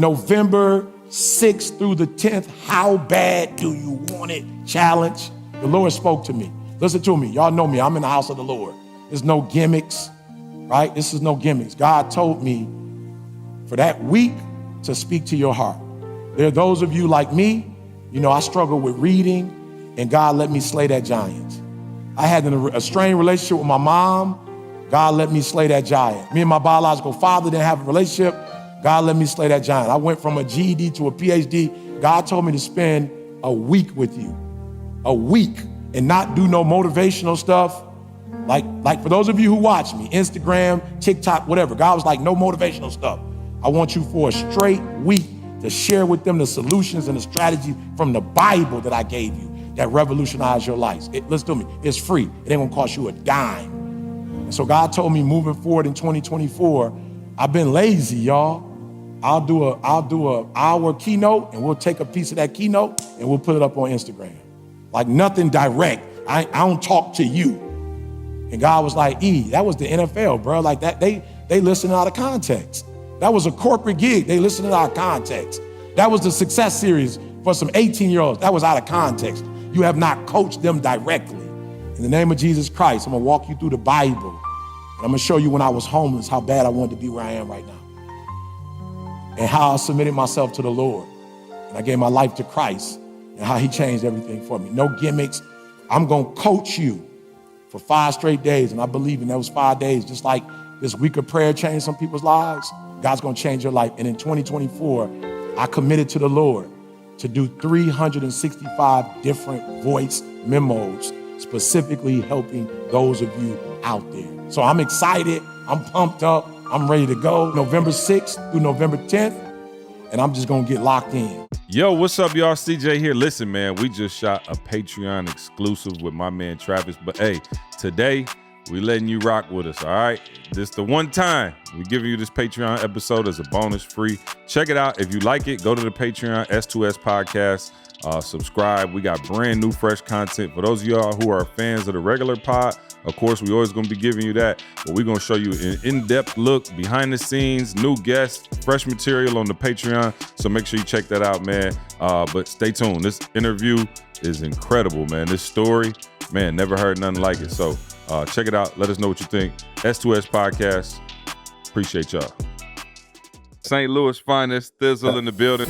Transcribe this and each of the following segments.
November 6th through the 10th, How Bad Do You Want It challenge. The Lord spoke to me. Listen to me. Y'all know me. I'm in the house of the Lord. There's no gimmicks, right? This is no gimmicks. God told me for that week to speak to your heart. There are those of you like me, you know, I struggle with reading, and God let me slay that giant. I had a strained relationship with my mom. God let me slay that giant. Me and my biological father didn't have a relationship. God let me slay that giant. I went from a GED to a PhD. God told me to spend a week with you, a week, and not do no motivational stuff. Like for those of you who watch me, Instagram, TikTok, whatever, God was like, no motivational stuff. I want you for a straight week to share with them the solutions and the strategies from the Bible that I gave you that revolutionized your life. Listen to me, it's free. It ain't gonna cost you a dime. And so God told me moving forward in 2024, I've been lazy, y'all. I'll do a hour keynote, and we'll take a piece of that keynote and we'll put it up on Instagram. Like nothing direct. I don't talk to you. And God was like, that was the NFL, bro. Like that, they listen out of context. That was a corporate gig. They listened out of context. That was the Success Series for some 18-year-olds. That was out of context. You have not coached them directly. In the name of Jesus Christ, I'm gonna walk you through the Bible. And I'm gonna show you when I was homeless, how bad I wanted to be where I am right now. And how I submitted myself to the Lord. And I gave my life to Christ and how he changed everything for me. No gimmicks. I'm gonna coach you for 5 straight days. And I believe in those 5 days, just like this week of prayer changed some people's lives, God's gonna change your life. And in 2024, I committed to the Lord to do 365 different voice memos, specifically helping those of you out there. So I'm excited, I'm pumped up, I'm ready to go. November 6th through November 10th, and I'm just gonna get locked in. Yo, what's up, y'all? CJ here. Listen, man, we just shot a Patreon exclusive with my man Travis, but hey, today we letting you rock with us, all right? This the one time we giving you this Patreon episode as a bonus free. Check it out. If you like it, go to the Patreon, S2S podcast, subscribe. We got brand new, fresh content. For those of y'all who are fans of the regular pod, of course, we always gonna be giving you that, but we're gonna show you an in-depth look, behind the scenes, new guests, fresh material on the Patreon. So make sure you check that out, man. But stay tuned. This interview is incredible, man. This story, man, never heard nothing like it. So check it out. Let us know what you think. S2S Podcast. Appreciate y'all. St. Louis finest, Thi'sl in the building.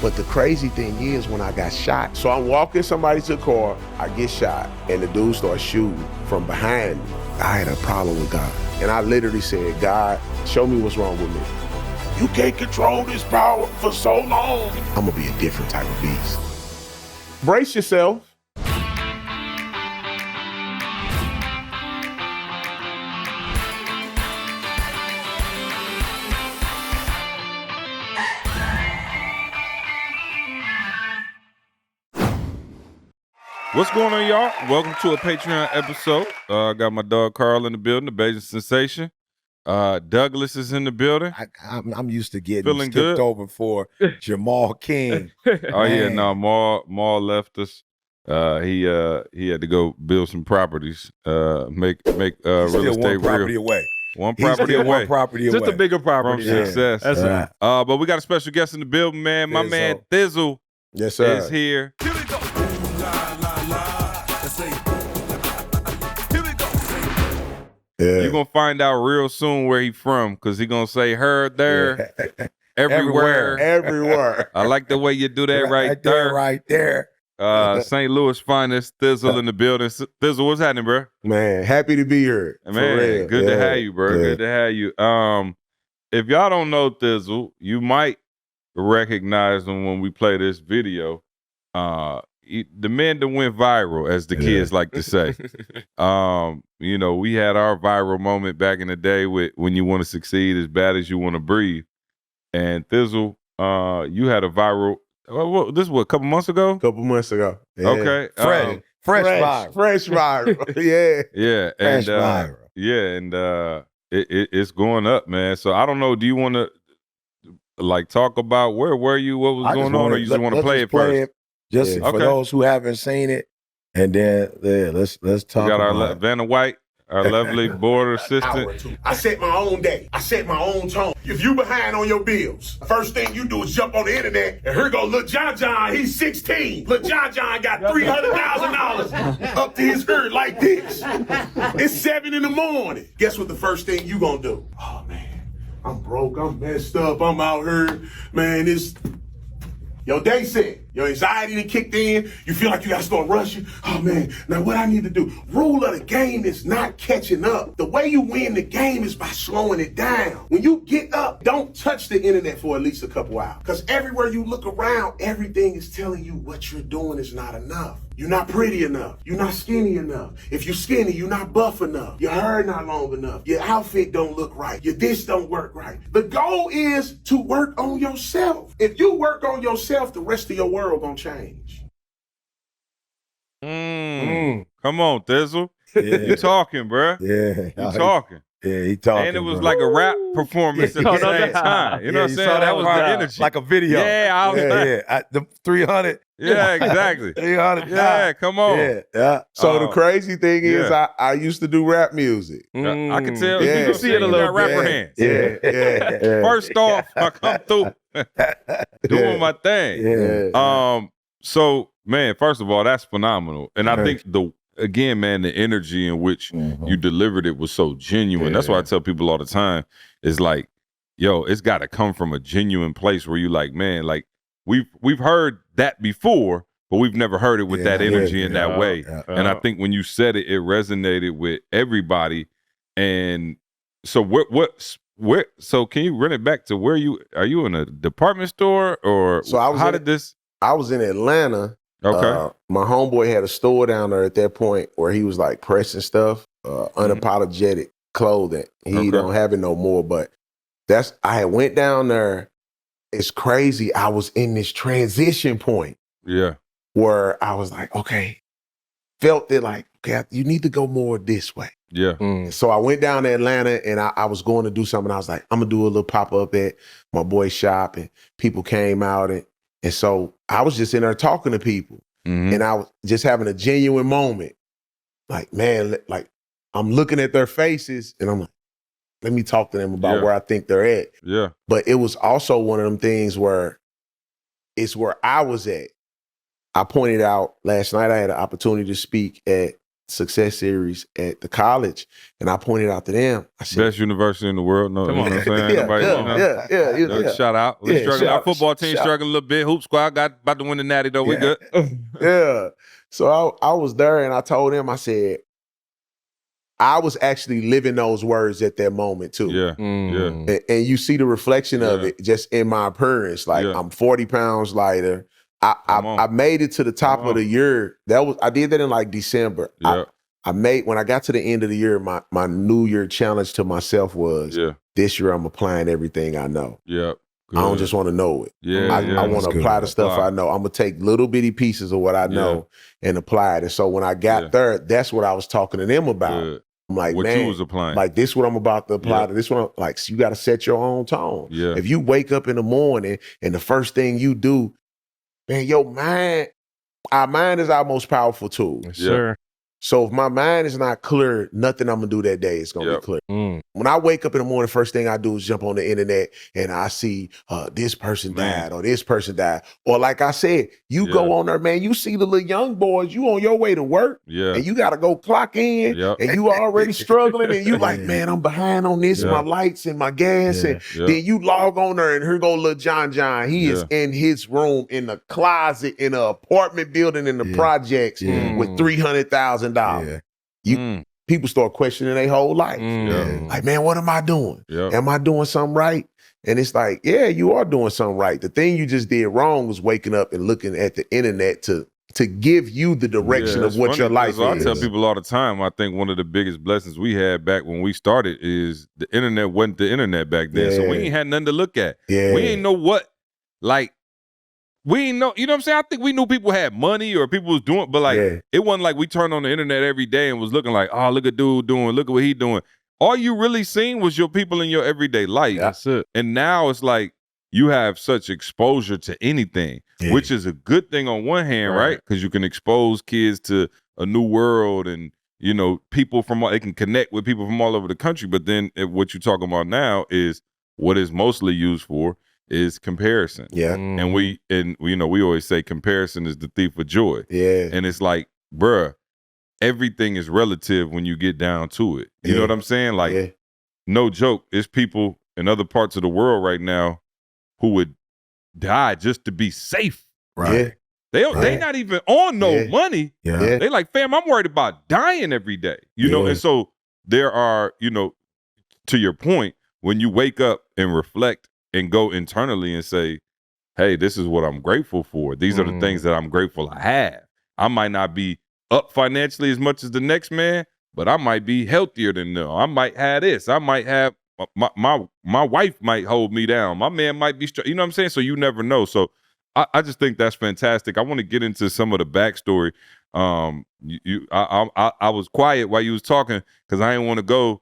But the crazy thing is when I got shot, so I'm walking somebody to the car, I get shot, and the dude starts shooting from behind me. I had a problem with God. And I literally said, God, show me what's wrong with me. You can't control this power for so long. I'm gonna be a different type of beast. Brace yourself. What's going on, y'all? Welcome to a Patreon episode. I got my dog Carl in the building, the Beijing Sensation. Douglas is in the building. I'm used to getting Feeling skipped good? over for Jamal King. Oh yeah, no, Maul left us. He had to go build some properties, make real estate property real. away. One property away. One property away. Just a bigger property. From success. That's right. But we got a special guest in the building, man. My man Thi'sl Yes, sir. is here. Yeah. You're gonna find out real soon where he from, because he gonna say heard there, everywhere. I like the way you do that right there. Right there. St. Louis finest, Thi'sl in the building. Thi'sl, what's happening, bro? Man, happy to be here. Man, for real. good to have you, bro. Yeah. Good to have you. If y'all don't know Thi'sl, you might recognize him when we play this video. The man that went viral, as the kids like to say. You know, we had our viral moment back in the day with when you want to succeed as bad as you want to breathe. And Thi'sl, you had a viral. This was a couple months ago. Couple months ago. Yeah. Okay, Fresh viral. Fresh viral. Yeah. yeah, Fresh and viral. yeah, and it's going up, man. So I don't know. Do you want to like talk about where were you, what was going on, or you just want to play it first? For those who haven't seen it, and then let's talk. We got about our Vanna White, our lovely board assistant. I set my own day. I set my own tone. If you behind on your bills, first thing you do is jump on the internet, and here go Lil John John, he's 16. Lil John John got $300,000 up to his ear like this. It's 7 in the morning. Guess what the first thing you gonna do? Oh man, I'm broke, I'm messed up, I'm out here. Man, your day set. Your anxiety done kicked in. You feel like you gotta start rushing. Oh man, now what I need to do? Rule of the game is not catching up. The way you win the game is by slowing it down. When you get up, don't touch the internet for at least a couple hours. Because everywhere you look around, everything is telling you what you're doing is not enough. You're not pretty enough. You're not skinny enough. If you're skinny, you're not buff enough. Your hair not long enough. Your outfit don't look right. Your this don't work right. The goal is to work on yourself. If you work on yourself, the rest of your world gonna change. Come on, Thi'sl. Yeah. You talking, bruh. Yeah. You talking. Yeah, he talking. And it was bro. like a rap performance at the same time. You know what I'm saying? That was the energy. Like a video. Yeah, I was like, The 300. yeah, exactly. 300. Yeah, come on. Yeah. So the crazy thing is I used to do rap music. I can tell. Yeah. You can see it a little rapper hands. Yeah. First off, I come through doing my thing. Yeah. So man, first of all, that's phenomenal. And I think again, man, the energy in which you delivered it was so genuine. That's why I tell people all the time, is like, yo, it's got to come from a genuine place where you like, man, like we've heard that before, but we've never heard it with that energy in that way. And I think when you said it, it resonated with everybody. And so where? So can you run it back to where are you in a department store or So I was in Atlanta. Okay. My homeboy had a store down there at that point where he was like pressing stuff, unapologetic clothing. He don't have it no more, but I had went down there. It's crazy. I was in this transition point. Yeah. Where I was like, okay, felt it like, okay, you need to go more this way. Yeah. So I went down to Atlanta and I was going to do something. I was like, I'm gonna do a little pop-up at my boy's shop, and people came out and so I was just in there talking to people, and I was just having a genuine moment. Like, man, like I'm looking at their faces and I'm like, let me talk to them about where I think they're at. Yeah. But it was also one of them things where it's where I was at. I pointed out last night I had an opportunity to speak at Success Series at the college, and I pointed out to them. I said, best university in the world. No, you know what I'm saying? Yeah. Shout out. We're struggling. Our football team struggling a little bit. Hoop squad got about to win the natty though. We good. Yeah. So I was there and I told him, I said, I was actually living those words at that moment too. Yeah. Yeah. And you see the reflection of it just in my appearance. Like I'm 40 pounds lighter. I made it to the top of the year. I did that in like December. Yeah. When I got to the end of the year, my New Year challenge to myself was this year I'm applying everything I know. Yeah. I don't just want to know it. Yeah. I want to apply the stuff I know. I'm gonna take little bitty pieces of what I know and apply it. And so when I got there, that's what I was talking to them about. Yeah. I'm like, what man, you was applying. like this what I'm about to apply to this one. Like, so you got to set your own tone. Yeah. If you wake up in the morning and the first thing you do, man, your mind, our mind is our most powerful tool. Yes, sir. So if my mind is not clear, nothing I'm gonna do that day is gonna be clear. When I wake up in the morning, first thing I do is jump on the internet and I see this person died or this person died. Or like I said, you go on there, man, you see the little young boys, you on your way to work and you gotta go clock in and you already struggling and you like, man, I'm behind on this, my lights and my gas. And then you log on there and here go little John. He is in his room, in the closet, in an apartment building in the projects with $300,000. People start questioning their whole life. Like, man, what am I doing? Am I doing something right? And it's like, yeah, you are doing something right. The thing you just did wrong was waking up and looking at the internet to give you the direction of what your life is. I tell people all the time, I think one of the biggest blessings we had back when we started is the internet wasn't the internet back then. So we ain't had nothing to look at. We ain't know what, like, we ain't know, you know what I'm saying? I think we knew people had money or people was doing, but like, it wasn't like we turned on the internet every day and was looking like, oh, look at dude doing, look at what he doing. All you really seen was your people in your everyday life. That's it. And now it's like, you have such exposure to anything, which is a good thing on one hand, right? Because you can expose kids to a new world and, you know, they can connect with people from all over the country. But then what you're talking about now is what is mostly used for is comparison. Yeah. And we always say comparison is the thief of joy. Yeah. And it's like, bruh, everything is relative when you get down to it. You know what I'm saying? Like, no joke, it's people in other parts of the world right now who would die just to be safe. Right. They not even on no money. Yeah. They like, fam, I'm worried about dying every day. You know, and so there are, you know, to your point, when you wake up and reflect and go internally and say, hey, this is what I'm grateful for. These are the things that I'm grateful I have. I might not be up financially as much as the next man, but I might be healthier than them. I might have this. I might have my wife might hold me down. My man might be you know what I'm saying? So you never know. So I just think that's fantastic. I want to get into some of the backstory. I was quiet while you was talking because I didn't want to go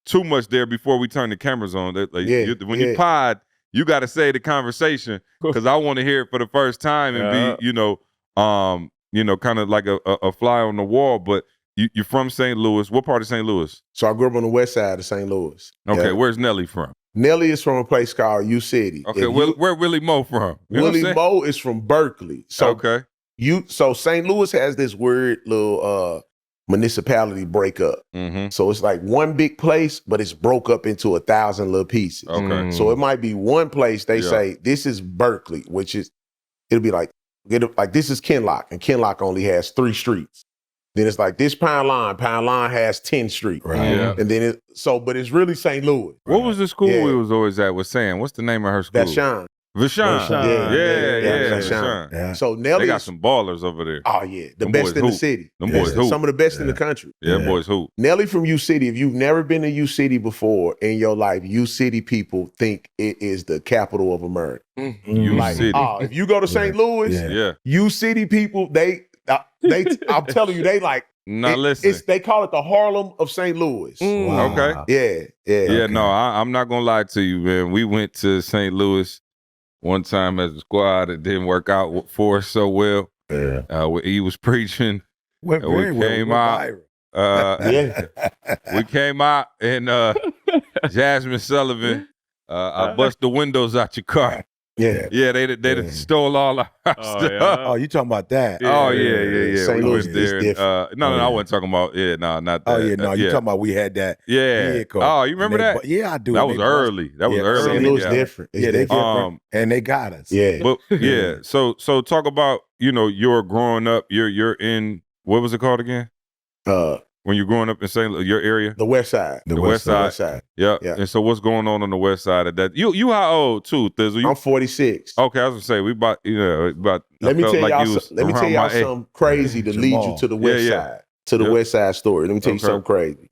too much there before we turn the cameras on. When you pod, you got to say the conversation because I want to hear it for the first time and be, kind of like a fly on the wall. But you're from St. Louis. What part of St. Louis? So I grew up on the west side of St. Louis. Okay, where's Nelly from? Nelly is from a place called U City. Okay, where Willie Moe from? Willie Moe is from Berkeley. So so St. Louis has this weird little municipality breakup. So it's like one big place, but it's broke up into 1,000 little pieces. Okay. So it might be one place they say this is Berkeley, which is it'll be like this is Kinlock, and Kinlock only has 3 streets. Then it's like this Pound Line has 10 streets. Right. Yeah. And then but it's really St. Louis. What was the school we was always at with Sam? What's the name of her school? Vashon. Vashon. Yeah. Vashon. So Nelly, they got some ballers over there. Oh yeah, the Them best boys in the hoop. city. Them boys hoop. Some of the best in the country. Yeah, boys hoop. Nelly from U City. If you've never been to U City before in your life, U City people think it is the capital of America. U City. If you go to St. Louis, U City people, I'm telling you, they like. Now listen, they call it the Harlem of St. Louis. Wow. Okay. Yeah. No, I'm not gonna lie to you, man. We went to St. Louis one time as a squad. It didn't work out for us so well. He was preaching. We came out. We came out and Jasmine Sullivan. I bust the windows out your car. Yeah. They stole all our stuff. Oh, you talking about that? Yeah. St. We Louis was there. is different. No, I wasn't talking about. Not that. Oh yeah, no, you talking about we had that. Vehicle. Oh, you remember that? Yeah, I do. That was early. That was early. St. Louis different. They different, and they got us. Yeah, but So talk about your growing up. You're in what was it called again? When you're growing up in St. Louis, your area? The West Side. The West Side. Yeah. And so what's going on the West Side of that? You how old too, Thi'sl? I'm 46. Okay, I was gonna say we about Let me tell y'all something crazy to lead you to the West Side, to the West Side story. Let me tell you something crazy.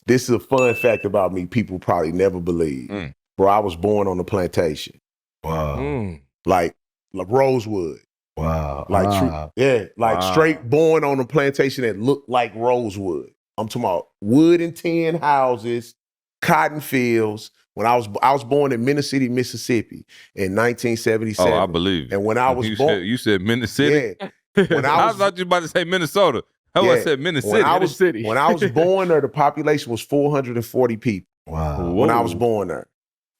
This is a fun fact about me. People probably never believe. Bro, I was born on a plantation. Wow. Like Rosewood. Wow. Straight born on a plantation that looked like Rosewood. I'm talking about wood and tin houses, cotton fields. When I was born in Minnesota, Mississippi in 1977. Oh, I believe. And when I was born, you said Minnesota. Yeah. When I thought you were about to say Minnesota. I said Minnesota. When I was born there, the population was 440 people. Wow. When I was born there,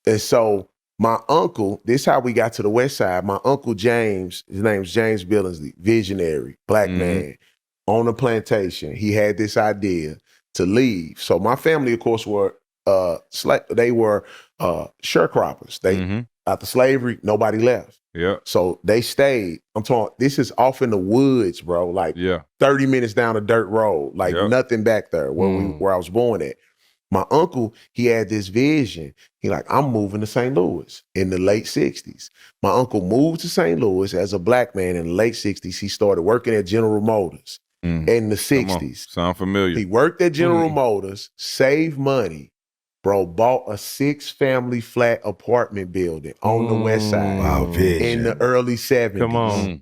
and so. My uncle, this is how we got to the West Side. My uncle James, his name's James Billingsley, visionary, black man, on a plantation. He had this idea to leave. So my family, of course, were they were sharecroppers. After slavery, nobody left. Yeah. So they stayed. I'm talking. This is off in the woods, bro. Like 30 minutes down a dirt road. Like nothing back there where I was born at. My uncle, he had this vision. He like, I'm moving to St. Louis in the late 60s. My uncle moved to St. Louis as a black man in the late 60s. He started working at General Motors in the 60s. Sound familiar. He worked at General Motors, saved money, bro, bought a 6-family flat apartment building on the West Side in the early 70s. Come on.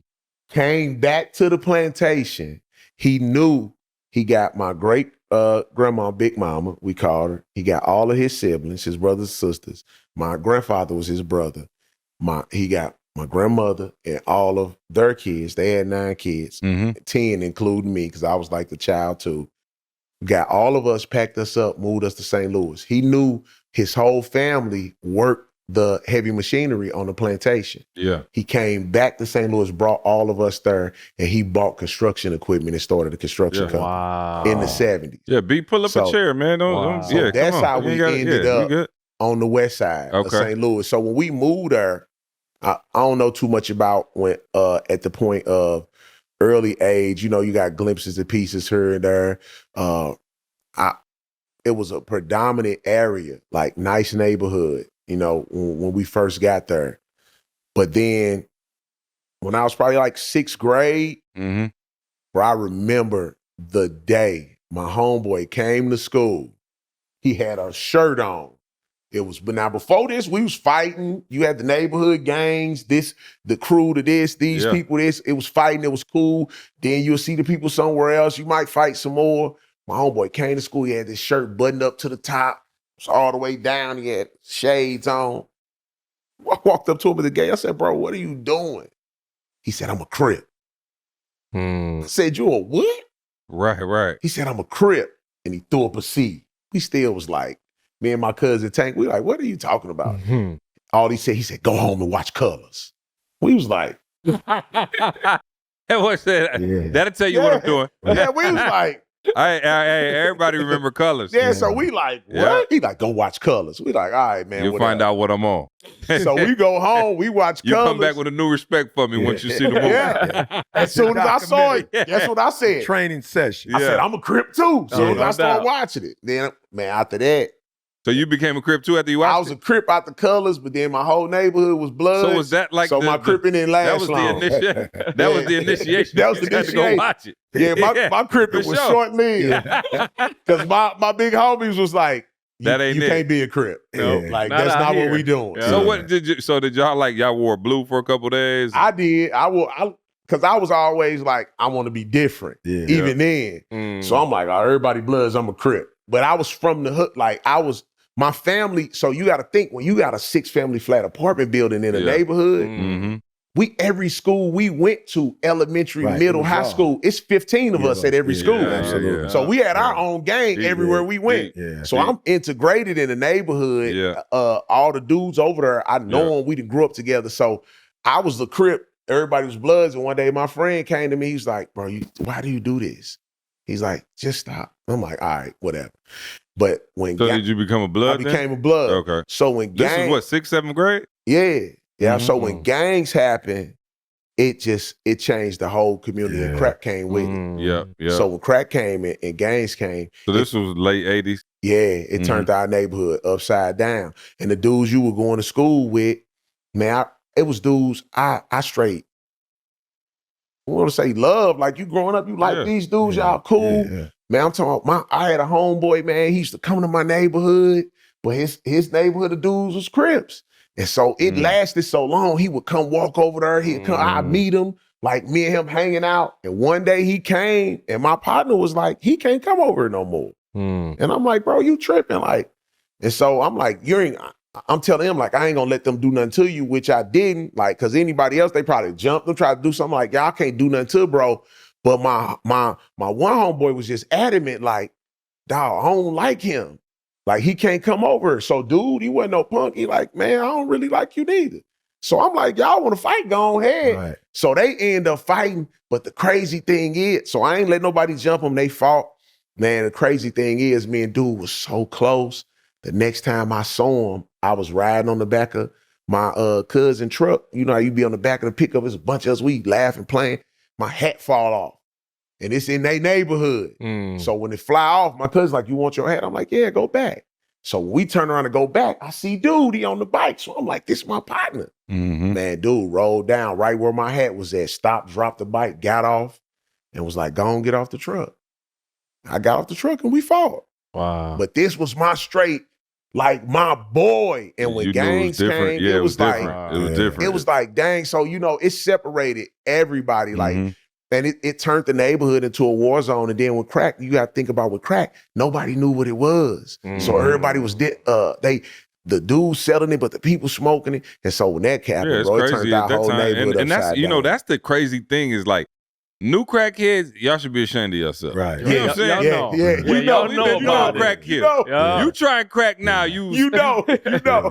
Came back to the plantation. He knew he got my great grandma, Big Mama, we called her. He got all of his siblings, his brothers and sisters. My grandfather was his brother. He got my grandmother and all of their kids. They had 9 kids, 10 including me, because I was like the child too. got all of us, packed us up, moved us to St. Louis. He knew his whole family worked the heavy machinery on the plantation. Yeah. He came back to St. Louis, brought all of us there, and he bought construction equipment and started a construction company in the 70s. Yeah, pull up a chair, man. So that's how we ended up on the west side of Okay. St. Louis. So when we moved there, I don't know too much about when at the point of early age, you know, you got glimpses and pieces here and there. It was a predominant area, like nice neighborhood, you know, when we first got there. But then when I was probably like 6th grade, where I remember the day my homeboy came to school, he had a shirt on. But now before this, we was fighting. You had the neighborhood gangs, the crew to this, these people this. It was fighting, it was cool. Then you'll see the people somewhere else. You might fight some more. My homeboy came to school, he had this shirt buttoned up to the top. It was all the way down. He had shades on. I walked up to him at the gate. I said, bro, what are you doing? He said, I'm a Crip. I said, you a what? Right. He said, I'm a Crip. And he threw up a C. We still was like, me and my cousin Tank, we like, what are you talking about? All he said, go home and watch Colors. We was like. That was that. That'll tell you what I'm doing. Yeah, we was like. Hey, everybody remember Colors. Yeah, so we like, what? Yeah. He like, go watch Colors. We like, all right, man. You'll find out what I'm on. So we go home, we watch you Colors. Come back with a new respect for me once you see the movie. Yeah. As soon as I saw it, that's what I said. Training session. I said, I'm a Crip too. So as I started watching it. Then, man, after that. So you became a Crip too after you watched it? I was a Crip out the Colors, but then my whole neighborhood was blood. So was that like my Cripping didn't last long. That was the initiation. That was the You had to go initiation. watch it. Yeah, my Cripping was short-lived. Because my big homies was like, you can't be a Crip. Like, that's not what we doing. So what did y'all wore blue for a couple days? I did. Because I was always like, I want to be different, even then. So I'm like, everybody bloods, I'm a Crip. But I was from the hood, my family, so you got to think, when you got a 6-family flat apartment building in a neighborhood, every school we went to, elementary, middle, high school, it's 15 of us at every school. Absolutely. So we had our own gang everywhere we went. So I'm integrated in the neighborhood. All the dudes over there, I know them, we done grew up together. So I was the Crip, everybody was Bloods, and one day my friend came to me, he's like, bro, why do you do this? He's like, just stop. I'm like, all right, whatever. But when did you become a Blood? I became a Blood. Okay. So when this was what, 6th, 7th grade? Yeah. So when gangs happened, it changed the whole community, and crack came with it. Yeah. So when crack came in and gangs came, so this was late 80s. Yeah, it turned our neighborhood upside down. And the dudes you were going to school with, man, it was dudes I straight. I want to say love, like you growing up, you like these dudes, y'all cool. Man, I'm talking about I had a homeboy, man, he used to come to my neighborhood, but his neighborhood of dudes was Crips. And so it lasted so long, he would come walk over there, he'd come, I'd meet him, like me and him hanging out. And one day he came, and my partner was like, he can't come over no more. And I'm like, bro, you tripping, like. And so I'm like, I'm telling him, like, I ain't gonna let them do nothing to you, which I didn't, like, cause anybody else, they probably jumped them, tried to do something like, y'all can't do nothing to bro. But my one homeboy was just adamant, like, dawg, I don't like him. Like, he can't come over. So, dude, he wasn't no punk. He like, man, I don't really like you neither. So I'm like, y'all want to fight? Go ahead. Right. So they end up fighting. But the crazy thing is, so I ain't let nobody jump them. They fought. Man, the crazy thing is, me and dude was so close. The next time I saw him, I was riding on the back of my cousin truck. You know how you be on the back of the pickup. It's a bunch of us. We laughing, playing. My hat fall off. And it's in their neighborhood. So when it fly off, my cousin's like, you want your hat? I'm like, yeah, go back. So when we turn around to go back, I see dude, he on the bike. So I'm like, this is my partner. Man, dude rolled down right where my hat was at, stopped, dropped the bike, got off, and was like, go on, get off the truck. I got off the truck and we fought. Wow. But this was my straight, like my boy. And when gangs came, it was like, it was different. It was like, dang, so, you know, it separated everybody. Like, and it turned the neighborhood into a war zone. And then with crack, you got to think about with crack, nobody knew what it was. So everybody was, the dudes selling it, but the people smoking it. And so when that happened, bro, it turned our whole neighborhood and that's, upside you know, down. that's the crazy thing is like, new crackheads, y'all should be ashamed of yourself. Right. You know what I'm saying? Yeah. You y'all know, know you know about it. crack here. Yeah. You try and crack now, you know.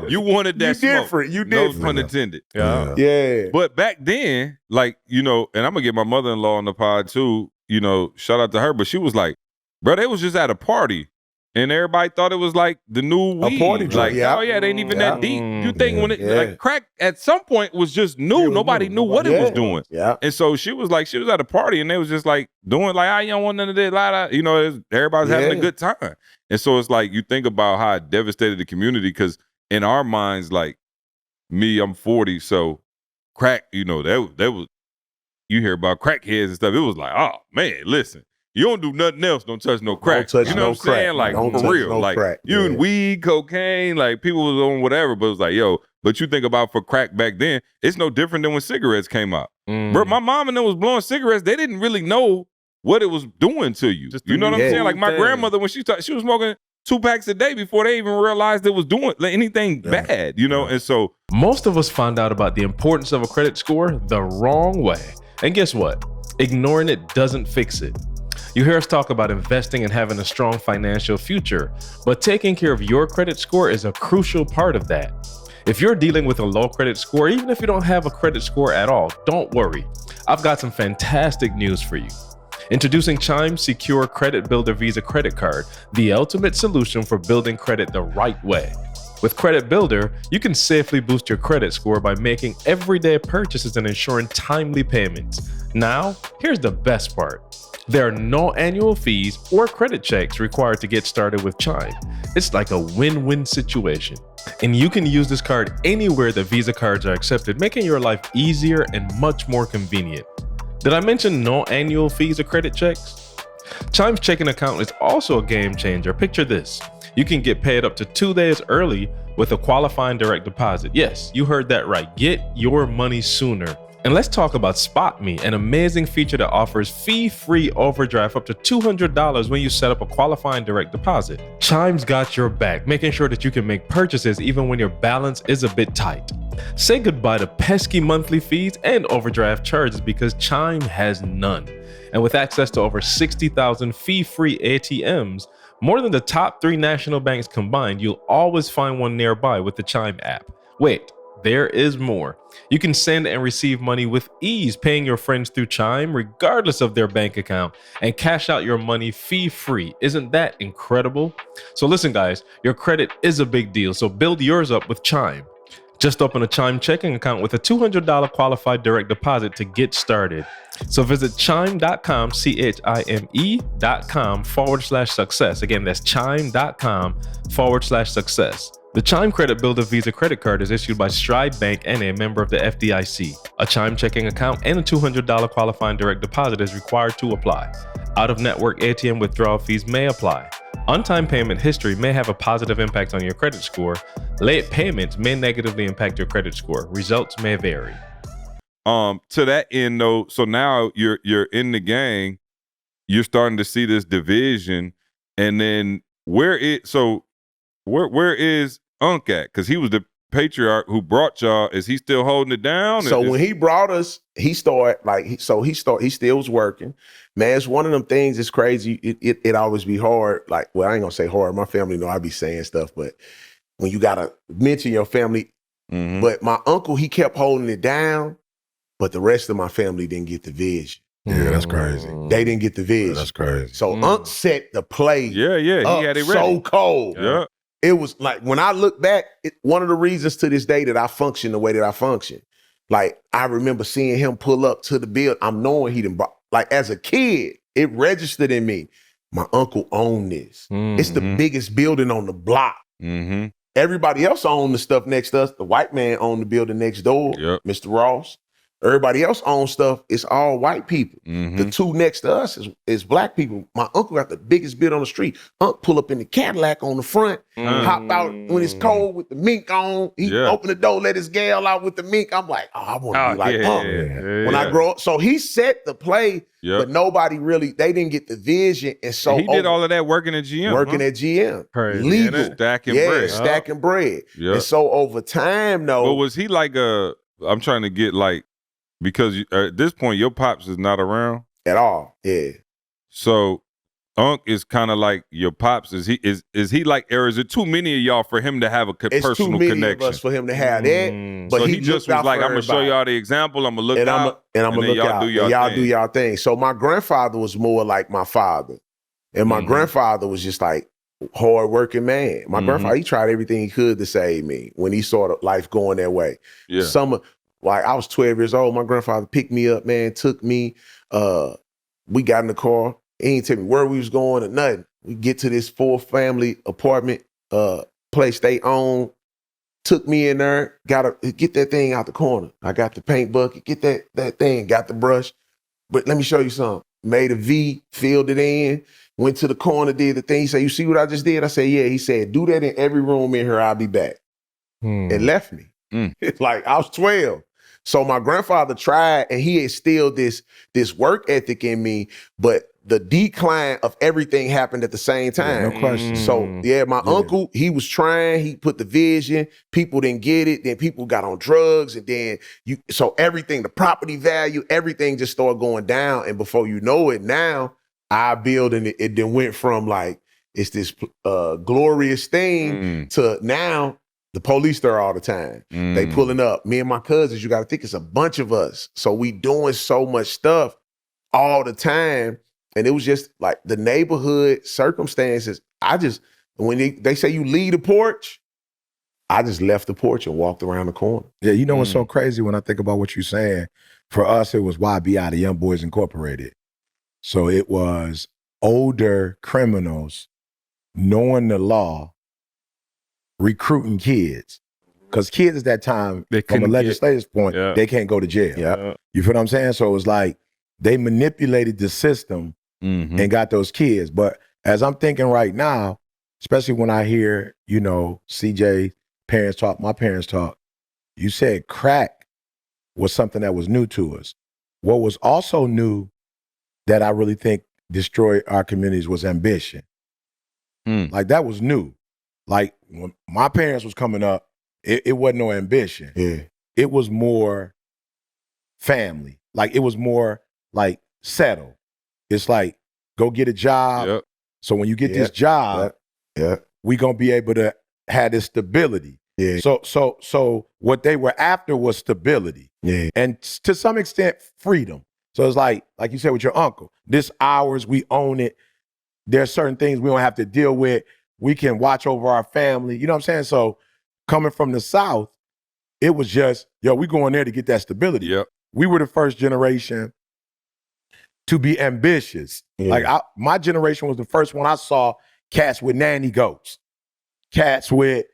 you wanted that You smoke. different. You No different. pun intended. Yeah. Yeah. But back then, like, you know, and I'm gonna get my mother-in-law on the pod too, you know, shout out to her, but she was like, bro, they was just at a party. And everybody thought it was like the new weed. party drug, like, yeah. oh yeah, it ain't even that deep. You think when it Yeah. like crack at some point was just new. Nobody knew what it was doing. Yeah. And so she was at a party and they was just like doing like, I don't want none of this. You know, everybody's having a good time. And so it's like you think about how it devastated the community because in our minds, like me, I'm 40, so crack, you know, that was you hear about crackheads and stuff. It was like, oh man, listen. You don't do nothing else. Don't touch no crack. Don't touch you know no what I'm saying? crack. Like Don't for touch real. no like crack. you and Yeah. weed, cocaine, like people was on whatever. But it was like, yo, but you think about for crack back then, it's no different than when cigarettes came out. Bro, my mom and them was blowing cigarettes. They didn't really know what it was doing to you. You know what I'm saying? Like my grandmother, when she was smoking 2 packs a day before they even realized it was doing anything bad. You know, and so Most of us found out about the importance of a credit score the wrong way. And guess what? Ignoring it doesn't fix it. You hear us talk about investing and having a strong financial future, but taking care of your credit score is a crucial part of that. If you're dealing with a low credit score, even if you don't have a credit score at all, don't worry. I've got some fantastic news for you. Introducing Chime's Secure Credit Builder Visa Credit Card, the ultimate solution for building credit the right way. With Credit Builder, you can safely boost your credit score by making everyday purchases and ensuring timely payments. Now, here's the best part. There are no annual fees or credit checks required to get started with Chime. It's like a win-win situation. And you can use this card anywhere that Visa cards are accepted, making your life easier and much more convenient. Did I mention no annual fees or credit checks? Chime's checking account is also a game changer. Picture this. You can get paid up to 2 days early with a qualifying direct deposit. Yes, you heard that right. Get your money sooner. And let's talk about SpotMe, an amazing feature that offers fee-free overdraft up to $200 when you set up a qualifying direct deposit. Chime's got your back, making sure that you can make purchases even when your balance is a bit tight. Say goodbye to pesky monthly fees and overdraft charges because Chime has none. And with access to over 60,000 fee-free ATMs, more than the top 3 national banks combined, you'll always find one nearby with the Chime app. Wait. There is more. You can send and receive money with ease, paying your friends through Chime, regardless of their bank account, and cash out your money fee-free. Isn't that incredible? So listen, guys, your credit is a big deal, so build yours up with Chime. Just open a Chime checking account with a $200 qualified direct deposit to get started. So visit chime.com, chime.com/success. Again, that's chime.com/success. The Chime Credit Builder Visa Credit Card is issued by Stride Bank and a member of the FDIC. A Chime checking account and a $200 qualifying direct deposit is required to apply. Out-of-network ATM withdrawal fees may apply. On-time payment history may have a positive impact on your credit score. Late payments may negatively impact your credit score. Results may vary. to that end though, so now you're in the gang, you're starting to see this division, and then where is Unc at? Because he was the patriarch who brought y'all. Is he still holding it down? So when he brought us, he started like he still was working. Man, it's one of them things. It's crazy. It always be hard. Like, well, I ain't gonna say hard. My family know I be saying stuff, but when you gotta mention your family, but my uncle, he kept holding it down, but the rest of my family didn't get the vision. Yeah, that's crazy. They didn't get the vision. That's crazy. So Unc set the play. Yeah, he had it ready. So cold. Yeah. It was like, when I look back, one of the reasons to this day that I function the way that I function, like I remember seeing him pull up to the build. I'm knowing he didn't, like as a kid, it registered in me. My uncle owned this. It's the biggest building on the block. Everybody else owned the stuff next to us. The white man owned the building next door, Mr. Ross. Everybody else owns stuff. It's all white people. The two next to us is black people. My uncle got the biggest building on the street. Unc pull up in the Cadillac on the front, hop out when it's cold with the mink on. He open the door, let his gal out with the mink. I'm like, oh, I want to be like Unc when I grow up. So he set the play, but nobody really, they didn't get the vision. And so he did all of that working at GM. Working at GM. Crazy. Legal. Stacking bread. Stacking bread. And so over time, though. But was he like I'm trying to get like, because at this point, your pops is not around. at all. Yeah. So Unc is kind of like your pops. Is he like, or is it too many of y'all for him to have a It's personal too many connection? of us for him to have that. But So he just was like, I'm gonna show y'all the example. I'm gonna look out, and I'm gonna look out. Y'all do y'all thing. So my grandfather was more like my father, and my grandfather was just like hard-working man. My grandfather, he tried everything he could to save me when he saw life going that way. Yeah. Like I was 12 years old. My grandfather picked me up, man, took me. We got in the car. He ain't tell me where we was going or nothing. We get to this 4-family apartment place they own. Took me in there, get that thing out the corner. I got the paint bucket, get that thing, got the brush. But let me show you something. Made a V, filled it in, went to the corner, did the thing. He said, you see what I just did? I said, yeah. He said, do that in every room in here, I'll be back. And left me. It's like I was 12. So my grandfather tried, and he instilled this work ethic in me, but the decline of everything happened at the same time. Yeah, no question. So yeah, my uncle, he was trying, he put the vision, people didn't get it, then people got on drugs, and then so everything, the property value, everything just started going down. And before you know it, now our building, it then went from like, it's this glorious thing to now the police there all the time. They pulling up. Me and my cousins, you got to think it's a bunch of us. So we doing so much stuff all the time. And it was just like the neighborhood circumstances. When they say you leave the porch, I just left the porch and walked around the corner. Yeah, you know what's so crazy when I think about what you're saying? For us, it was YBI, the Young Boys Incorporated. So it was older criminals knowing the law, recruiting kids. Because kids at that time, from a legislative point, they can't go to jail. Yeah. You feel what I'm saying? So it was like they manipulated the system and got those kids. But as I'm thinking right now, especially when I hear, CJ parents talk, my parents talk, you said crack was something that was new to us. What was also new that I really think destroyed our communities was ambition. Like that was new. Like when my parents was coming up, it wasn't no ambition. Yeah. It was more family. Like it was more like settle. It's like, go get a job. Yep. So when you get this job, we gonna be able to have this stability. Yeah. So what they were after was stability. Yeah. And to some extent, freedom. So it's like you said with your uncle, this ours, we own it. There's certain things we don't have to deal with. We can watch over our family. You know what I'm saying? So coming from the South, it was just, we going there to get that stability. Yep. We were the first generation to be ambitious. Yeah. Like my generation was the first one I saw cats with nanny goats, cats with,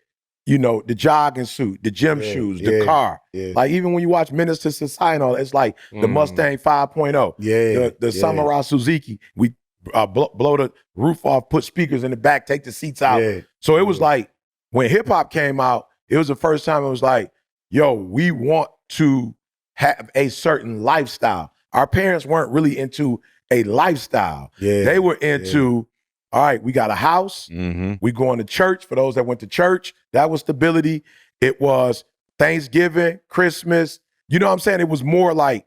the jogging suit, the gym shoes, the car. Yeah. Like even when you watch Menace to Society and all, it's like the Mustang 5.0, the Samurai Suzuki. We blow the roof off, put speakers in the back, take the seats out. Yeah. So it was like when hip hop came out, it was the first time it was like, we want to have a certain lifestyle. Our parents weren't really into a lifestyle. Yeah. They were into, all right, we got a house. We going to church. For those that went to church, that was stability. It was Thanksgiving, Christmas. You know what I'm saying? It was more like,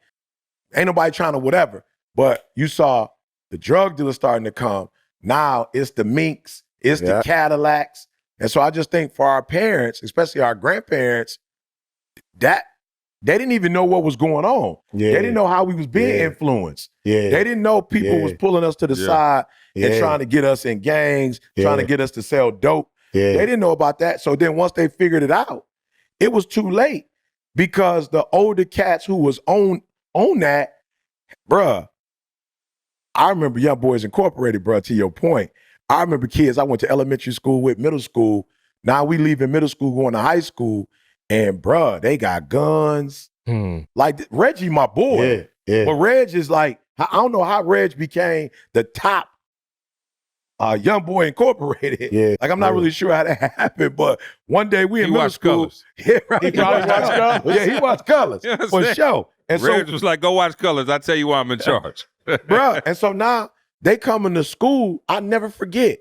ain't nobody trying to whatever. But you saw the drug dealers starting to come. Now it's the Minks, it's the Cadillacs. And so I just think for our parents, especially our grandparents, that they didn't even know what was going on. Yeah. They didn't know how we was being influenced. Yeah. They didn't know people was pulling us to the side and trying to get us in gangs, trying to get us to sell dope. Yeah. They didn't know about that. So then once they figured it out, it was too late because the older cats who was on that, bruh, I remember Young Boys Incorporated, bruh, to your point. I remember kids I went to elementary school with, middle school. Now we leaving middle school, going to high school, and bruh, they got guns. Like Reggie, my boy. Yeah. But Reg is like, I don't know how Reg became the top Young Boy Incorporated. Yeah. Like I'm not really sure how that happened, but one day we in middle watched school. Colors. Yeah, right. He probably watched Colors. Yeah, he watched Colors You know what I'm for saying? sure. And Reg was like, go watch Colors. I tell you why I'm in charge. bruh, and so now they coming to school. I never forget.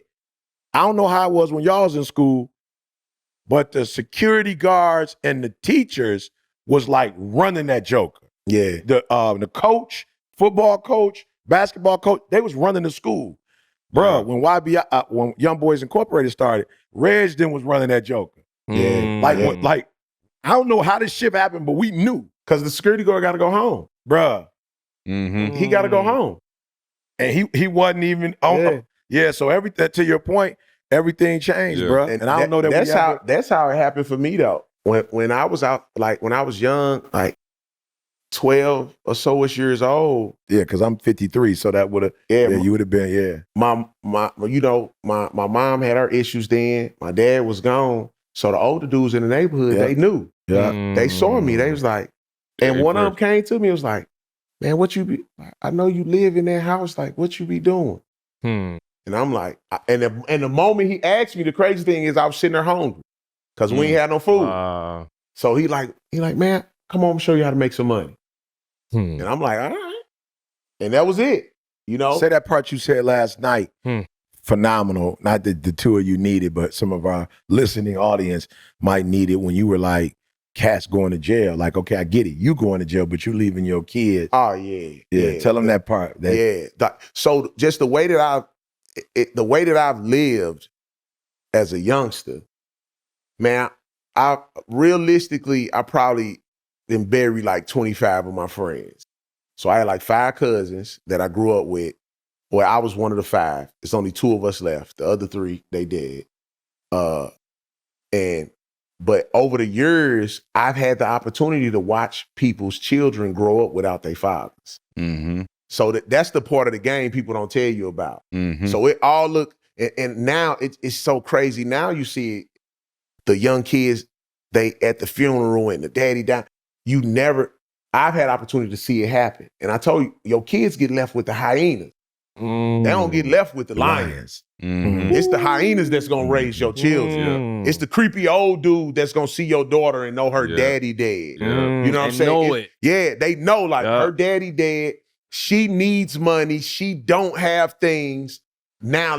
I don't know how it was when y'all was in school, but the security guards and the teachers was like running that joker. Yeah. The coach, football coach, basketball coach. They was running the school. Bro, Yeah. when YB, when Young Boys Incorporated started, Reg then was running that joker. Yeah. Like, I don't know how this shit happened, but we knew. Because the security guard got to go home. Bruh. Mm-hmm. He got to go home. And he wasn't even on. Yeah, so everything, to your point, everything changed, Yeah. bro. And I don't know that that's how it happened for me though. When I was out, like when I was young, like 12 or so years old. Yeah, because I'm 53, so that would have, you would have been, My mom had her issues then. My dad was gone. So the older dudes in the neighborhood, they knew. Yeah. They saw me. They was like, and one of them came to me and was like, man, what you be, I know you live in that house. Like, what you be doing? And I'm like, and the moment he asked me, the crazy thing is I was sitting there hungry because we ain't had no food. So he like, man, come on, I'm show you how to make some money. And I'm like, all right. And that was it, you know? Say that part you said last night. Phenomenal. Not that the two of you need it, but some of our listening audience might need it when you were like, cats going to jail. Like, okay, I get it. You going to jail, but you leaving your kids. Oh, yeah. Yeah, tell them that part. So just the way that I've lived as a youngster, man, I probably been buried like 25 of my friends. So I had like 5 cousins that I grew up with. Well, I was one of the 5. It's only 2 of us left. The other 3, they dead. But over the years, I've had the opportunity to watch people's children grow up without their fathers. Mm-hmm. So that's the part of the game people don't tell you about. Mm-hmm. So it all look, and now it's so crazy. Now you see the young kids, they at the funeral and the daddy died. I've had opportunity to see it happen. And I told you, your kids get left with the hyenas. They don't get left with the lions. Mm-hmm. It's the hyenas that's gonna raise your children. It's the creepy old dude that's gonna see your daughter and know her daddy dead. You know what I'm saying? Know it. Yeah, they know like her daddy dead. She needs money. She don't have things. Now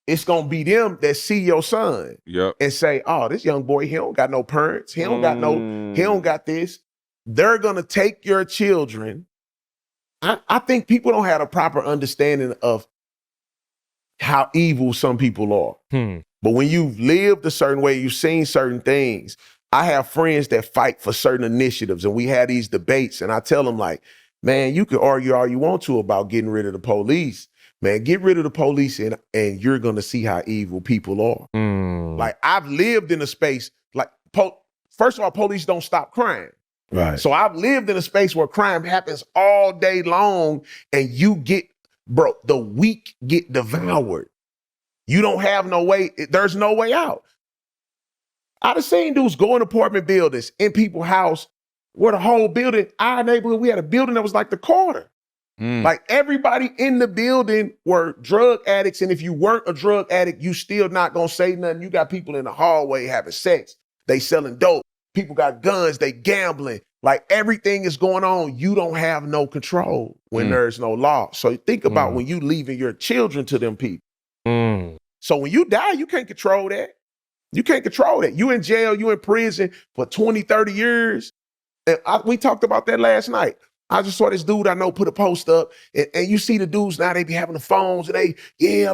it's gonna be them that see your son and say, oh, this young boy, he don't got no parents. He don't got this. They're gonna take your children. I think people don't have a proper understanding of how evil some people are. But when you've lived a certain way, you've seen certain things. I have friends that fight for certain initiatives, and we had these debates, and I tell them like, man, you can argue all you want to about getting rid of the police. Man, get rid of the police and you're going to see how evil people are. Like, I've lived in a space, like, first of all, police don't stop crime. Right. So I've lived in a space where crime happens all day long and the weak get devoured. You don't have no way, there's no way out. I've seen dudes go in apartment buildings, in people's house, where the whole building, our neighborhood, we had a building that was like the Carter. Like everybody in the building were drug addicts. And if you weren't a drug addict, you still not gonna say nothing. You got people in the hallway having sex. They selling dope. People got guns, they gambling. Like everything is going on. You don't have no control when there's no law. So think about when you leaving your children to them people. So when you die, you can't control that. You can't control that. You in jail, you in prison for 20, 30 years. And we talked about that last night. I just saw this dude I know put a post up, and you see the dudes now, they be having the phones, and I'm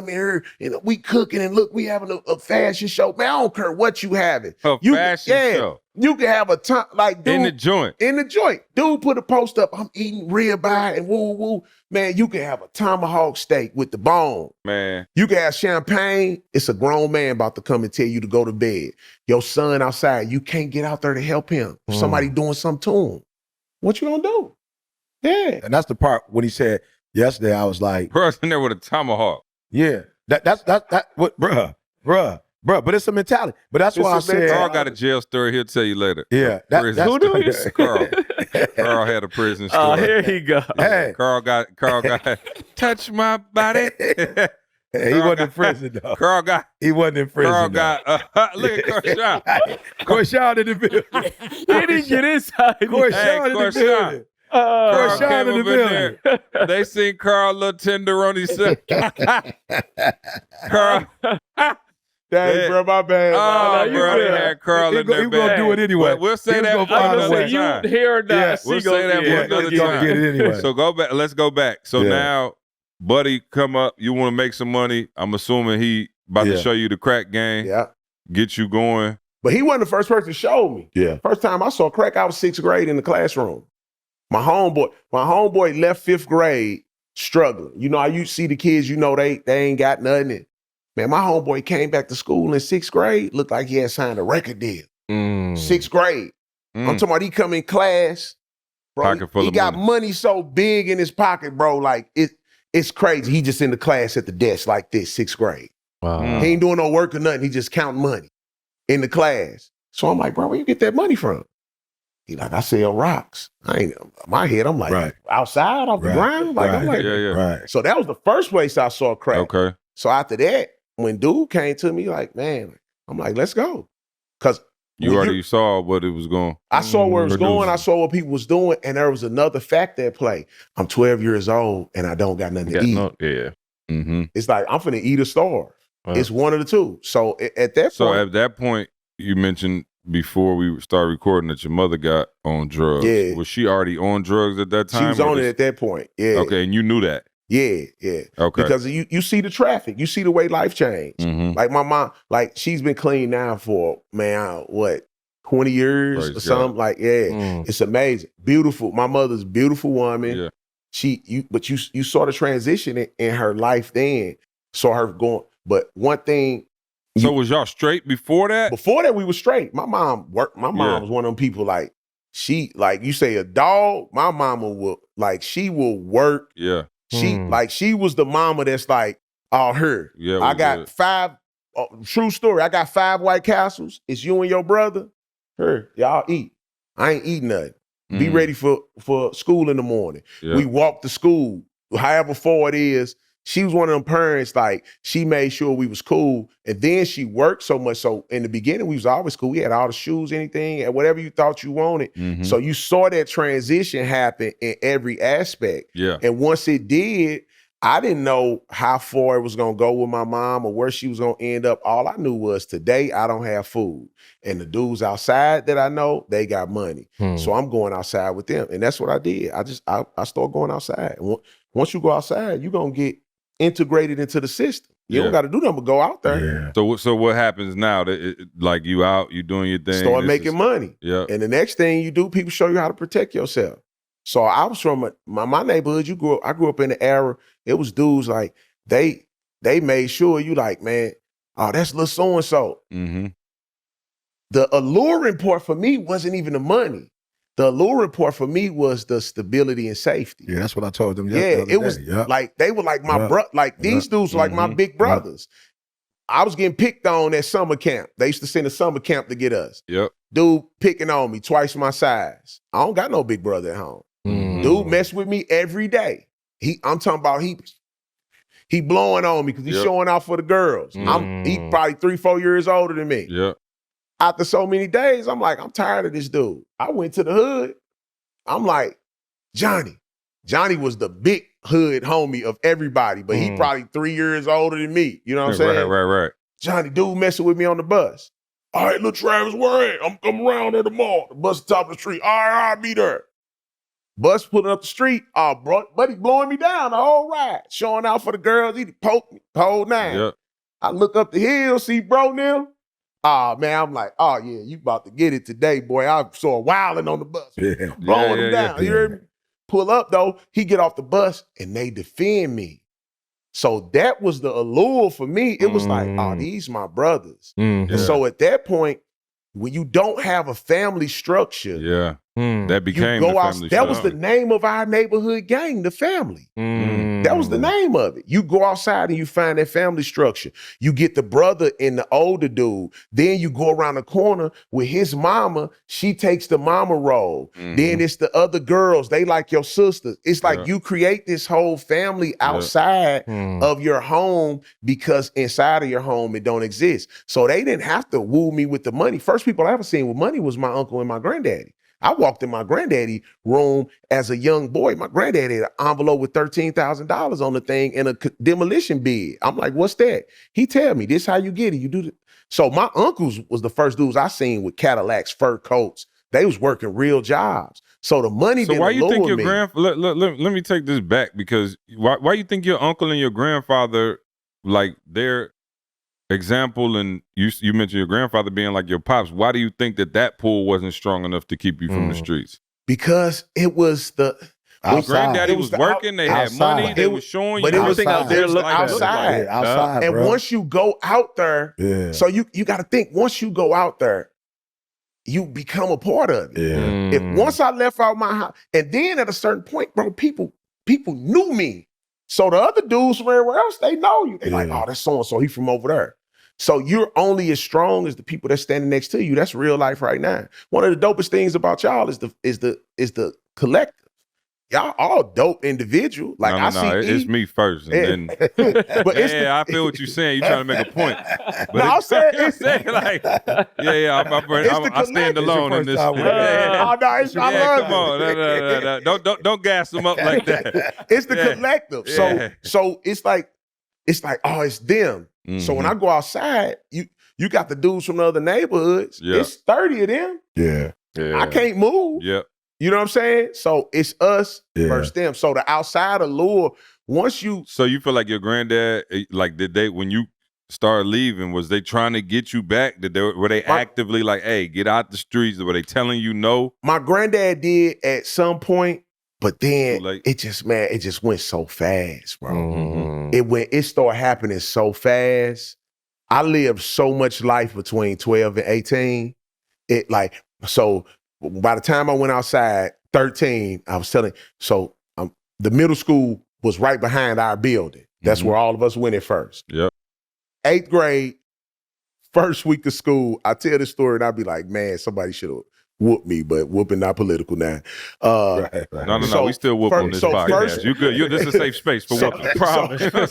here, and we cooking, and look, we having a fashion show. Man, I don't care what you having. Fashion show. You can have a time, like, dude. In the joint. In the joint. Dude put a post up, I'm eating ribeye and woo. Man, you can have a tomahawk steak with the bone. Man. You can have champagne. It's a grown man about to come and tell you to go to bed. Your son outside, you can't get out there to help him. Somebody doing something to him. What you gonna do? Yeah. And that's the part when he said yesterday, I was like, Bruh's in there with a tomahawk. Yeah. That's what, bruh. But it's a mentality. But that's why I said Carl got a jail story. He'll tell you later. Yeah. Who do you? Carl. Carl had a prison story. Oh, here he go. Hey. Carl got touch my body. He wasn't in prison though. He wasn't in prison. Carl got look at Corshawn. Corshawn in the building. He didn't get inside. Corshawn in the building. Carl Corshawn came in the up building. there. They seen Carl little tenderoni. Dang, bro, my bad. Oh, you bro, good. they had Carl in there, He gonna man. do it anyway. We'll say He was that gonna for find I'm a gonna another say way. time. you here or not. Yeah. C We'll gonna say that get for it. another He gonna time. get it anyway. So go back. Let's go back. So Yeah. now, buddy, come up. You want to make some money? I'm assuming he about to Yeah. show you the crack game. Yeah. Get you going. But he wasn't the first person to show me. Yeah. First time I saw crack, I was 6th grade in the classroom. My homeboy left 5th grade struggling. You know how you see the kids, you know they ain't got nothing. And, man, my homeboy came back to school in 6th grade, looked like he had signed a record deal. 6th grade. I'm talking about he come in class, bro. Pocket full he of got money. money so big in his pocket, bro. Like it's crazy. He just in the class at the desk like this, 6th grade. Wow. He ain't doing no work or nothing. He just counting money in the class. So I'm like, bro, where you get that money from? He like, I sell rocks. I ain't my head. I'm like, Right. outside off the Right. ground. Like I'm Right. like, Yeah, yeah. Right. so that was the first place I saw crack. Okay. So after that, when dude came to me, like, man, I'm like, let's go, cause You already saw what it was going. I saw where it was going. I Producing. saw what people was doing, and there was another factor at play. I'm 12 years old, and I don't got nothing to eat. Yeah. Mm-hmm. It's like I'm finna eat or starve. Wow. It's one of the two. So at that So point, at that point, you mentioned before we started recording that your mother got on drugs. Yeah. Was she already on drugs at that time? she was or on it just- at that point. Yeah. Okay, and you knew that. Yeah. Yeah. Okay. Because you see the traffic, you see the way life changed. Mhm. Like my mom, like she's been clean now for 20 years Praise or God. something. Like, yeah, Mm. it's amazing. Beautiful. My mother's a beautiful woman. Yeah. You saw the transition in her life then. Saw her going. But one thing, So was y'all straight before that? before that we were straight. My mom worked. My mom Yeah. was one of them people like you say a dog. My mama will she will work. Yeah. She was the mama that's like, oh, her. Yeah. I we got good. 5. True story. I got 5 White Castles. It's you and your brother. Her. Y'all eat. I ain't eating nothing. Be Mhm. ready for school in the morning. Yeah. We walk to school. However far it is. She was one of them parents, like, she made sure we was cool. And then she worked so much. So in the beginning, we was always cool. We had all the shoes, anything, and whatever you thought you wanted. Mhm. So you saw that transition happen in every aspect. Yeah. And once it did, I didn't know how far it was going to go with my mom or where she was going to end up. All I knew was today I don't have food. And the dudes outside that I know, they got money. So I'm going outside with them. And that's what I did. I started going outside. And once you go outside, you're going to get integrated into the system. You Yeah. don't got to do nothing but go out there. Yeah. So what happens now? Like you out, you doing your thing. Start this making is- money. Yeah. And the next thing you do, people show you how to protect yourself. So I was from my neighborhood. I grew up in the era. It was dudes like they made sure you like, man, oh, that's little so and so. Mm-hmm. The alluring part for me wasn't even the money. The alluring part for me was the stability and safety. Yeah, that's what I told them. Yeah, it was like they were like my Yeah. bro. Like these dudes were like my big brothers. I was getting picked on at summer camp. They used to send a summer camp to get us. Yep. Dude picking on me twice my size. I don't got no big brother at home. Dude mess with me every day. I'm talking about he blowing on me because he's Yep. showing out for the girls. He probably 3-4 years older than me. Yeah. After so many days, I'm like, I'm tired of this dude. I went to the hood. I'm like, Johnny. Johnny was the big hood homie of everybody, but he probably 3 years older than me. You know what I'm saying? Right. Johnny, dude messing with me on the bus. All right, little Travis, where at? I'm coming around there tomorrow. The bus at the top of the street. All right, I'll be there. Bus pulling up the street. Oh, bro, buddy blowing me down the whole ride. Showing out for the girls. He poked me the whole nine. Yep. I look up the hill, see bro now. Oh, man, I'm like, oh, yeah, you about to get it today, boy. I saw wilding on the bus. Yeah. Blowing him down. yeah. You heard me? Pull up, though. He get off the bus, and they defend me. So that was the allure for me. It was like, oh, these my brothers. Mm-hmm. And so at that point, when you don't have a family structure, Yeah. Mm. That you became go the out. family That was the structure. name of our neighborhood gang, the family. Mm. That was the name of it. You go outside and you find that family structure. You get the brother and the older dude. Then you go around the corner with his mama. She takes the mama role. Then it's the other girls. They like your sisters. It's like you create this whole family outside of your home because inside of your home, it don't exist. So they didn't have to woo me with the money. First people I ever seen with money was my uncle and my granddaddy. I walked in my granddaddy room as a young boy. My granddaddy had an envelope with $13,000 on the thing and a demolition bid. I'm like, what's that? He tell me, this how you get it. You do So my uncles was the first dudes I seen with Cadillacs, fur coats. They was working real jobs. So the money So didn't why you think allure your me. let me take this back, because why you think your uncle and your grandfather, like their example, and you mentioned your grandfather being like your pops, why do you think that pull wasn't strong enough to keep you from the streets? Because it was the Granddaddy it was the working, they had money, outside. they It was was- showing but you. it was how there was the life looked like. outside. Yeah, outside, And bro. once you go out there, Yeah. so you got to think, once you go out there, you become a part of it. Yeah. If once I left out my house, and then at a certain point, bro, people knew me. So the other dudes from everywhere else, they know you. They like, Yeah. oh, that's so-and-so, he from over there. So you're only as strong as the people that's standing next to you. That's real life right now. One of the dopest things about y'all is the collective. Y'all all dope individual. Like no, I see it's me first, and then but it's yeah, I feel what you're saying. You're trying to make a point. But No, I'm saying I'm saying, like, I stand collective. alone in It's this. your first time with it. Oh, no, it's, I Yeah, love come it. on, no. Don't gas them up like that. It's the Yeah. collective. Yeah. So it's like, oh, it's them. So when I go outside, you got the dudes from the other neighborhoods. Yeah. It's 30 of them. Yeah. I can't move. Yep. You know what I'm saying? So it's us Yeah. versus them. So the outside allure, once you So you feel like your granddad, like, did they, when you started leaving, was they trying to get you back? Were they actively like, hey, get out the streets? Were they telling you no? my granddad did at some point, but then Too late. it just went so fast, bro. Mm-hmm. It started happening so fast. I lived so much life between 12 and 18. So by the time I went outside, 13, I was telling, so the middle school was right behind our building. That's where all of us went at first. Yep. 8th grade, first week of school, I tell this story and I'll be like, man, somebody should have whooped me, but whooping not political now. Right. No, So we still whoop on this podcast. first- You good? This is a safe space for whooping.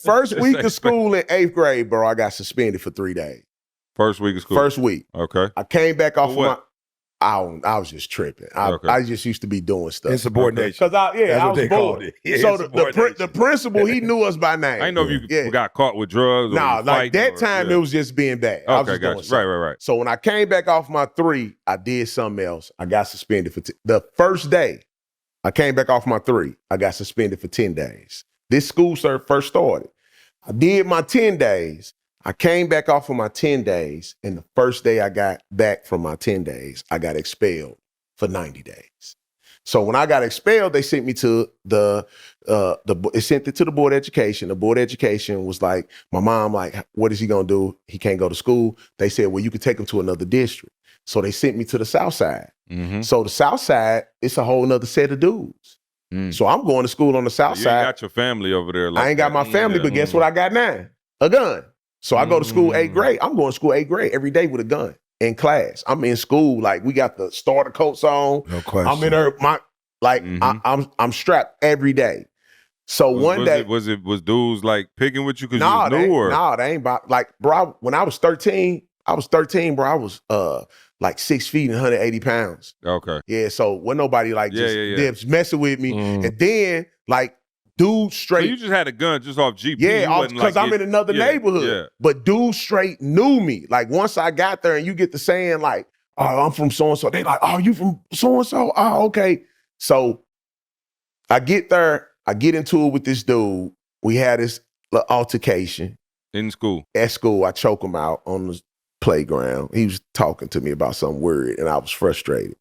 First week of school in 8th grade, bro, I got suspended for 3 days. First week of school. First week. Okay. I came back off For of what? I was just tripping. Okay. I just used to be doing stuff. Insubordination. Because I That's what was they bored. called it. Yeah, So the insubordination. principal, he knew us by name. I didn't know if you got caught with drugs. Or Nah, like fighting that or- time yeah. it was just being bad. I was Okay, just doing gotcha. something. Right. So when I came back off my 3, I did something else. I got suspended for the first day. I came back off my 3. I got suspended for 10 days. This school first started. I did my 10 days. I came back off of my 10 days, and the first day I got back from my 10 days, I got expelled for 90 days. So when I got expelled, they sent me to they sent it to the board of education. The board of education was like, my mom, like, what is he gonna do? He can't go to school. They said, well, you could take him to another district. So they sent me to the South Side. Mm-hmm. So the South Side, it's a whole nother set of dudes. So I'm going to school on the South You Side. ain't got your family over there. Like I ain't got my family, but guess what I got now? A gun. So I go to school 8th grade. I'm going to school 8th grade every day with a gun in class. I'm in school, like we got the starter coats on. No question. I'm in there, I'm strapped every day. So one day, was dudes like picking with you because nah, you knew, or they ain't about, like, bro, when I was 13, bro, I was like 6 feet and 180 pounds. okay, Yeah, so when nobody like just messing with me. And then like dude so straight. you just had a gun just off GP, Because I'm in another neighborhood. Yeah. But dude straight knew me. Like once I got there and you get to saying like, oh, I'm from so-and-so. They like, oh, you from so-and-so? Oh, okay. So I get there, I get into it with this dude. We had this little altercation. in school. At school, I choke him out on the playground. He was talking to me about some word and I was frustrated.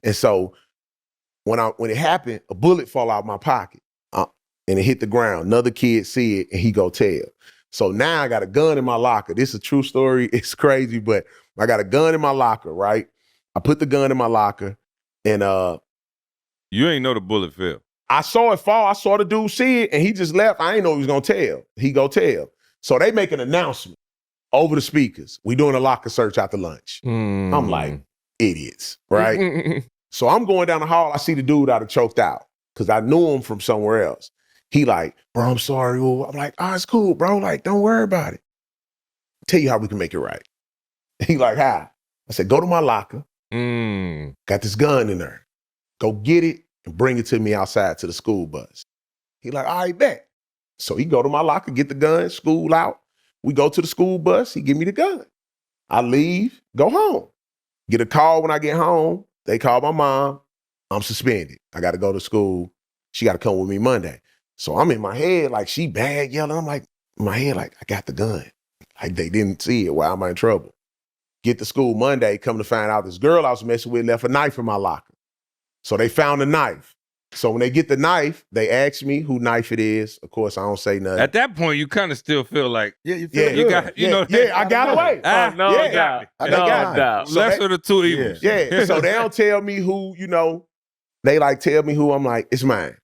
And so when it happened, a bullet fall out my pocket and it hit the ground. Another kid see it and he go tell. So now I got a gun in my locker. This is a true story. It's crazy, but I got a gun in my locker, right? I put the gun in my locker and You ain't know the bullet fell. I saw it fall. I saw the dude see it and he just left. I ain't know he was gonna tell. He go tell. So they make an announcement over the speakers. We doing a locker search after lunch. I'm like, idiots, right? So I'm going down the hall. I see the dude out of choked out because I knew him from somewhere else. He like, bro, I'm sorry. I'm like, oh, it's cool, bro. Like, don't worry about it. Tell you how we can make it right. He like, how? I said, go to my locker. Got this gun in there. Go get it and bring it to me outside to the school bus. He like, all right, bet. So he go to my locker, get the gun, school out. We go to the school bus. He give me the gun. I leave, go home. Get a call when I get home. They call my mom. I'm suspended. I got to go to school. She got to come with me Monday. So I'm in my head like she bad yelling. I'm like, in my head like, I got the gun. Like they didn't see it. Why am I in trouble? Get to school Monday, come to find out this girl I was messing with left a knife in my locker. So they found the knife. So when they get the knife, they ask me who knife it is. Of course, I don't say nothing. At that point, you kind of still feel like, You feel you good. got, you yeah, know, yeah, I got away. No yeah. doubt. I No got it. doubt. So lesser of the two evils. Yeah, so they don't tell me who, you know, they like tell me who. I'm like, it's mine.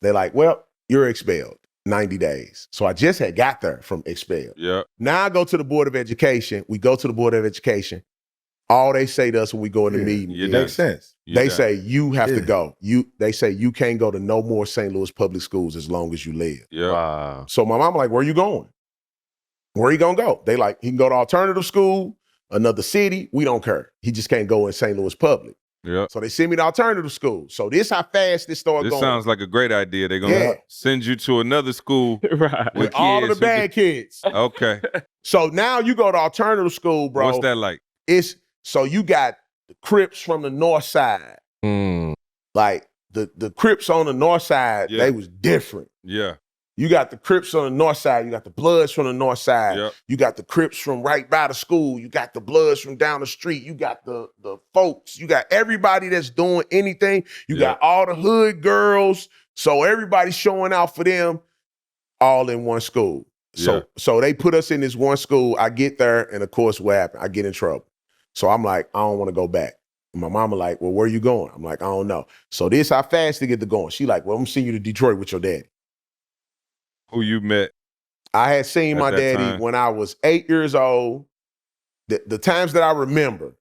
They're like, well, you're expelled 90 days. So I just had got there from expelled. Yeah. Now I go to the Board of Education. We go to the Board of Education. All they say to us when we go in the meeting you're is, done. Makes sense. they say you have to Yeah. go. They say you can't go to no more St. Louis public schools as long as you live. Yeah. Wow. So my mom like, where you going? Where you gonna go? They like, he can go to alternative school, another city. We don't care. He just can't go in St. Louis public. Yeah. So they send me to alternative school. So this how fast this started This going. sounds like a great idea. They're gonna Yeah. send you to another school Right. with all of the kids who bad kids. Okay. So now you go to alternative school, bro. What's that like? It's so you got the Crips from the north side. Mm. Like the Crips on the north side, Yeah. they was different. Yeah. You got the Crips on the north side. You got the Bloods from the north side. Yep. You got the Crips from right by the school. You got the Bloods from down the street. You got the folks. You got everybody that's doing anything. You got all the hood girls. So everybody's showing out for them all in one school. So they put us in this one school. I get there, and of course, what happened? I get in trouble. So I'm like, I don't want to go back. And my mama like, well, where you going? I'm like, I don't know. So this how fast to get to going. She like, well, I'm sending you to Detroit with your daddy. Who you met? I had seen At my that daddy time. when I was 8 years old. The times that I remember,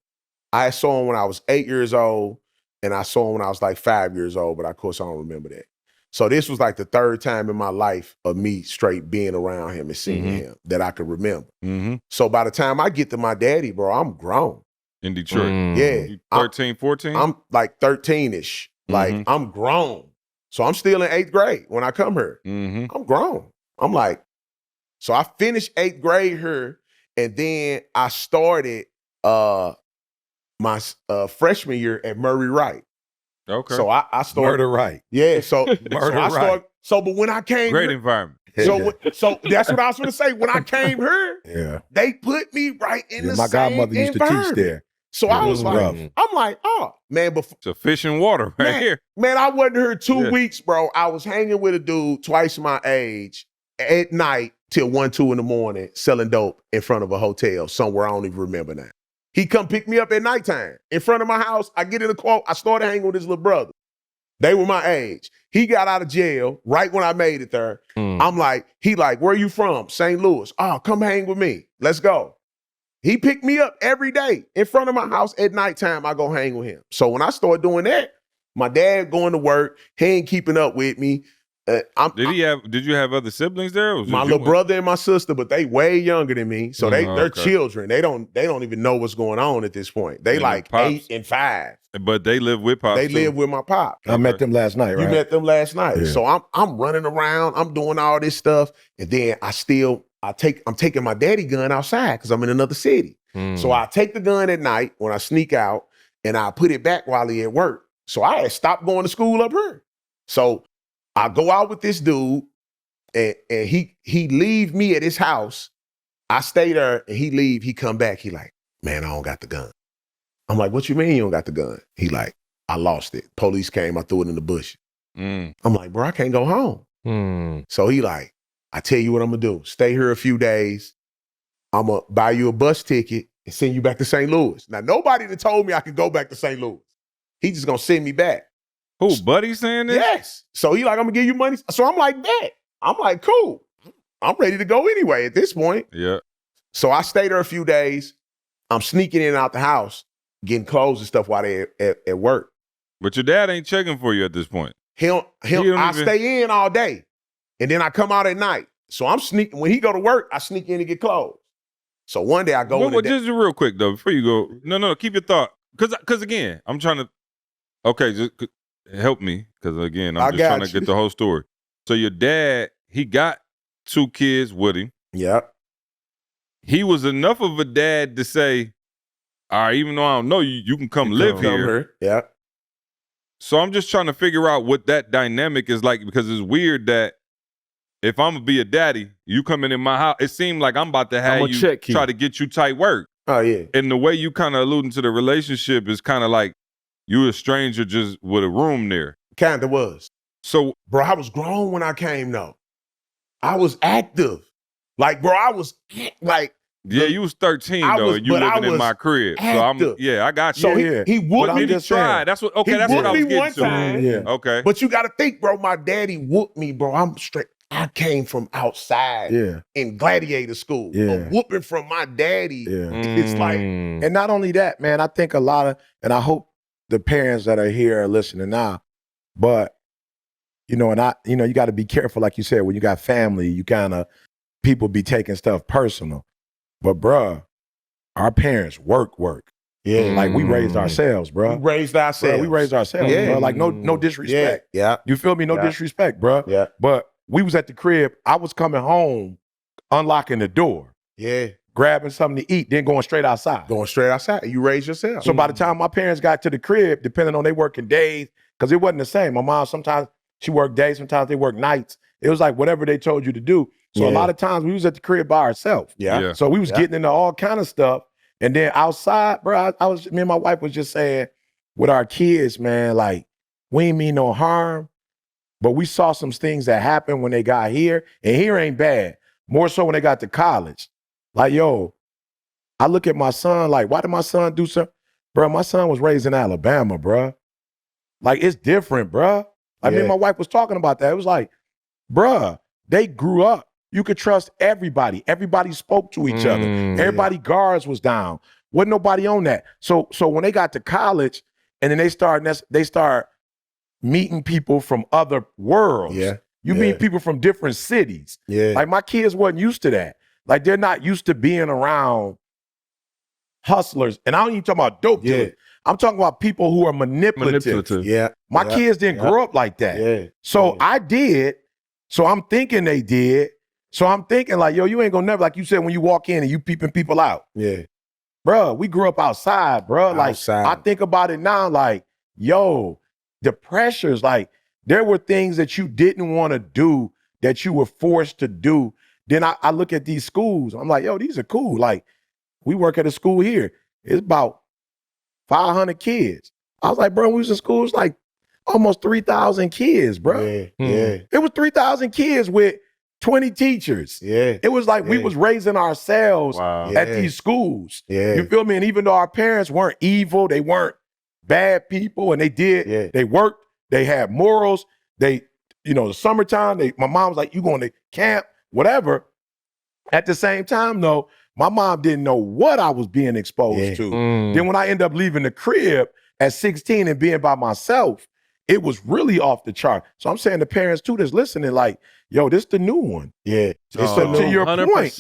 I saw him when I was 8 years old, and I saw him when I was like 5 years old, but of course I don't remember that. So this was like the third time in my life of me straight being around him and seeing him that I could remember. Mm-hmm. So by the time I get to my daddy, bro, I'm grown. In Detroit. Mm. Yeah. You 13, 14? I'm like 13-ish. Like Mhm. I'm grown. So I'm still in 8th grade when I come here. Mm-hmm. I'm grown. I'm like, so I finished 8th grade here, and then I started my freshman year at Murray Wright. Okay. So I started. Murder right. Yeah. So, Murder I right. started. So, but when I came Great here, environment. so that's what I was going to say. When I came here, Yeah. they put me right in Yeah, the my same godmother used to teach environment. there. So It I was was like, rough. I'm like, oh man, before. It's a fish and water right Man, here. Man, I wasn't here 2 Yeah. weeks, bro. I was hanging with a dude twice my age at night till 1, 2 in the morning selling dope in front of a hotel somewhere I don't even remember now. He come pick me up at nighttime in front of my house. I get in the car. I started hanging with his little brother. They were my age. He got out of jail right when I made it there. I'm like, he like, where you from? St. Louis. Oh, come hang with me. Let's go. He picked me up every day in front of my house at nighttime. I go hang with him. So when I started doing that, my dad going to work, he ain't keeping up with me. Did you have other siblings there? Or was My it little you? brother and my sister, but they way younger than me. So they're okay. children. They don't even know what's going on at this point. They And like pops. 8 and 5. But they live with Pops. They too. live with my pop. I met them last night, right? You met them last night. Yeah. So I'm running around, I'm doing all this stuff, and then I'm taking my daddy gun outside because I'm in another city. So I take the gun at night when I sneak out, and I put it back while he at work. So I had stopped going to school up here. So I go out with this dude, and he leave me at his house. I stay there, and he leave. He come back. He like, man, I don't got the gun. I'm like, what you mean you don't got the gun? He like, I lost it. Police came, I threw it in the bush. I'm like, bro, I can't go home. So he like, I tell you what I'm gonna do. Stay here a few days. I'm gonna buy you a bus ticket and send you back to St. Louis. Now, nobody that told me I could go back to St. Louis. He just gonna send me back. Who, Buddy saying this? Yes. So he like, I'm gonna give you money. So I'm like, bet. I'm like, cool. I'm ready to go anyway at this point. Yeah. So I stayed there a few days. I'm sneaking in and out the house, getting clothes and stuff while they at work. But your dad ain't checking for you at this point. I stay in all day, and then I come out at night. So I'm sneaking. When he go to work, I sneak in to get clothes. So one day I go in. Just real quick though, before you go, no, keep your thought, because again, I'm trying to. Okay, just help me, because again, I'm just trying to get the whole story. So your dad, he got 2 kids with him. Yep. he was enough of a dad to say, all right, even though I don't know you, you can come live here. Yeah. So I'm just trying to figure out what that dynamic is like, because it's weird that if I'm gonna be a daddy, you coming in my house, it seemed like I'm about to have you try to get you tight work. Oh, yeah. And the way you kind of alluding to the relationship is kind of like you a stranger just with a room there. Kind of was. So, bro, I was grown when I came, though. I was active. Like, bro, I was like. Yeah, you was 13 though, and you living in my crib. Active. So I got you. So he whooped me. He tried. That's what. Okay, that's what I was getting to. Time. Yeah. Okay, but you got to think, bro. My daddy whooped me, bro. I'm straight. I came from outside. In gladiator school. A whooping from my daddy. It's like, and not only that, man. I think a lot of, and I hope the parents that are here are listening now, but you know, you got to be careful, like you said, when you got family, you kind of people be taking stuff personal. But bruh, our parents work. Yeah. Like we raised ourselves, bruh. We raised ourselves. Bruh, we raised ourselves, bruh. Like no disrespect. Yeah. You feel me? No disrespect, bruh. Yeah. But we was at the crib. I was coming home, unlocking the door. Yeah. Grabbing something to eat, then going straight outside. Going straight outside. You raised yourself. So by the time my parents got to the crib, depending on they working days, because it wasn't the same. My mom, sometimes she worked days, sometimes they worked nights. It was like whatever they told you to do. So a lot of times we was at the crib by ourselves. Yeah. So we was getting into all kind of stuff. And then outside, bro, me and my wife was just saying with our kids, man, like, we ain't mean no harm, but we saw some things that happened when they got here. And here ain't bad. More so when they got to college. Like, yo, I look at my son, like, why did my son do something? Bro, my son was raised in Alabama, bro. Like, it's different, bro. Like, me and my wife was talking about that. It was like, bruh, they grew up. You could trust everybody. Everybody spoke to each other. Everybody guards was down. Wasn't nobody on that. So when they got to college and then they start meeting people from other worlds. You meet people from different cities. Like my kids wasn't used to that. Like they're not used to being around hustlers. And I don't even talk about dope dealers. I'm talking about people who are manipulative. My kids didn't grow up like that. So I did. So I'm thinking they did. So I'm thinking like, yo, you ain't gonna never, like you said, when you walk in and you peeping people out. Bro, we grew up outside, bro. Like I think about it now, like, yo, the pressures, like there were things that you didn't want to do that you were forced to do. Then I look at these schools. I'm like, yo, these are cool. Like we work at a school here. It's about 500 kids. I was like, bro, we was in school, it's like almost 3,000 kids, bro. It was 3,000 kids with 20 teachers. It was like we was raising ourselves at these schools. You feel me? And even though our parents weren't evil, they weren't bad people, and they worked, they had morals. They, the summertime, my mom was like, you going to camp, whatever. At the same time, though, my mom didn't know what I was being exposed to. Then when I ended up leaving the crib at 16 and being by myself, it was really off the chart. So I'm saying to parents too that's listening, like, yo, this the new one. To your 100%. point.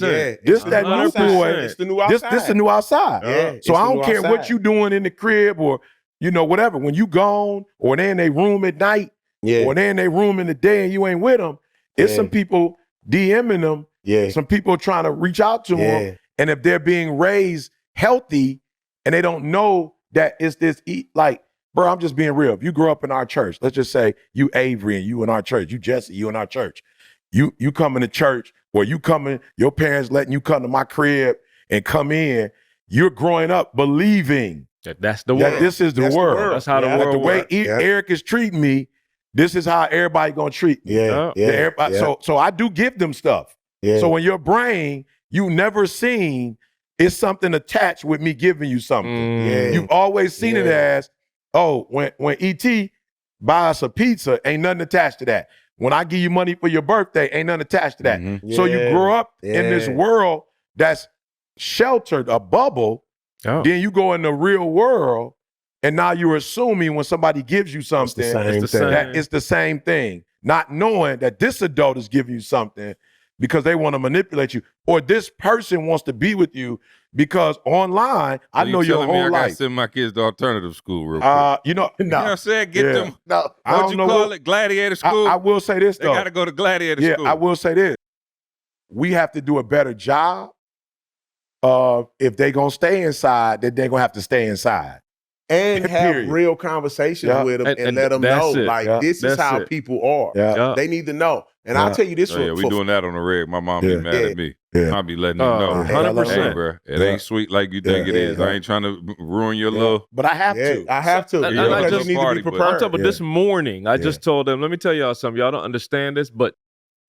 This that new boy. It's the new outside. This the new outside. So I don't care what you doing in the crib or, whatever. When you gone or they in their room at night or they in their room in the day and you ain't with them, it's some people DMing them, some people trying to reach out to them. And if they're being raised healthy and they don't know that it's this, like, bro, I'm just being real. If you grew up in our church, let's just say you Avery and you in our church, you Jesse, you in our church. You coming to church or your parents letting you come to my crib and come in, you're growing up believing that's the world. That this is the world. That's how the world the way works. Eric is treating me, this is how everybody gonna treat me. So I do give them stuff. So in your brain, you never seen it's something attached with me giving you something. You've always seen it as, oh, when E.T. buy us a pizza, ain't nothing attached to that. When I give you money for your birthday, ain't nothing attached to that. So you grow up in this world that's sheltered, a bubble. Then you go in the real world, and now you're assuming when somebody gives you something, it's the same thing. Not knowing that this adult is giving you something because they want to manipulate you, or this person wants to be with you because online, I know your whole I life. gotta send my kids to alternative school real quick. You know what I'm saying? Get them. No, What you call it? Gladiator school? I will say this, though. They gotta go to gladiator school. I will say this. We have to do a better job if they gonna stay inside, then they're gonna have to stay inside. And have Period. real conversations Yeah. with them and And let them that's know, it. like, Yeah. this is That's how it. people are. Yeah. Yeah. They need to know. And I'll Yeah. tell you this Oh, yeah, we doing that on the reg. My mom be Yeah. mad Yeah. at me. Yeah. I be letting them know. 100%. Hey, bro, it Yeah. ain't sweet like you think it Yeah. is. I ain't trying to ruin your Yeah. little. But I have Yeah, to. I have to. And Yeah, I because just- you need party, to be but- prepared. I'm talking about this morning. I just told them, let me tell y'all something. Y'all don't understand this, but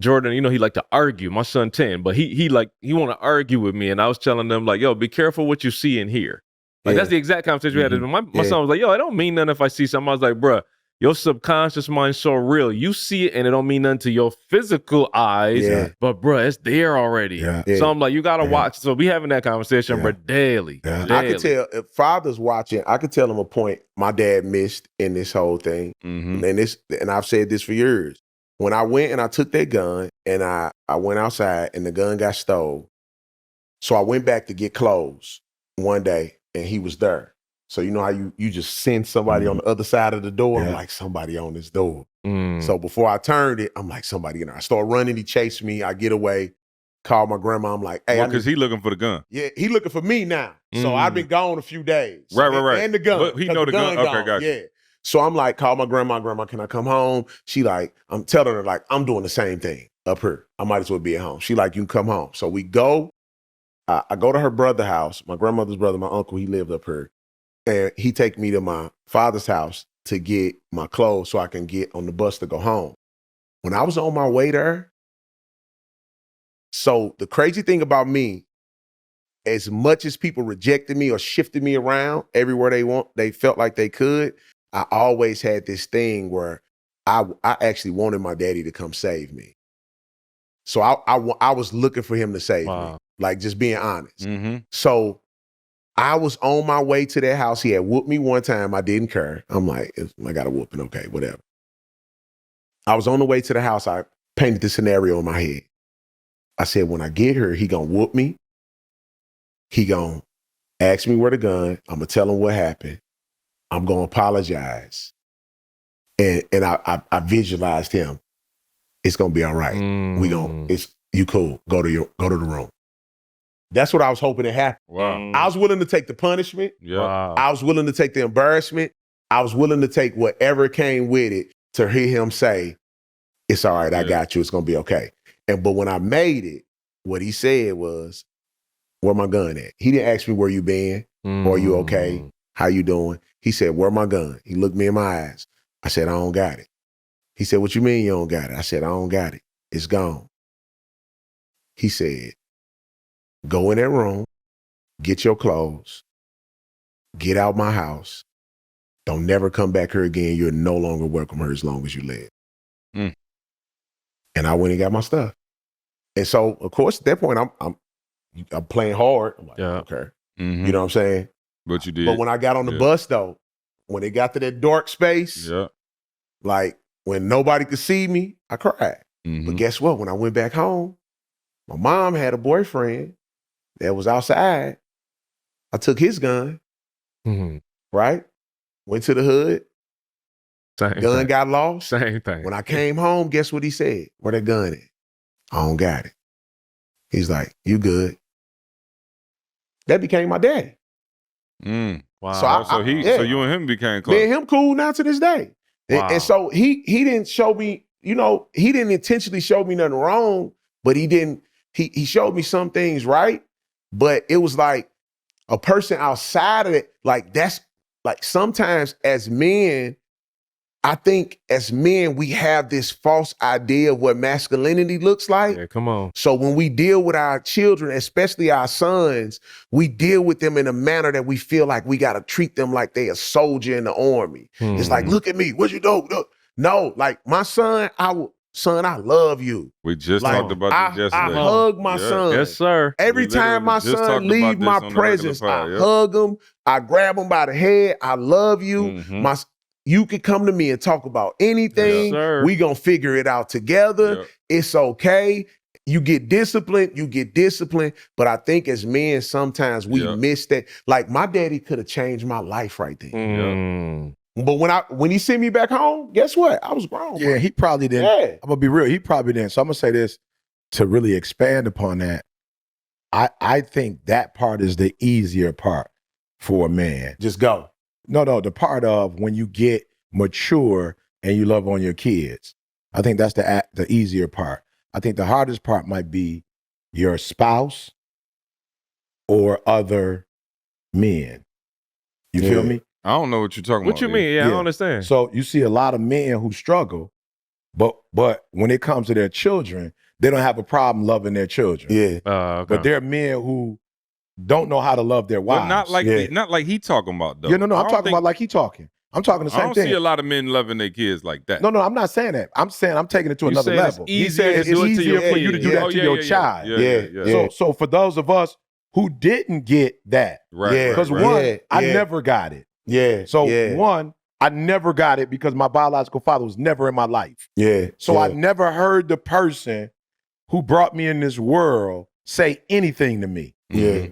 Jordan, you know, he like to argue. My son 10, but he want to argue with me. And I was telling them, like, yo, be careful what you see and hear. Like, Yeah. that's the exact conversation we had. My Yeah. son was like, yo, it don't mean nothing if I see something. I was like, bruh, your subconscious mind's so real. You see it and it don't mean nothing to your physical eyes. Yeah. But bruh, it's there already. Yeah. Yeah. So I'm like, you gotta Yeah. watch. So we having that conversation, Yeah. bruh, daily. Yeah. I daily. could tell if fathers watching, I could tell them a point my dad missed in this whole thing. Mm-hmm. And I've said this for years. When I went and I took that gun and I went outside and the gun got stole. So I went back to get clothes one day and he was there. So you know how you just send somebody on the other side of the door? I'm Yeah. like, somebody on this door. Mm. So before I turned it, I'm like, somebody in there. I start running, he chased me, I get away, call my grandma. I'm like, hey, Well, I need- because he looking for the gun. yeah, he looking for me now. So I've been gone a few days. Right, right, right. And the gun. But he 'cause know the gun. Okay, gone. gotcha. Yeah. So I'm like, call my grandma. Grandma, can I come home? She like, I'm telling her, like, I'm doing the same thing up here. I might as well be at home. She like, you can come home. So we go. I go to her brother's house. My grandmother's brother, my uncle, he lived up here. And he take me to my father's house to get my clothes so I can get on the bus to go home. When I was on my way there, so the crazy thing about me, as much as people rejected me or shifted me around everywhere they felt like they could, I always had this thing where I actually wanted my daddy to come save me. So I was looking for him to save me, like just being honest. Mm-hmm. So I was on my way to that house. He had whooped me one time. I didn't care. I'm like, I got a whooping. Okay, whatever. I was on the way to the house. I painted the scenario in my head. I said, when I get here, he gonna whoop me. He gonna ask me where the gun. I'm gonna tell him what happened. I'm gonna apologize. And I visualized him. It's gonna be all right. We gonna, it's you cool. Go to the room. That's what I was hoping to happen. Wow. I was willing to take the punishment. Yeah. Wow. I was willing to take the embarrassment. I was willing to take whatever came with it to hear him say, it's all right, I Yeah. got you, it's gonna be okay. But when I made it, what he said was, where my gun at? He didn't ask me where you been, or are you okay? How you doing? He said, where my gun? He looked me in my eyes. I said, I don't got it. He said, what you mean you don't got it? I said, I don't got it. It's gone. He said, go in that room, get your clothes, get out my house. Don't never come back here again. You're no longer welcome here as long as you live. Mm. And I went and got my stuff. And so, of course, at that point, I'm playing hard. I'm like, Yeah. okay. Mm-hmm. You know what I'm saying? But you did. But when I got on the Yeah. bus, though, when it got to that dark space, Yeah. like when nobody could see me, I cried. Mm-hmm. But guess what? When I went back home, my mom had a boyfriend that was outside. I took his gun, Mhm. right? Went to the hood. Same Gun thing. got lost. Same thing. When I came home, guess what he said? Where that gun at? I don't got it. He's like, you good. That became my daddy. Mm. Wow. So I- So yeah. so you and him became close. Me and him cool now to this day. And- Wow. And so he didn't show me, he didn't intentionally show me nothing wrong, but he showed me some things right. But it was like a person outside of it, like that's like sometimes as men, I think as men, we have this false idea of what masculinity looks like. Yeah, come on. So when we deal with our children, especially our sons, we deal with them in a manner that we feel like we got to treat them like they a soldier in the army. It's like, look at me, what you do? Look. No, like my son, I love you. We just Like, talked about I this yesterday. hug my Yeah. son. Yes, sir. Every We time my literally just son talked leave about my this on the regular presence, pod, I yeah. hug him. I grab him by the head. I love you. Mhm. You can come to me and talk about anything. Yes, sir. We gonna figure it out together. Yep. It's okay. You get disciplined. But I think as men, sometimes we Yep. miss that. Like my daddy could have changed my life right there. Mm. But when he sent me back home, guess what? I was grown. Yeah, bro. he probably didn't. Yeah. I'm gonna be real. He probably didn't. So I'm gonna say this to really expand upon that. I think that part is the easier part for a man. Just go. No, the part of when you get mature and you love on your kids. I think that's the easier part. I think the hardest part might be your spouse or other men. You feel me? I don't know what you're talking What about. you mean? Yeah, I don't understand. So you see a lot of men who struggle, but when it comes to their children, they don't have a problem loving their children. Yeah. Okay. But there are men who don't know how to love their wives. Well, not like he talking about though. Yeah, no, I I'm don't talking think- about like he talking. I'm talking the I same don't thing. see a lot of men loving their kids like that. No, I'm not saying that. I'm saying I'm taking it to You another saying it's level. easier It's to do it to easier your for you to kids. do that Oh, to yeah, your yeah, yeah. child. Yeah. So for those of us who didn't get that, Right. because right. one, I Yeah. never got it. Yeah. So yeah. one, I never got it because my biological father was never in my life. Yeah. So yeah. I never heard the person who brought me in this world say anything to me. Yeah.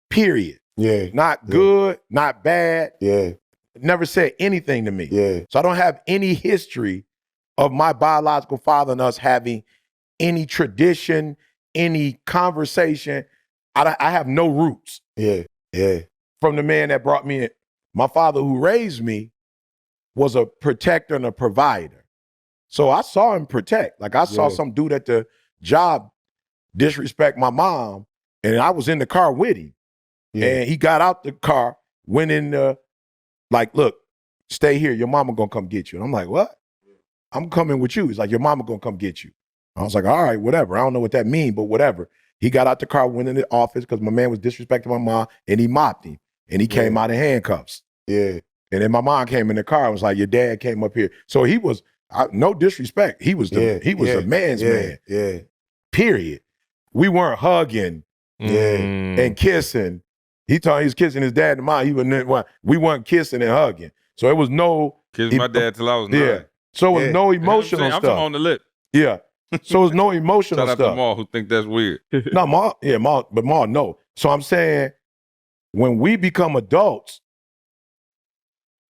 Period. Yeah. Not Yeah. good, not bad. Yeah. Never said anything to me. Yeah. So I don't have any history of my biological father and us having any tradition, any conversation. I have no roots Yeah. Yeah. from the man that brought me in. My father who raised me was a protector and a provider. So I saw him protect. Like I saw Yeah. some dude at the job disrespect my mom, and I was in the car with him. Yeah. And he got out the car, went in the, like, look, stay here. Your mama gonna come get you. And I'm like, what? I'm coming with you. He's like, your mama gonna come get you. I was like, all right, whatever. I don't know what that means, but whatever. He got out the car, went in the office because my man was disrespecting my mom, and he mopped him. And he came out in handcuffs. Yeah. And then my mom came in the car and was like, your dad came up here. So he was, no disrespect. He was the man's man, Yeah. period. We weren't hugging and kissing. He told me he was kissing his dad and mom. We weren't kissing and hugging. So it was no. Kissed my dad till I was 9. Yeah. So it was Yeah. no You know what I'm emotional saying? I'm talking stuff. on the lip. Yeah. So it was no emotional Shout out to stuff. Maul who think that's weird. No, Ma, no. So I'm saying when we become adults,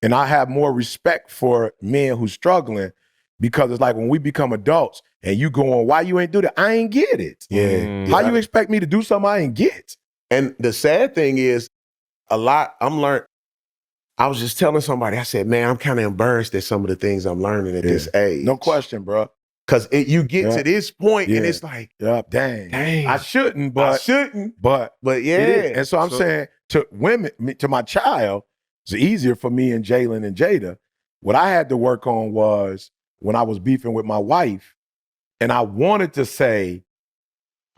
and I have more respect for men who's struggling, because it's like when we become adults and you going, why you ain't do that? I ain't get it. Yeah. How you expect me to do something I ain't get? And the sad thing is, I was just telling somebody, I said, man, I'm kind of embarrassed at some of the things I'm learning at this age. No question, bro. Because you get to this point and Yeah. it's like, Yeah, dang. dang, I shouldn't, but I shouldn't. but But yeah. it is. And so I'm saying to women, to my child, it's easier for me and Jalen and Jada. What I had to work on was when I was beefing with my wife, and I wanted to say,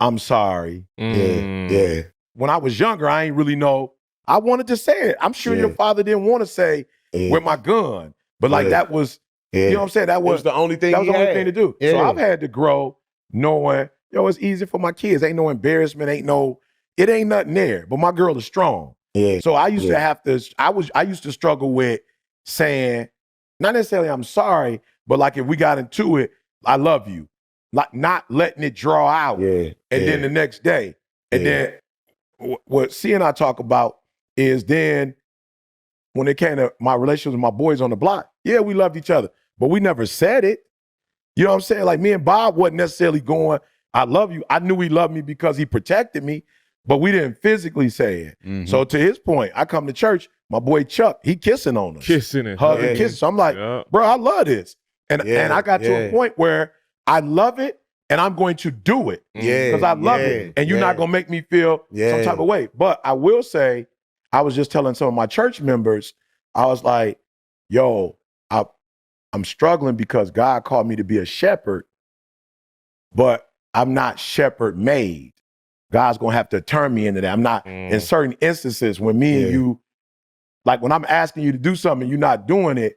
I'm sorry. Yeah. When I was younger, I ain't really know. I wanted to say it. I'm sure your father didn't want to say Yeah. with my gun, but like Yeah. that was, Yeah. you know what I'm saying? That It was was the only thing that was he the only had. thing to do. Yeah. So I've had to grow knowing, it's easy for my kids. Ain't no embarrassment, it ain't nothing there. But my girl is strong. Yeah. So I used to have to, I used to struggle with saying, not necessarily I'm sorry, but like if we got into it, I love you. Like not letting it draw out. Yeah. And then the next day. And then what C and I talk about is then when it came to my relationship with my boys on the block, yeah, we loved each other, but we never said it. You know what I'm saying? Like me and Bob wasn't necessarily going, I love you. I knew he loved me because he protected me, but we didn't physically say it. Mhm. So to his point, I come to church, my boy Chuck, he kissing on us. Kissing and Hugging, hugging. kissing. So I'm like, Yeah. bro, I love this. And I got to Yeah. a point where I love it and I'm going to do it. Yeah. Because I love it. And you're not going to make me feel some Yeah. type of way. But I will say, I was just telling some of my church members, I was like, yo, I'm struggling because God called me to be a shepherd, but I'm not shepherd made. God's going to have to turn me into that. I'm not, in certain instances, when me and you, like when I'm asking you to do something and you're not doing it,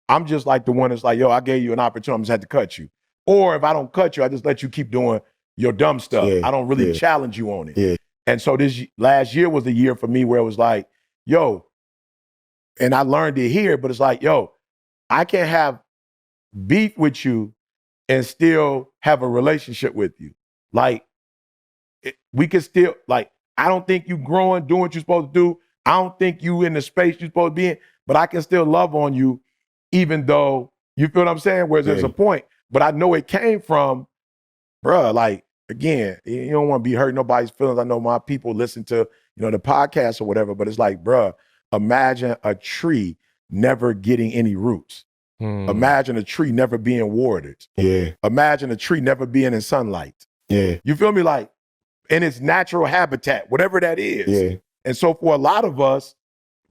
I'm just like the one that's like, yo, I gave you an opportunity, I'm just had to cut you. Or if I don't cut you, I just let you keep doing your dumb stuff. Yeah. I don't really Yeah. challenge you on it. Yeah. And so this last year was the year for me where it was like, yo, and I learned it here, but it's like, yo, I can't have beef with you and still have a relationship with you. Like, we can still, like, I don't think you growing, doing what you're supposed to do. I don't think you in the space you're supposed to be in, but I can still love on you, even though, you feel what I'm saying? Whereas there's a point, but I know it came from, bruh, like, again, you don't want to be hurting nobody's feelings. I know my people listen to, the podcast or whatever, but it's like, bruh, imagine a tree never getting any roots. Imagine a tree never being watered. Yeah. Imagine a tree never being in sunlight. Yeah. You feel me? Like, in its natural habitat, whatever that is. Yeah. And so for a lot of us,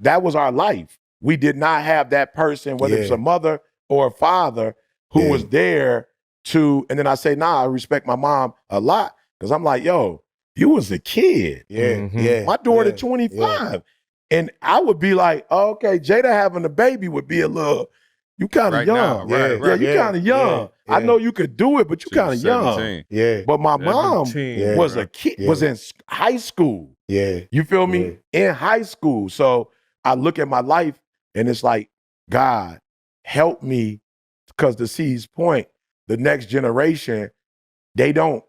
that was our life. We did not have that person, whether it's a mother or a father, who was there to, and then I say, I respect my mom a lot, because I'm like, yo, you was a kid. Yeah. My daughter 25. And I would be like, oh, okay, Jada having a baby would be a little, you kind of young. You kind of young. I know you could do it, but you kind of young. Yeah. But my mom 17, was a kid, was in high school. Yeah. You feel me? In high school. So I look at my life and it's like, God, help me, because to C's point, the next generation, they don't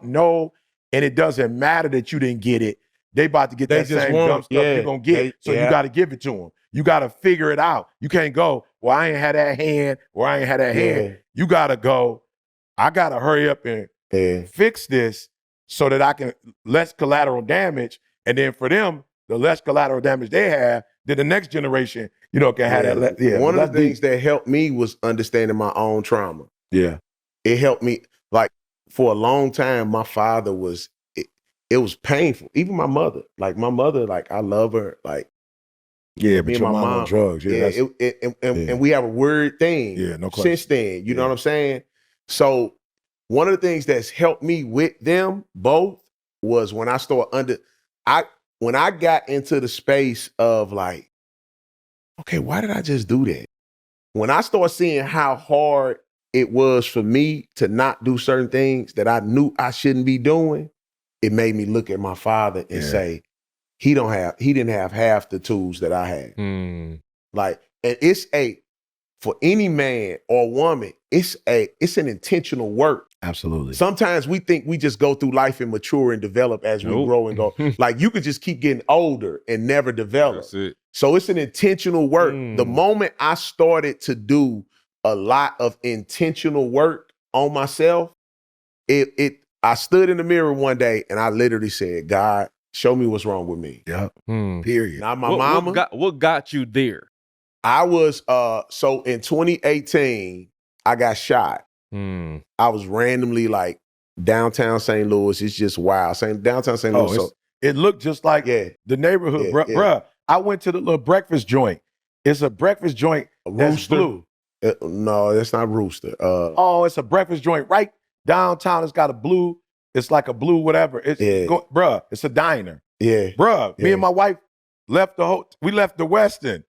know, and it doesn't matter that you didn't get it. They about to get that same dumb stuff you're going to get. So you got to give it to them. You got to figure it out. You can't go, well, I ain't had that hand, or I ain't had that hand. You got to go, I got to hurry up and fix this so that I can less collateral damage. And then for them, the less collateral damage they have, then the next generation, can have that. One of the things that helped me was understanding my own trauma. Yeah. It helped me, like, for a long time, my father was, it was painful. Even my mother, I love her, like, yeah, but me and your my mom on drugs. Yeah, and we have a weird thing no question. since then. You know what I'm saying? So one of the things that's helped me with them both was when I when I got into the space of like, okay, why did I just do that? When I started seeing how hard it was for me to not do certain things that I knew I shouldn't be doing, it made me look at my father and say, he didn't have half the tools that I had. Like, and for any man or woman, it's an intentional work. Absolutely. Sometimes we think we just go through life and mature and develop as we grow and go. Like, you could just keep getting older and never develop. That's it. So it's an intentional work. The moment I started to do a lot of intentional work on myself, I stood in the mirror one day and I literally said, God, show me what's wrong with me. Yep. Period. Now, my mama. What got you there? I was, so in 2018, I got shot. I was randomly like downtown St. Louis. It's just wild. Downtown St. Louis. So, it looked just like the neighborhood. Bruh, I went to the little breakfast joint. It's a breakfast joint that's blue. No, that's not Rooster. It's a breakfast joint right downtown. It's got a blue. It's like a blue whatever. It's bruh, it's a diner. Yeah. Bruh, me and my wife left we left the Westin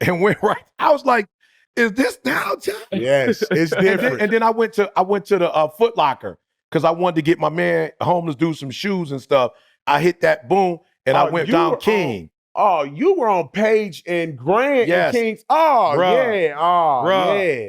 and went right. I was like, is this downtown? Yes, it's different. And then I went to the Foot Locker because I wanted to get my man, a homeless dude, some shoes and stuff. I hit that boom and I went down King. You were on Page and Grant and Kings. Bruh.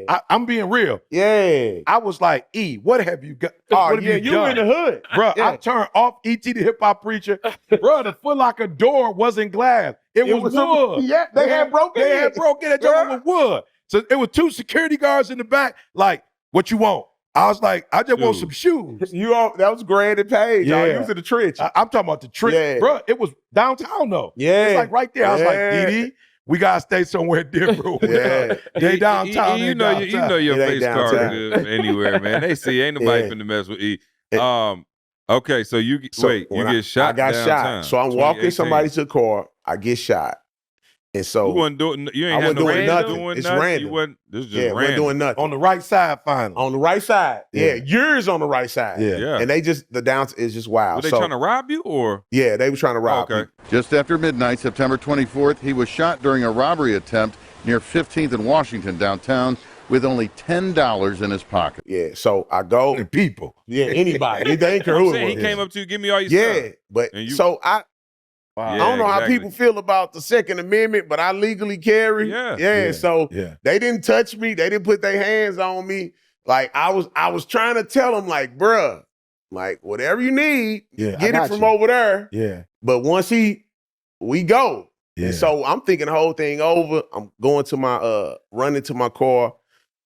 Yeah. I'm being real. Yeah. I was like, what have you got? What have you were in the hood. Bruh, I turned off E.T. the Hip Hop Preacher. Bruh, the Foot Locker door wasn't glass. It was wood. They had broken it. They had broken it. It was wood. So it was 2 security guards in the back. Like, what you want? I was like, I just want some shoes. That was Grand and Page. Yeah. You was in the trench. I'm talking about the trench. Yeah. Bro, it was downtown though. Yeah. It's like right there. I was like, Dee, we gotta stay somewhere different. They downtown. You know your face card good anywhere, man. They see ain't nobody finna mess with E. Okay, so you get shot. I got downtown, shot. So I'm walking somebody to the car. I get shot. And so you ain't doing nothing. It's random. This is just random. Wasn't doing nothing. On the right side, finally. On the right side. Yeah. Yours on the right side. Yeah. And the down is just wild. Were they trying to rob you or? Yeah, they were trying to rob me. Just after midnight, September 24th, he was shot during a robbery attempt near 15th and Washington downtown with only $10 in his pocket. Yeah, so I go. And people. Yeah, anybody. They ain't care who it was. He came up to you, give me all your stuff. Yeah, but I don't know how people feel about the Second Amendment, but I legally carry. So they didn't touch me. They didn't put their hands on me. Like I was trying to tell them, like, bruh, like whatever you need, get it from over there. Yeah. But once we go. Yeah. And so I'm thinking the whole thing over. I'm going to my running to my car,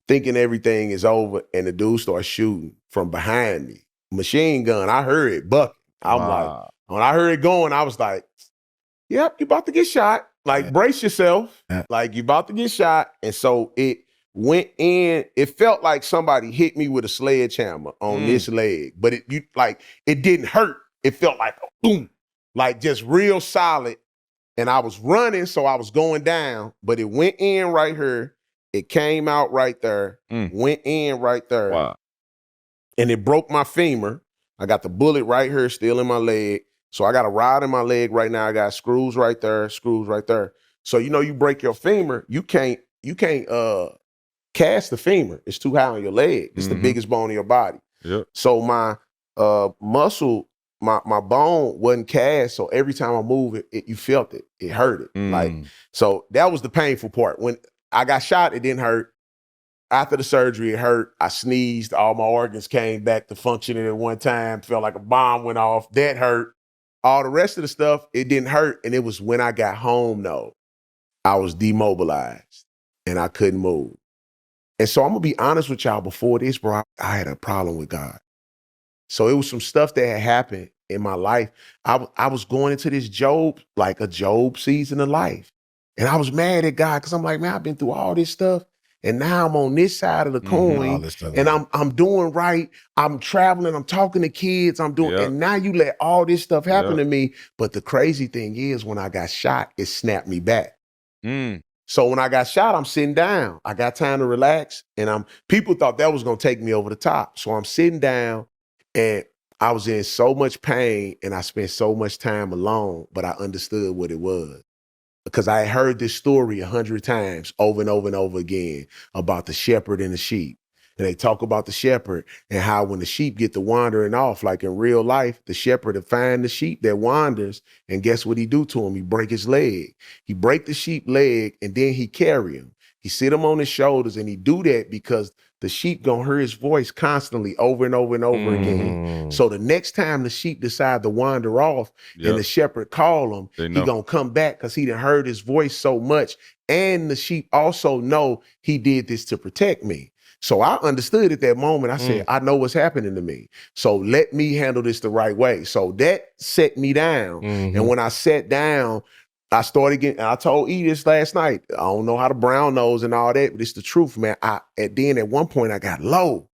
thinking everything is over, and the dude starts shooting from behind me. machine gun. I heard it bucking. I'm like, when I heard it going, I was like, yep, you about to get shot. Like, brace yourself. Like, you about to get shot. And so it went in. It felt like somebody hit me with a sledgehammer on this leg, but it didn't hurt. It felt like a boom, like just real solid. And I was running, so I was going down, but it went in right here. It came out right there, went in right there. Wow. And it broke my femur. I got the bullet right here still in my leg. So I got a rod in my leg right now. I got screws right there, screws right there. So you break your femur, you can't cast the femur. It's too high on your leg. It's the biggest bone in your body. Yep. So my muscle, my bone wasn't cast. So every time I move it, you felt it. It hurt it. Like, so that was the painful part. When I got shot, it didn't hurt. After the surgery, it hurt. I sneezed. All my organs came back to functioning at one time. Felt like a bomb went off. That hurt. All the rest of the stuff, it didn't hurt. And it was when I got home, though, I was demobilized and I couldn't move. And so I'm going to be honest with y'all, before this, bro, I had a problem with God. So it was some stuff that had happened in my life. I was going into this like a Job season of life. And I was mad at God because I'm like, man, I've been through all this stuff. And now I'm on this side of the coin, and I'm doing right. I'm traveling. I'm talking to kids. I'm doing, and now you let all this stuff happen to me. But the crazy thing is, when I got shot, it snapped me back. So when I got shot, I'm sitting down. I got time to relax, and people thought that was gonna take me over the top. So I'm sitting down, and I was in so much pain, and I spent so much time alone. But I understood what it was. Because I had heard this story 100 times over and over and over again about the shepherd and the sheep. And they talk about the shepherd and how when the sheep get to wandering off, like in real life, the shepherd will find the sheep that wanders, and guess what he do to him? He break his leg. He break the sheep leg, and then he carry him. He sit him on his shoulders, and he do that because the sheep gonna hear his voice constantly over and over and over again. So the next time the sheep decide to wander off and the shepherd call him, he gonna come back because he done heard his voice so much. And the sheep also know he did this to protect me. So I understood at that moment. I said, I know what's happening to me. So let me handle this the right way. So that set me down. And when I sat down, I started getting, and I told E this last night, I don't know how to brown nose and all that, but it's the truth, man. At one point I got low,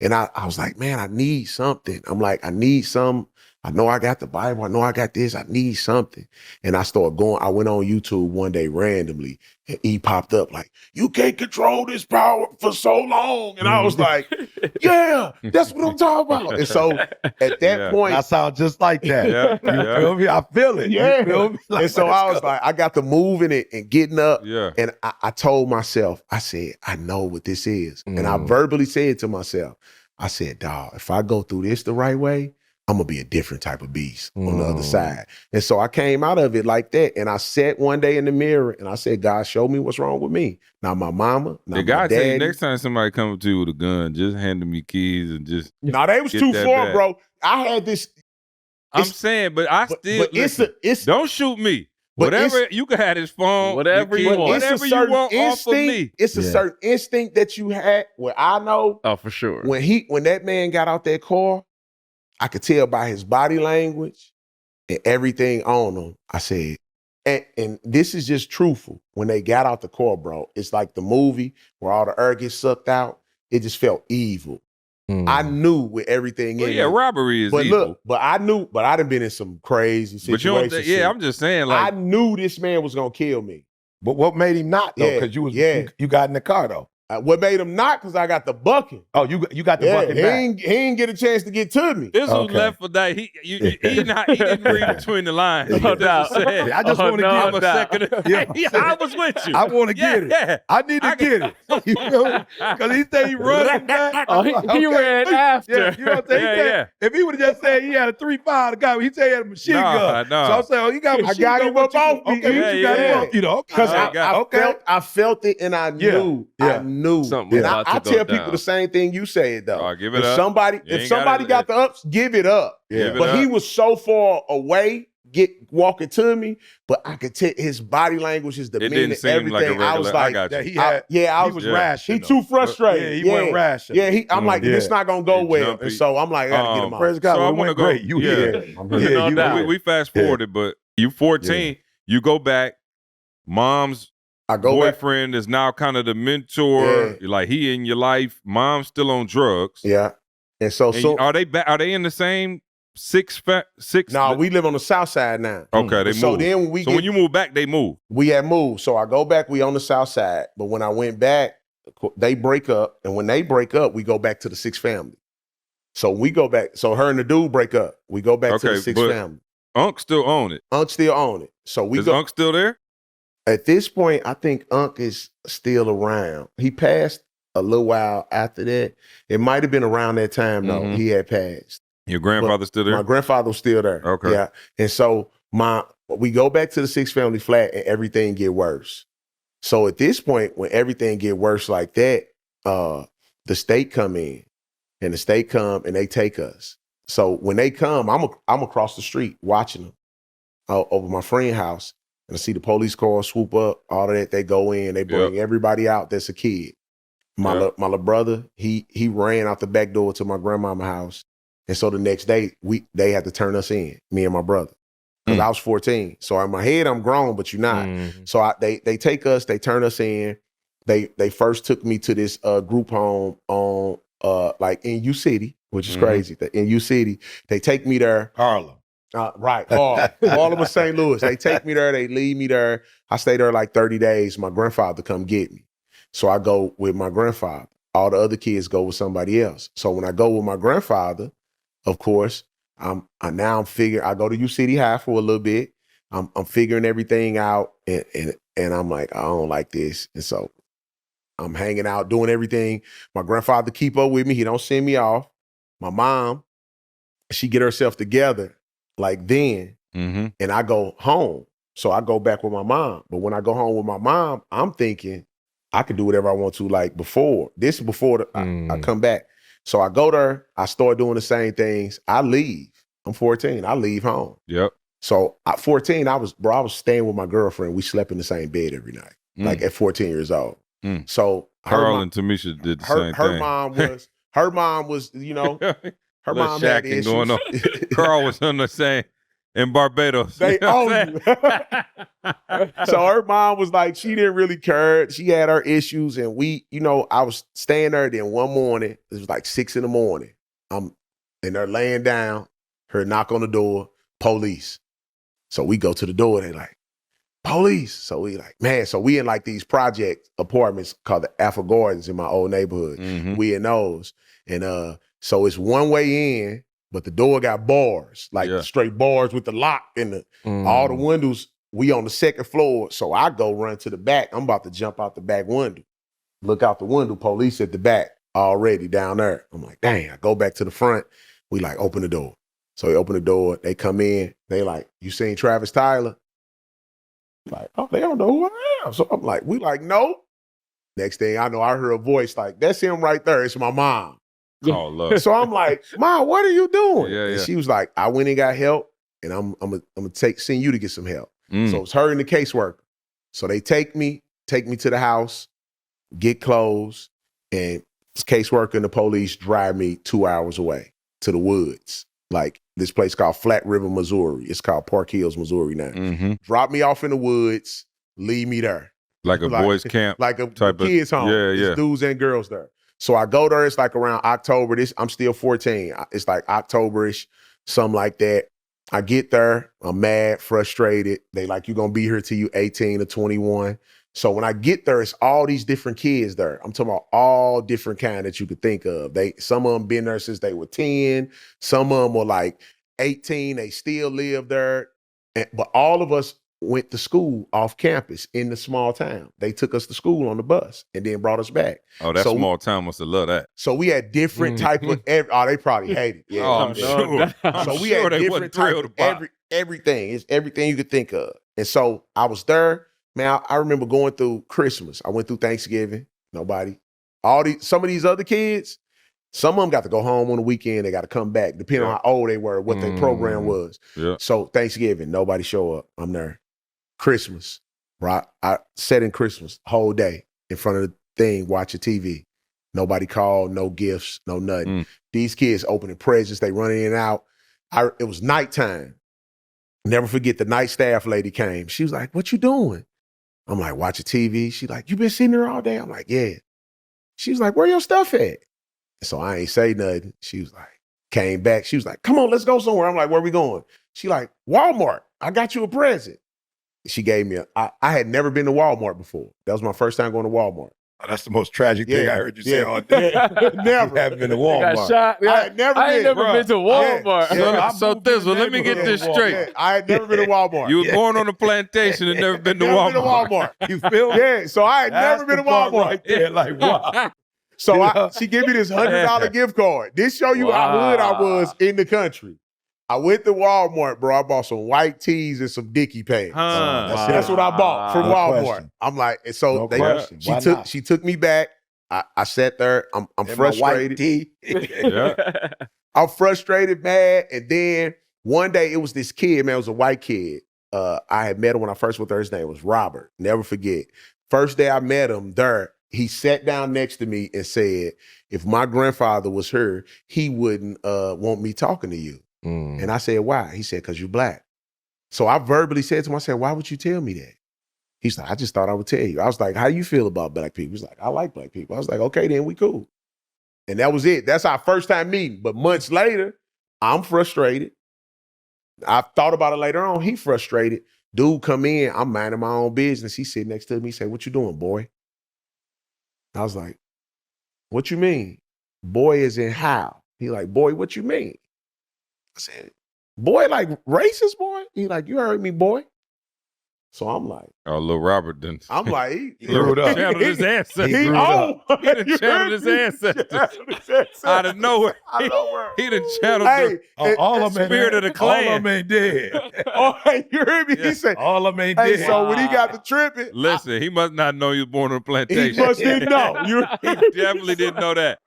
and I was like, man, I need something. I'm like, I need some. I know I got the Bible. I know I got this. I need something. And I started going, I went on YouTube one day randomly, and E popped up like, you can't control this power for so long. And I was like, yeah, that's what I'm talking about. And so at that point, I sound just like that. You feel me? I feel it. Yeah. You feel me? Like, and so I was like, I got to moving it and getting up. Yeah. And I told myself, I said, I know what this is. And I verbally said to myself, I said, dawg, if I go through this the right way, I'm gonna be a different type of beast on the other side. And so I came out of it like that. And I sat one day in the mirror and I said, God, show me what's wrong with me. Not my mama, not my God daddy. tell you, next time somebody comes to you with a gun, just hand them your keys and just. No, they was get too that far, back. bro. I had this. I'm saying, but I still but it's don't shoot me. But Whatever you can have his phone, Whatever your you kid, want. whatever you want off of me. It's a certain instinct that you had where I know Oh, for sure. when that man got out that car, I could tell by his body language and everything on him. I said, and this is just truthful. When they got out the car, bro, it's like the movie where all the air gets sucked out. It just felt evil. I knew with everything Well, in yeah, it. robbery is But evil. look, but I knew, but I done been in some crazy But you don't situations. think, I'm just saying, like, I knew this man was gonna kill me. but what made him not though? Yeah, Because yeah. you got in the car though. What made him not? Because I got the bucking. Oh, you got the Yeah, bucket he back. ain't get a chance to get to me. this was Okay. left for that. He didn't read between the lines. He No just doubt. said, I just Oh, want to no, get I'm a doubt. second. Yeah. I was with you. I want to get it. Yeah. I need to get it. You feel me? Because he said he running back. Oh, he ran after. Yeah, you know what I'm saying? He Yeah, said, if he would have just said he had a 3.5, the guy, he said he had a machine gun. Nah. So I'm saying, oh, he got a I machine got gun. him what up you off do? me. Okay, Yeah, you got yeah. him off, you know. Okay. Because Okay. I felt it and I knew. Yeah. I knew. Something And about I to go tell people down. the same thing you said though. All right, give it if up. Somebody, You if ain't somebody gotta- got the ups, give it up. Give it But he up. was so far away get walking to me, but I could tell his body language, his demeanor, didn't seem everything. like a regular. I was like, got you. That he was he rational. too frustrated. Yeah, he went rational. Yeah, I'm like, this not gonna go He well. jumpy. And so I'm like, I gotta get him Praise out. God, So I it wanna went go- great. You yeah. here. No you doubt. here. We fast forwarded, but you 14, you go back. Mom's I go back. boyfriend is now kind of the mentor. Like he in your life. Mom's still on drugs. Yeah. And so, And are they back? Are they in the same six? No, we live on the south side now. Okay, they So move. then when you move back, they move. we had moved. So I go back, we on the south side. But when I went back, they break up. And when they break up, we go back to the six family. So we go back. So her and the dude break up. We go back to the six but family. Unc still own it. Unc still own it. So we Is go. Unc still there? At this point, I think Unc is still around. He passed a little while after that. It might have been around that time, though. Mhm. He had passed. Your grandfather still there? My grandfather was still there. Okay. Yeah. And so we go back to the six family flat and everything get worse. So at this point, when everything get worse like that, the state come in. And the state come and they take us. So when they come, I'm across the street watching them over my friend's house. And I see the police car swoop up, all of that. They go in, they bring everybody out that's a kid. My little brother, he ran out the back door to my grandmama's house. And so the next day, they had to turn us in, me and my brother. Because I was 14. So in my head, I'm grown, but you're not. So they take us, they turn us in. They first took me to this group home on like in U City, which is crazy. In U City, they take me there. Harlem. Right. All of St. Louis. They take me there. They leave me there. I stay there like 30 days. My grandfather come get me. So I go with my grandfather. All the other kids go with somebody else. So when I go with my grandfather, of course, I go to U City High for a little bit. I'm figuring everything out and I'm like, I don't like this. And so I'm hanging out, doing everything. My grandfather keep up with me. He don't send me off. My mom, she get herself together like then, and I go home. So I go back with my mom. But when I go home with my mom, I'm thinking I could do whatever I want to like before. This is before I come back. So I go there. I start doing the same things. I leave. I'm 14. I leave home. Yep. So at 14, I was staying with my girlfriend. We slept in the same bed every night, like at 14 years old. So Carl and Tamisha did the same her thing. her mom was, you know, her mom had issues. Going on. Carl was on the same in Barbados. They own you. So her mom was like, she didn't really care. She had her issues, and I was staying there. Then one morning, it was like 6 a.m. I'm and they're laying down. Her knock on the door, police. So we go to the door. They like, police. So we like, man. So we in like these project apartments called the Alpha Gardens in my old neighborhood. We in those, and so it's one way in, but the door got bars, like straight bars with the lock and all the windows. We on the second floor. So I go run to the back. I'm about to jump out the back window. Look out the window, police at the back already down there. I'm like, dang, I go back to the front. We like, open the door. So we open the door. They come in. They like, you seen Travis Tyler? Like, oh, they don't know who I am. So I'm like, we like, no. Next thing I know, I heard a voice like, that's him right there. It's my mom. Oh, love. So I'm like, Mom, what are you doing? Yeah, and yeah. she was like, I went and got help, and I'm gonna send you to get some help. So it's her and the caseworker. So they take me to the house, get clothes, and this caseworker and the police drive me 2 hours away to the woods. Like this place called Flat River, Missouri. It's called Park Hills, Missouri now. Drop me off in the woods, leave me there. Like a boys' camp. Like a type kids' home. Yeah, It's yeah. dudes and girls there. So I go there, it's like around October. I'm still 14. It's like October-ish, something like that. I get there, I'm mad, frustrated. They like, you gonna be here till you 18 or 21. So when I get there, it's all these different kids there. I'm talking about all different kind that you could think of. Some of them been there since they were 10. Some of them were like 18, they still live there. But all of us went to school off campus in the small town. They took us to school on the bus and then brought us back. Oh, that small town must have loved that. So we had different type of, they probably hated it. Yeah, I'm sure. So we had different type of everything. It's everything you could think of. And so I was there. Man, I remember going through Christmas. I went through Thanksgiving. Nobody. Some of these other kids, Some of them got to go home on the weekend. They got to come back, depending on how old they were, what their program was. Yeah. So Thanksgiving, nobody show up. I'm there. Christmas, bro. I sat in Christmas whole day in front of the thing watching TV. Nobody called, no gifts, no nothing. These kids opening presents, they running in and out. It was nighttime. Never forget, the night staff lady came. She was like, "What you doing?" I'm like, "Watching TV." She like, "You been sitting there all day?" I'm like, "Yeah." She was like, "Where your stuff at?" So I ain't say nothing. She was like, came back. She was like, "Come on, let's go somewhere." I'm like, "Where we going?" She like, "Walmart. I got you a present." She gave me I had never been to Walmart before. That was my first time going to Walmart. Oh, that's the most tragic thing I heard you say all day. Never. You haven't been to Got Walmart. shot. I had never I ain't been, never bruh. been to Walmart. So Thi'sl, let me get this straight. I had never been to Walmart. You were born on a plantation and never been to Never Walmart. been to Walmart. You feel me? Yeah, so I had never been to the part Walmart. right there. Like, wow. So she gave me this $100 gift card. This show you how hood I was in the country. I went to Walmart, bro. I bought some white tees and some Dickie pants. That's what I bought from No Walmart. question. I'm like, and so No question. Why not? she took me back. I sat there. I'm And my white frustrated. tee. Yeah. I'm frustrated, mad. And then one day it was this kid, man. It was a white kid. I had met him when I first went there. His name was Robert. Never forget. First day I met him there, he sat down next to me and said, "If my grandfather was here, he wouldn't want me talking to you." And I said, "Why?" He said, "Because you're black." So I verbally said to him, I said, "Why would you tell me that?" He's like, "I just thought I would tell you." I was like, "How do you feel about black people?" He's like, "I like black people." I was like, "Okay, then we cool." And that was it. That's our first time meeting. But months later, I'm frustrated. I thought about it later on. He frustrated. Dude come in, I'm minding my own business. He sit next to me, say, "What you doing, boy?" I was like, "What you mean?" "Boy is in how?" He like, "Boy, what you mean?" I said, "Boy, like racist, boy?" He like, "You heard me, boy." So I'm like, Oh, little Robert done. I'm like, He grew up. Channeled his ancestors. He grew up. He done channeled his ancestors. Out of nowhere. Out of nowhere. He done channeled Hey, the All of them spirit of the clan. All of them ain't dead. oh, hey, you heard me? He said, All of them ain't "Hey, dead. so when he got the tripping, Listen, he must not know you was born on a he plantation. must didn't know." He definitely didn't know that.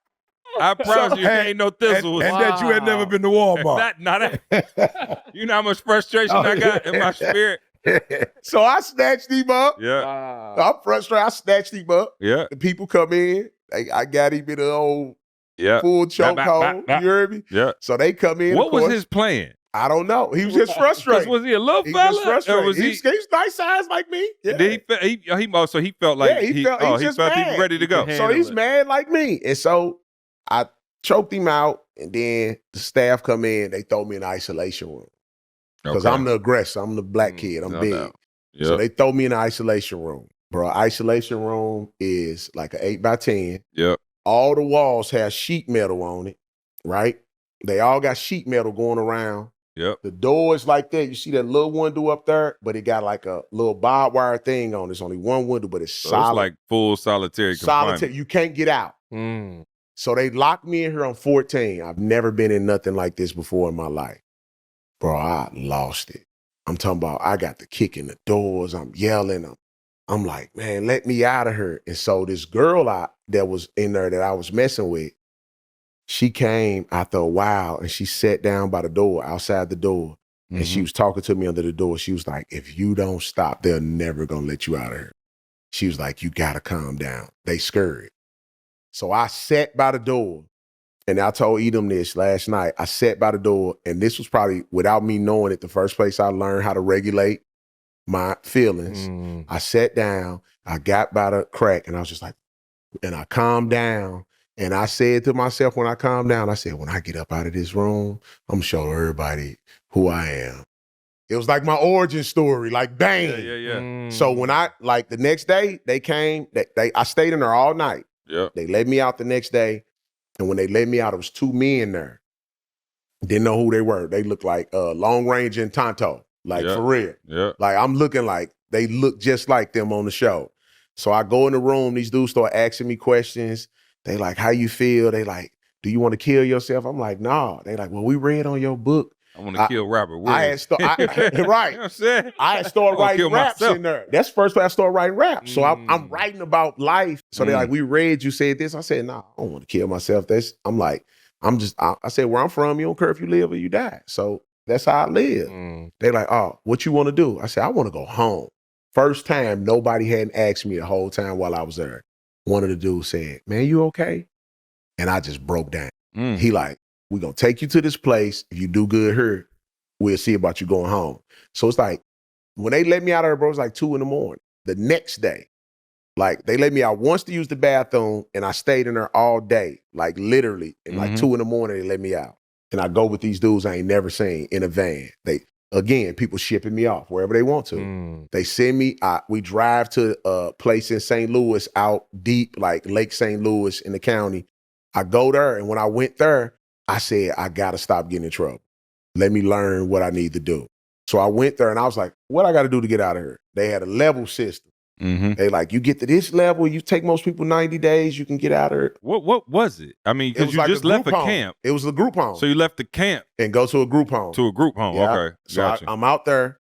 I promise you, he ain't no Thi'sl. And that you had never been to Walmart. That. You know how much frustration I got in my spirit? So I snatched him up. Yeah. I'm frustrated. I snatched him up. Yeah. The people come in. I got him in an old Yeah. full Bah, bah, chokehold. bah. You heard me? Yeah. So they come in. What of was course. his plan? I don't know. He was just frustrated. Was he a little He was fella? frustrated. Or was He's nice size like me. Yeah. Did so he felt like Yeah, he felt just he mad. was ready to go. So he's mad like me. And so I choked him out, and then the staff come in. They throw me in the isolation room because Okay. I'm the aggressor. I'm the black kid. I'm no big. doubt. So Yep. they throw me in the isolation room. Bro, isolation room is like an 8x10. Yep. All the walls have sheet metal on it, right? They all got sheet metal going around. Yep. The door is like that. You see that little window up there, but it got like a little barbed wire thing on it. It's only one window, but it's So solid. it's like full solitary confinement. Solitary. You can't get out. So they locked me in here on 14. I've never been in nothing like this before in my life. Bro, I lost it. I'm talking about I got the kick in the doors. I'm yelling. I'm like, "Man, let me out of here." And so this girl that was in there that I was messing with, she came after a while and she sat down by the door, outside the door. And she was talking to me under the door. She was like, "If you don't stop, they're never going to let you out of here." She was like, "You got to calm down. They scared." So I sat by the door, and I told Edom this last night. I sat by the door, and this was probably, without me knowing it, the first place I learned how to regulate my feelings. I sat down, I got by the crack, and I was just like, and I calmed down. And I said to myself when I calmed down, I said, when I get up out of this room, I'm going to show everybody who I am. It was like my origin story, like bang. Yeah. So when the next day, they came, I stayed in there all night. Yep. They let me out the next day. And when they let me out, it was two men there. Didn't know who they were. They looked like Long Range and Tonto, for real. Yeah. Like I'm looking like they look just like them on the show. So I go in the room, these dudes start asking me questions. They like, "How you feel?" They like, "Do you want to kill yourself?" I'm like, "Nah." They like, "Well, we read on your book I want to kill Robert Williams. I had right. You know what I'm saying? I had started writing kill raps myself. in there. That's the first time I started writing raps. So I'm writing about life. So they're like, we read you said this. I said, nah, I don't want to kill myself. I said, where I'm from, you don't care if you live or you die. So that's how I live. They're like, oh, what you want to do? I said, I want to go home. First time, nobody hadn't asked me the whole time while I was there. One of the dudes said, man, you okay? And I just broke down. He like, we're going to take you to this place. If you do good here, we'll see about you going home. So it's like, when they let me out of there, bro, it was like 2 a.m. The next day, like they let me out once to use the bathroom and I stayed in there all day, like literally. And like 2 a.m, they let me out. And I go with these dudes I ain't never seen in a van. Again, people shipping me off wherever they want to. They send me, we drive to a place in St. Louis out deep, like Lake St. Louis in the county. I go there, and when I went there, I said, I gotta stop getting in trouble. Let me learn what I need to do. So I went there and I was like, what I gotta do to get out of here? They had a level system. They like, you get to this level, you take most people 90 days, you can get out of here. What was it? I mean, because you like just left a camp. It was a group home. So you left the camp. And go to a group home. To a group home, Yeah. okay. So Gotcha. I'm out there.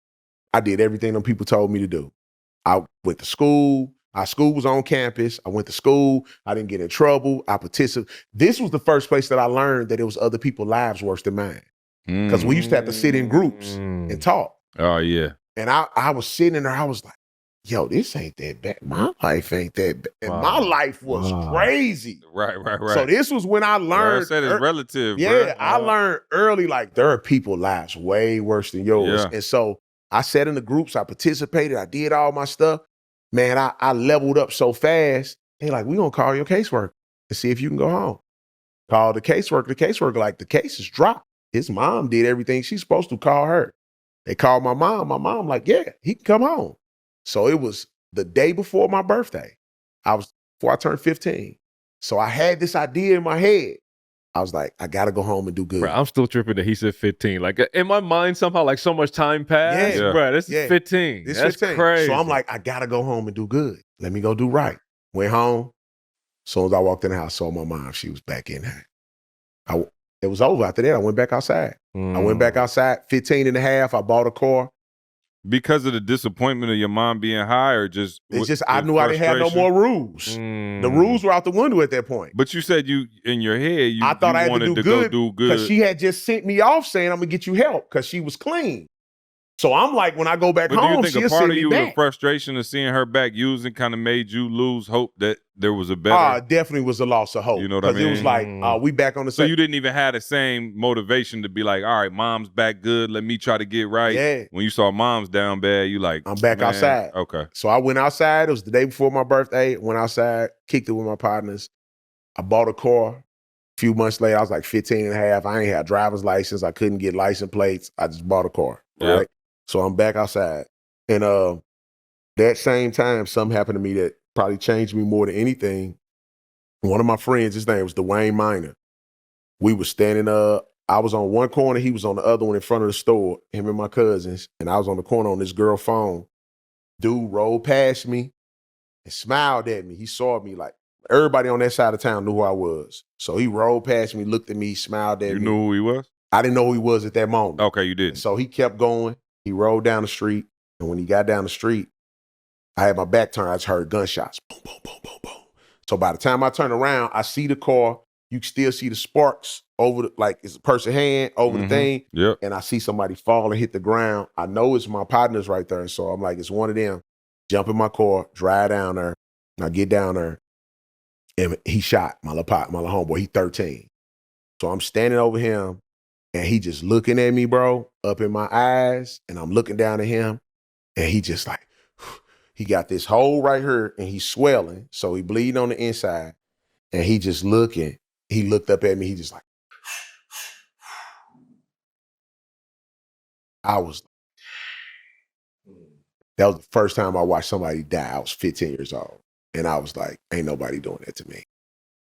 I did everything them people told me to do. I went to school. Our school was on campus. I went to school. I didn't get in trouble. I participated. This was the first place that I learned that it was other people's lives worse than mine. Because we used to have to sit in groups and talk. Oh, yeah. And I was sitting in there. I was like, yo, this ain't that bad. My life ain't that bad. And my life was crazy. Right. So this was when I learned. I said it's relative, Yeah, bro. I learned early, like, there are people's lives way worse than yours. Yeah. And so I sat in the groups, I participated, I did all my stuff. Man, I leveled up so fast. They like, we gonna call your caseworker and see if you can go home. Call the caseworker like, the case is dropped. His mom did everything she's supposed to. Call her. They called my mom like, yeah, he can come home. So it was the day before my birthday. Before I turned 15. So I had this idea in my head. I was like, I gotta go home and do good. Bro, I'm still tripping that he said 15. Like in my mind, somehow, like so much time passed. Yeah. Bro, this is 15. This That's 15. crazy. So I'm like, I gotta go home and do good. Let me go do right. Went home. As soon as I walked in the house, saw my mom. She was back in there. It was over. After that, I went back outside. I went back outside, 15 and a half. I bought a car. Because of the disappointment of your mom being high, or just It's just I knew I didn't have no more rules. The rules were out the window at that point. But you said you in your head I thought I had wanted to go do good because she had just sent me off saying I'm gonna get you help because she was clean. So I'm like, when I go back But home, do you think she'll a part send of me you, the back. frustration of seeing her back using, kind of made you lose hope that there was a better? It definitely was a loss of hope. You know what I mean? Because it was like, we back on the So same. you didn't even have the same motivation to be like, all right, mom's back good. Let me try to get right. Yeah. When you saw mom's down bad, you like, I'm back man, outside. Okay. So I went outside. It was the day before my birthday. Went outside, kicked it with my partners. I bought a car. A few months later, I was like 15 and a half. I ain't had a driver's license. I couldn't get license plates. I just bought a car. Yeah. Right. So I'm back outside. And that same time, something happened to me that probably changed me more than anything. One of my friends, his name was Dwayne Minor. We were standing I was on one corner, he was on the other one in front of the store, him and my cousins, and I was on the corner on this girl's phone. Dude rolled past me and smiled at me. He saw me, like, everybody on that side of town knew who I was. So he rolled past me, looked at me, smiled at me. You knew who he was? I didn't know who he was at that moment. Okay, you did. So he kept going. He rolled down the street. And when he got down the street, I had my back turned. I just heard gunshots. Boom, boom, boom, boom, boom. So by the time I turn around, I see the car. You can still see the sparks over it's a person's hand over the thing. Yep. And I see somebody fall and hit the ground. I know it's my partners right there. So I'm like, it's one of them. Jump in my car, drive down there. And I get down there. And he shot my little homeboy. He 13. So I'm standing over him. And he just looking at me, bro, up in my eyes. And I'm looking down at him. And he just like, he got this hole right here and he's swelling. So he bleeding on the inside. And he just looking. He looked up at me. He just like, that was the first time I watched somebody die. I was 15 years old. And I was like, ain't nobody doing that to me.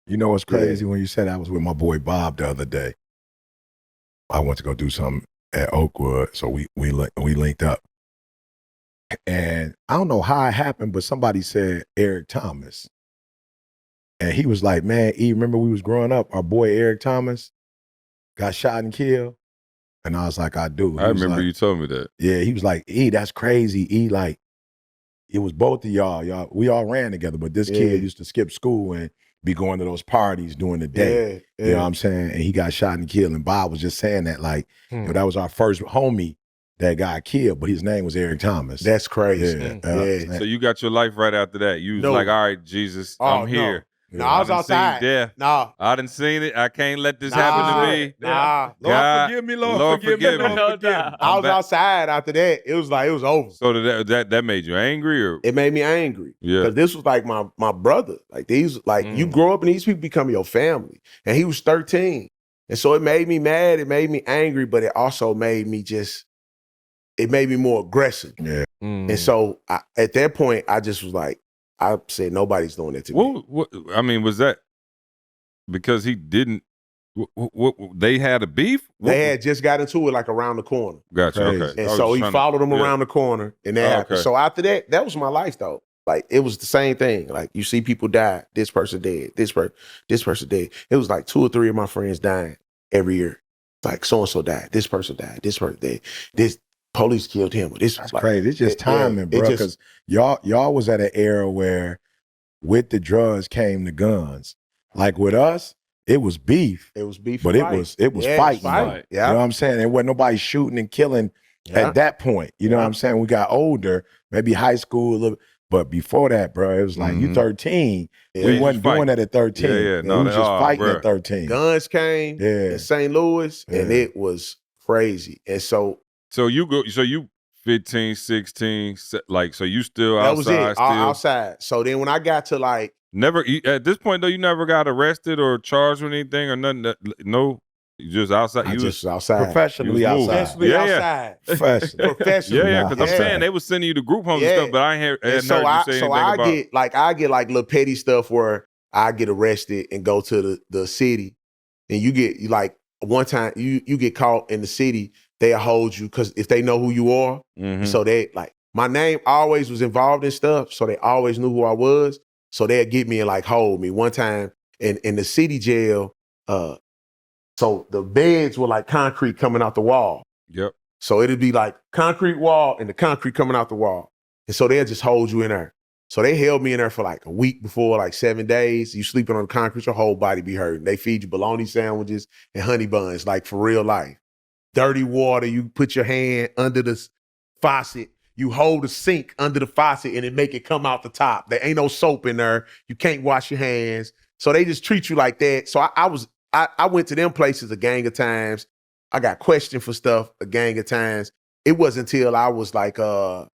You know what's crazy? When you said I was with my boy Bob the other day. I went to go do something at Oakwood. So we linked up. And I don't know how it happened, but somebody said Eric Thomas. And he was like, man, remember we was growing up, our boy Eric Thomas got shot and killed. And I was like, I do. I remember you told me that. Yeah, he was like, E, that's crazy. E, like, it was both of y'all. We all ran together, but this kid used to skip school and be going to those parties during the day. You know what I'm saying? And he got shot and killed. And Bob was just saying that, like, you know, that was our first homie that got killed, but his name was Eric Thomas. That's crazy. Yeah. So you got your life right after that. You was like, all right, Jesus, I'm here. No, I was outside. Death. No. I done seen it. I can't let this happen to me. Nah. God, forgive me, Lord, forgive me. Lord, forgive me. I was outside after that. It was like, it was over. So that made you angry, or It made me angry. Yeah. Because this was like my brother. Like these, like you grow up and these people become your family. And he was 13. And so it made me mad. It made me angry, but it also made me it made me more aggressive. Yeah. And so at that point, I just was like, I said, nobody's doing that to me. what? I mean, was that because he didn't? They had a beef. They had just got into it like around the corner. Gotcha. Crazy. Okay. And so he followed them around the corner and that happened. okay. So after that was my life though. Like it was the same thing. Like you see people die, this person dead, this person dead. It was like 2 or 3 of my friends dying every year. Like so-and-so died, this person died, this person dead. This police killed him. This That's like, crazy. It's just timing, bro. Because y'all was at an era where with the drugs came the guns. Like with us, it was beef. It was beef. But it was fighting. Fight. You know what I'm saying? There wasn't nobody shooting and killing at that point. You know what I'm saying? We got older, maybe high school a little. But before that, bro, it was like you 13. We wasn't doing that at 13. Yeah. No, we was just fighting bro. at 13. Guns came in St. Louis, and it was crazy. And so you 15, 16, like, so you still that outside? was it. Still Outside. So then when I got to like at this point though, you never got arrested or charged with anything or nothing. No, you just outside. I just was outside. Professionally outside. Outside. Professionally. Yeah, because I'm saying they was sending you to group homes and stuff, but I ain't heard you say anything about. I get like little petty stuff where I get arrested and go to the city, and you get like one time you get caught in the city, they'll hold you because if they know who you are, so they like my name always was involved in stuff, so they always knew who I was, so they'll get me and like hold me. One time in the city jail, so the beds were like concrete coming out the wall. Yep. So it'd be like concrete wall and the concrete coming out the wall. And so they'll just hold you in there. So they held me in there for like a week before, like 7 days. You sleeping on the concrete, your whole body be hurting. They feed you bologna sandwiches and honey buns, like for real life. Dirty water, you put your hand under the faucet, you hold the sink under the faucet and it make it come out the top. There ain't no soap in there. You can't wash your hands. So they just treat you like that. So I went to them places a gang of times. I got questioned for stuff a gang of times. It wasn't until I was like, I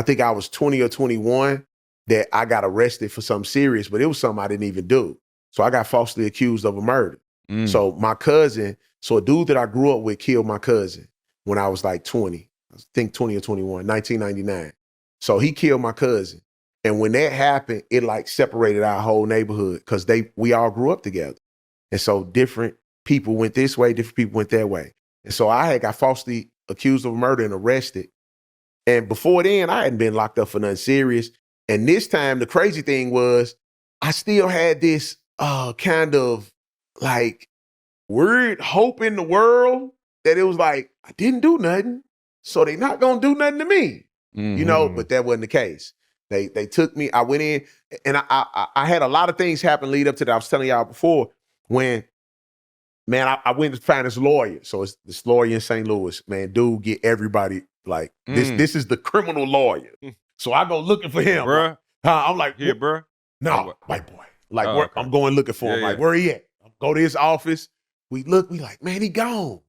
think I was 20 or 21 that I got arrested for something serious, but it was something I didn't even do. So I got falsely accused of a murder. So my cousin, so a dude that I grew up with killed my cousin when I was like 20. I think 20 or 21, 1999. So he killed my cousin. And when that happened, it like separated our whole neighborhood because we all grew up together. And so different people went this way, different people went that way. And so I had got falsely accused of murder and arrested. And before then, I hadn't been locked up for nothing serious. And this time, the crazy thing was, I still had this kind of like weird hope in the world that it was like, I didn't do nothing, so they not gonna do nothing to me, you know, but that wasn't the case. They took me, I went in, and I had a lot of things happen lead up to that. I was telling y'all before, when, man, I went to find this lawyer. So it's this lawyer in St. Louis, man, dude get everybody like, this is the criminal lawyer. So I go looking for him. Bruh. I'm like, Yeah, bro. no, white boy. Like, okay. I'm going looking for him. Yeah, Like, yeah. where he at? Go to his office. We look, we like, man, he gone.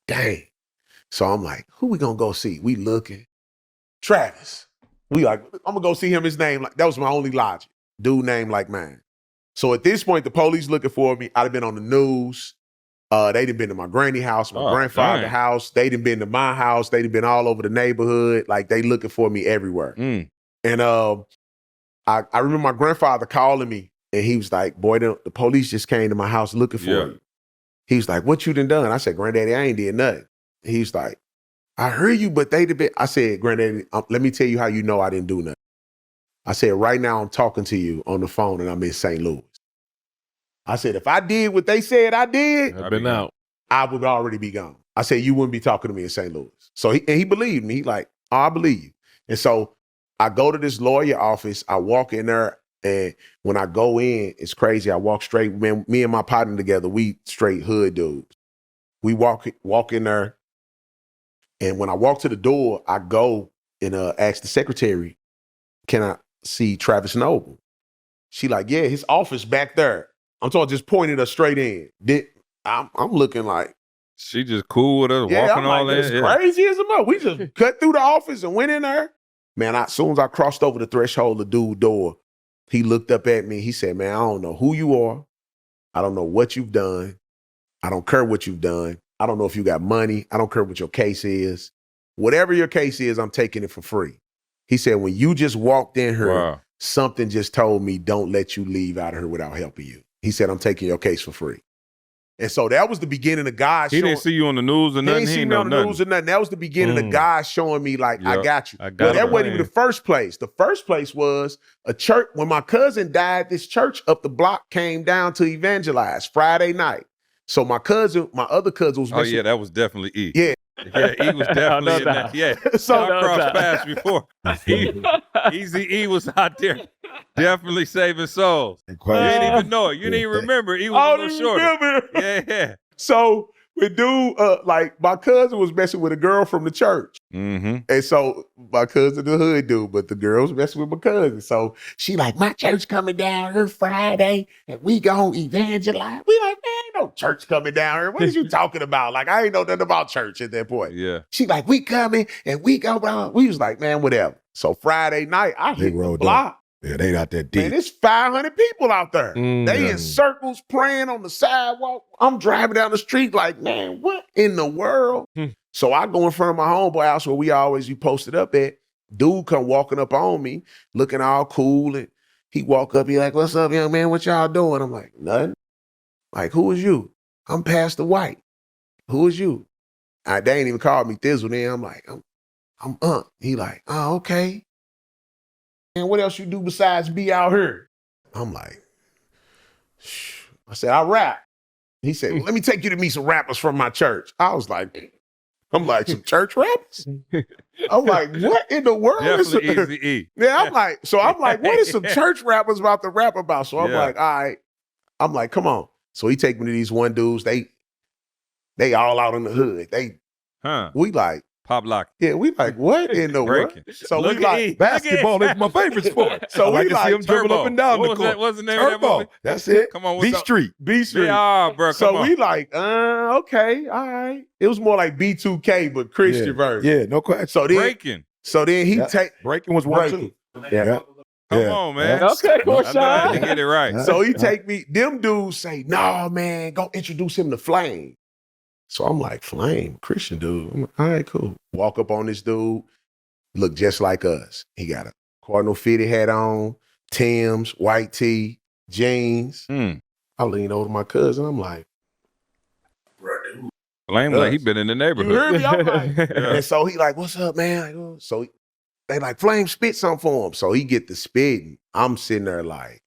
Dang. So I'm like, who we gonna go see? We looking. Travis. We like, I'm gonna go see him, his name. Like, that was my only logic. Dude name like mine. So at this point, the police looking for me. I'd have been on the news. They done been to my granny house, my grandfather's dang. house. They done been to my house. They done been all over the neighborhood. Like, they looking for me everywhere. And I remember my grandfather calling me, and he was like, boy, the police just came to my house looking for you. He was like, what you done done? I said, Granddaddy, I ain't did nothing. He was like, I heard you, but they done been. I said, Granddaddy, let me tell you how you know I didn't do nothing. I said, right now I'm talking to you on the phone and I'm in St. Louis. I said, if I did what they said I did, I've been out. I would already be gone. I said, you wouldn't be talking to me in St. Louis. So he believed me. He like, oh, I believe you. And so I go to this lawyer office. I walk in there, and when I go in, it's crazy. I walk straight. Man, me and my partner together, we straight hood dudes. We walk in there, and when I walk to the door, I go and ask the secretary, can I see Travis Noble? She like, yeah, his office back there. I'm talking, just pointed us straight in. I'm looking like, She just cool with us, yeah, walking I'm like, all in. it's crazy as a mother. We just cut through the office and went in there. Man, as soon as I crossed over the threshold of the dude's door, he looked up at me. He said, man, I don't know who you are. I don't know what you've done. I don't care what you've done. I don't know if you got money. I don't care what your case is. Whatever your case is, I'm taking it for free. He said, when you just walked in here, Wow. something just told me don't let you leave out of here without helping you. He said, I'm taking your case for free. And so that was the beginning of God He showing. didn't see you on the news or He nothing. ain't He see ain't me know on the nothing. news or nothing. That was the beginning of God showing me, like, I Yep. got you. I got But that it. wasn't even the first place. The first place was a church. When my cousin died, this church up the block came down to evangelize Friday night. So my other cousin was Oh, yeah, that was definitely E. Yeah. Yeah, E was definitely No in doubt. that. Yeah. So- Y'all No crossed doubt. paths before. Easy E was out there definitely saving souls. You didn't even know it. You didn't even remember. E was I a don't little even shorter. remember. Yeah. So when dude, like my cousin was messing with a girl from the church. Mm-hmm. And so my cousin, the hood dude, but the girl was messing with my cousin. So she like, my church coming down here Friday and we gonna evangelize. We like, man, ain't no church coming down here. What is you talking about? Like, I ain't know nothing about church at that point. Yeah. She like, we coming and we go down. We was like, man, whatever. So Friday night, I They hit the rolled block. Yeah, they out there Man, deep. there's 500 people out there. Mm. They in circles praying on the sidewalk. I'm driving down the street like, man, what in the world? So I go in front of my homeboy house where you posted up at. Dude come walking up on me, looking all cool. And he walk up, he like, what's up, young man? What y'all doing? I'm like, nothing. Like, who is you? I'm Pastor White. Who is you? They ain't even called me Thi'sl then. I'm like, I'm Unc. He like, oh, okay. And what else you do besides be out here? I'm like, shh. I said, I rap. He said, well, let me take you to meet some rappers from my church. I'm like, some church rappers? I'm like, what in the world is Definitely Easy E. Yeah, I'm like, what is some church rappers about to rap about? So I'm Yeah. like, all right. I'm like, come on. So he take me to these one dudes. They all out in the hood. We like, Pop lock. yeah, we like, what in the world? Breaking. So Look we at like, E. Basketball is my favorite sport. So I like we to see like him dribble Turbo. up and down What the was court. that? What's the name of that Turbo. movie? That's it. Come on, what's B up? Street. B Street. Yeah, bro. Come So on. we like, okay, all right. It was more like B2K, but Christian version. Yeah, no question. So then, Breaking. he Yeah. take Breaking was one breaking. too. Yeah. Come Yeah. on, man. Okay, I know Rashawn. you get it right. Yeah. So he take me. Them dudes say, "No, man, go introduce him to Flame." So I'm like, "Flame, Christian dude." I'm like, all right, cool. Walk up on this dude, look just like us. He got a Cardinal fitted hat on, Tim's, white tee, jeans. Mm. I lean over to my cousin. I'm like, Flame like he been in the "You neighborhood. heard me?" I'm like, Yeah. and so he like, "What's up, man?" So they like, "Flame, spit something for him." So he get the spitting. I'm sitting there like,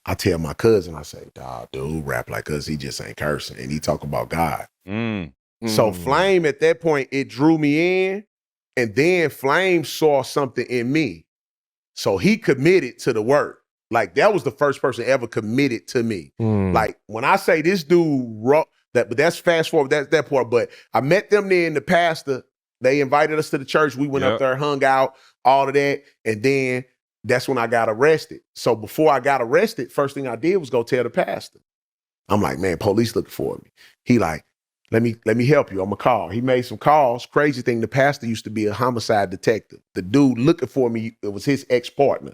I tell my cousin, I say, "Dawg, dude, rap like us. He just ain't cursing, and he talk about God." Mm. So Flame at that point, it drew me in, and then Flame saw something in me. So he committed to the work. Like that was the first person ever committed to me. Like when I say this dude, but that's fast forward, that's that part. But I met them there in the pastor. They invited us to the church. We went up there, hung out, all of that. And then that's when I got arrested. So before I got arrested, first thing I did was go tell the pastor. I'm like, man, police looking for me. He like, let me help you. I'm gonna call. He made some calls. Crazy thing, the pastor used to be a homicide detective. The dude looking for me, it was his ex-partner.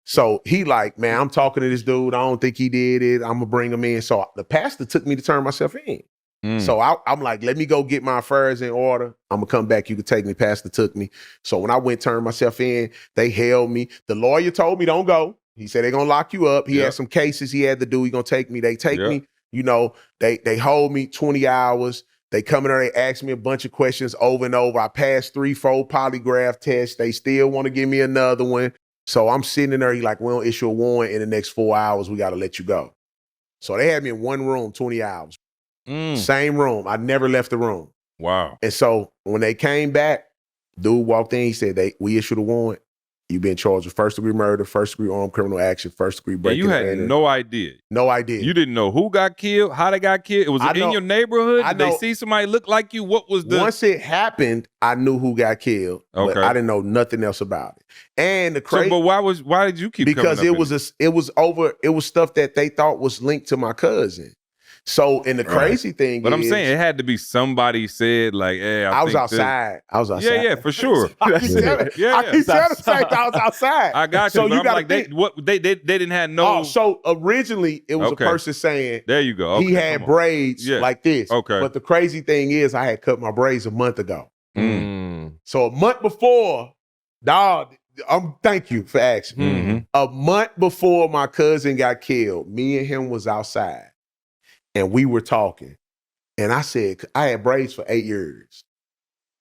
So he like, man, I'm talking to this dude. I don't think he did it. I'm gonna bring him in. So the pastor took me to turn myself in. So I'm like, let me go get my affairs in order. I'm gonna come back. You can take me. Pastor took me. So when I went turn myself in, they held me. The lawyer told me don't go. He said they're gonna lock you up. He had some cases he had to do. He gonna take me. They take me. You know, they hold me 20 hours. They come in there, they ask me a bunch of questions over and over. I passed 3-4 polygraph tests. They still want to give me another one. So I'm sitting in there, he like, we don't issue a warrant in the next 4 hours. We got to let you go. So they had me in one room, 20 hours. Same room. I never left the room. Wow. And so when they came back, dude walked in. He said, we issued a warrant. You've been charged with first-degree murder, first-degree armed criminal action, first-degree Yeah, breaking you had and entering. no idea. No idea. You didn't know who got killed, how they got killed. It was in your neighborhood. Did they see somebody look like you? What was the? Once it happened, I knew who got killed, but I didn't know nothing else about it. And the crazy, but why did you keep? Because coming up it was stuff that they thought was linked to my cousin. So, and the crazy thing but is, I'm saying it had to be somebody said like, "Hey, I was outside. I was outside. Yeah, for sure. I keep telling the fact I was outside. I got you. So but you I'm like, they didn't have no. Oh, so originally it was a person saying, there you go. Okay, he had braids like this. Okay. But the crazy thing is, I had cut my braids a month ago. So a month before, dog. Thank you for asking. A month before my cousin got killed, me and him was outside. And we were talking. And I said, I had braids for 8 years.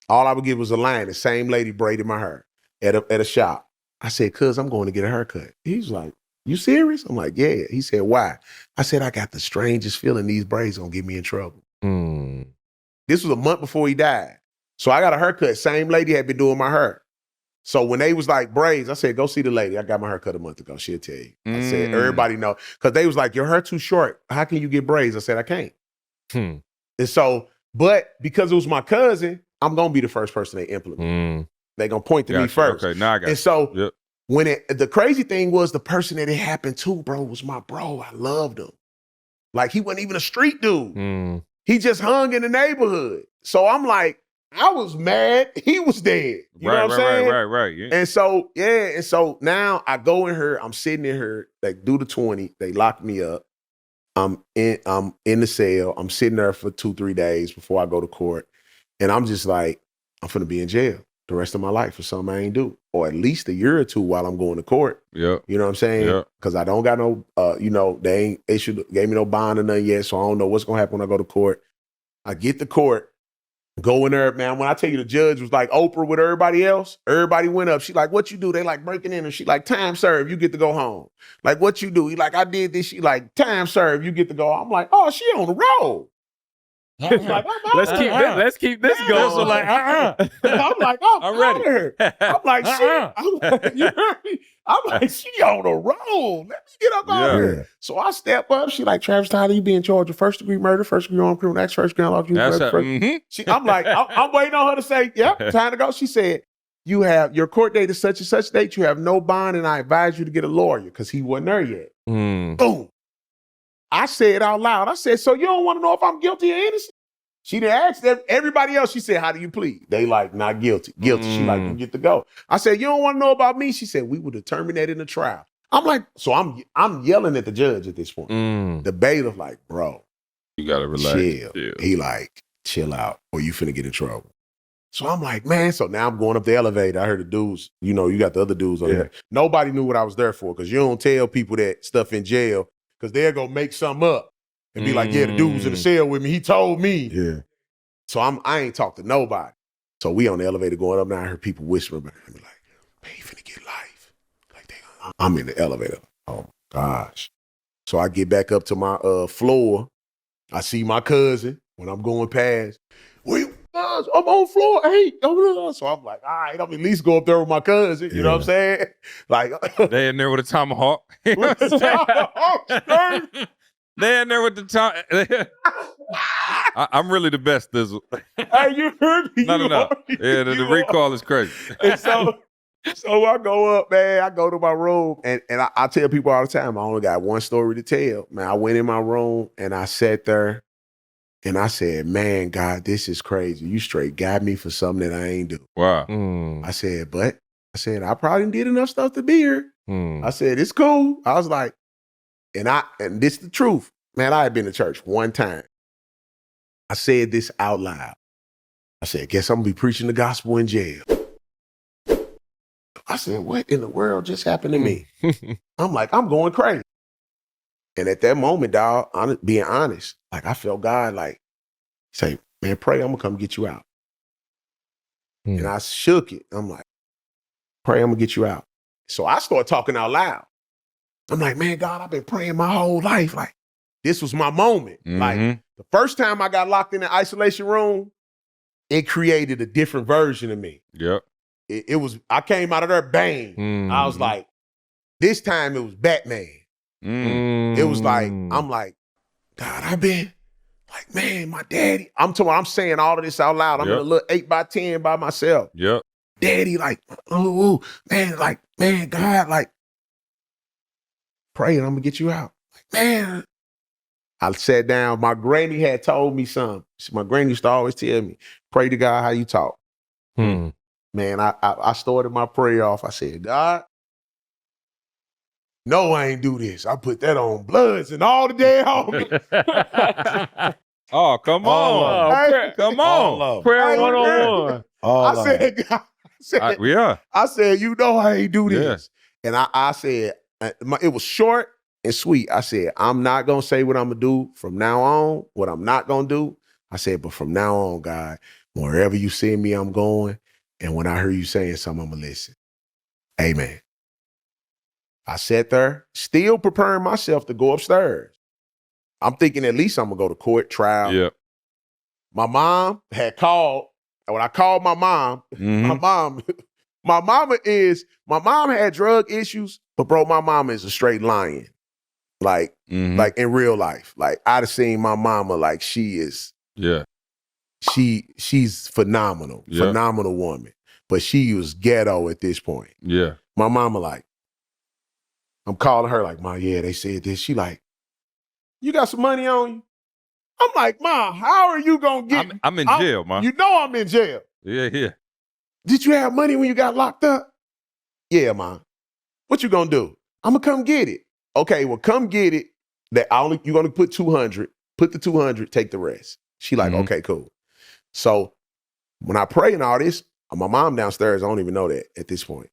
All I would get was a line. The same lady braided my hair at a shop. I said, cuz I'm going to get a haircut. He's like, you serious? I'm like, yeah. He said, why? I said, I got the strangest feeling these braids gonna get me in trouble. This was a month before he died. So I got a haircut. Same lady had been doing my hair. So when they was like braids, I said, go see the lady. I got my hair cut a month ago. She'll tell you. I said, everybody know. Because they was like, your hair too short. How can you get braids? I said, I can't. And so, but because it was my cousin, I'm going to be the first person they implement. They going to point to me first. Okay, now I got And so when the crazy thing was the person that it happened to, bro, was my bro. I loved him. Like he wasn't even a street dude. He just hung in the neighborhood. So I'm like, I was mad. He was dead. You know what I'm saying? Right. Yeah. And so, And so now I go in here, I'm sitting in here, they do the 20, they lock me up. I'm in the cell. I'm sitting there for 2-3 days before I go to court. And I'm just like, I'm finna be in jail the rest of my life for something I ain't do. Or at least a year or two while I'm going to court. Yeah. You know what I'm saying? Yeah. Because I don't got no, they ain't gave me no bond or nothing yet. So I don't know what's gonna happen when I go to court. I get to court. Go in there, man. When I tell you the judge was like Oprah with everybody else, everybody went up. She like, what you do? They like breaking in. And she like, time served, you get to go home. Like, what you do? He like, I did this. She like, time served, you get to go. I'm like, oh, she on the road. I'm like, let's keep this going. So like, I'm like, I'm ready. Her. I'm like, shit. I'm like, you heard me? I'm like, she on the road. Let me get up out here. So I step up. She like, Travis Tyler, you being charged with first-degree murder, first-degree armed criminal action, first-degree unlawful use of murder. I'm like, I'm waiting on her to say, yep, time to go. She said, you have your court date is such and such date. You have no bond, and I advise you to get a lawyer because he wasn't there yet. Boom. I said out loud. I said, so you don't want to know if I'm guilty or innocent? She didn't ask everybody else. She said, how do you plead? They like, not guilty. Guilty. She like, you get to go. I said, you don't want to know about me? She said, we will determine that in the trial. I'm like, so I'm yelling at the judge at this point. The bailiff like, bro, you gotta relax. Chill. He like, chill out or you finna get in trouble. So I'm like, man, so now I'm going up the elevator. I heard the dudes, you got the other dudes on there. Nobody knew what I was there for because you don't tell people that stuff in jail because they're going to make something up and be like, yeah, the dude was in the cell with me. He told me. Yeah. So I ain't talked to nobody. So we on the elevator going up now. I heard people whispering behind me like, man, you finna get life. Like I'm in the elevator. Oh, gosh. So I get back up to my floor. I see my cousin when I'm going past. I'm on floor 8. So I'm like, all right, I'm at least go up there with my cousin. You know what I'm saying? Like they in there with a tomahawk. They in there with the tomahawk. I'm really the best, Thi'sl. Hey, you heard me? No. Yeah, the recall is crazy. And so I go up, man. I go to my room, and I tell people all the time, I only got one story to tell. Man, I went in my room, and I sat there, and I said, man, God, this is crazy. You straight got me for something that I ain't do. Wow. I said, I probably did enough stuff to be here. I said, it's cool. I was like, and this is the truth. Man, I had been to church one time. I said this out loud. I said, guess I'm gonna be preaching the gospel in jail. I said, what in the world just happened to me? I'm like, I'm going crazy. And at that moment, dog, being honest, like I felt God like say, man, pray, I'm gonna come get you out. And I shook it. I'm like, pray, I'm gonna get you out. So I started talking out loud. I'm like, man, God, I've been praying my whole life. Like, this was my moment. Like the first time I got locked in the isolation room, it created a different version of me. Yep. It was, I came out of there bang. I was like, this time it was Batman. It was like, I'm like, God, I've been like, man, my daddy. I'm saying all of this out loud. I'm in a little 8x10 by myself. Yep. Daddy, like, oh, man, like, man, God, like, praying, I'm gonna get you out. Like, man. I sat down. My granny had told me something. My granny used to always tell me, pray to God how you talk. Man, I started my prayer off. I said, God, no, I ain't do this. I put that on Bloods and all the day homies. Oh, come on. Come on. Prayer 101. I said, God, I said, you know I ain't do this. And I said, it was short and sweet. I said, I'm not going to say what I'm going to do from now on, what I'm not going to do. I said, but from now on, God, wherever you see me, I'm going. And when I hear you saying something, I'm going to listen. Amen. I sat there, still preparing myself to go upstairs. I'm thinking at least I'm going to go to court, trial. Yep. My mom had called. And when I called my mom, my mom had drug issues, but bro, my mama is a straight lion. Like in real life. Like I'd have seen my mama like she is. Yeah. She's phenomenal. Yeah. Phenomenal woman. But she was ghetto at this point. Yeah. My mama like, I'm calling her like, Ma, yeah, they said this. She like, you got some money on you? I'm like, Ma, how are you gonna get I'm in jail, Ma. You know I'm in jail. Yeah. Did you have money when you got locked up? Yeah, Ma. What you gonna do? I'm gonna come get it. Okay, well, come get it. You're gonna put 200. Put the 200, take the rest. She like, okay, cool. So when I pray and all this, my mom downstairs, I don't even know that at this point.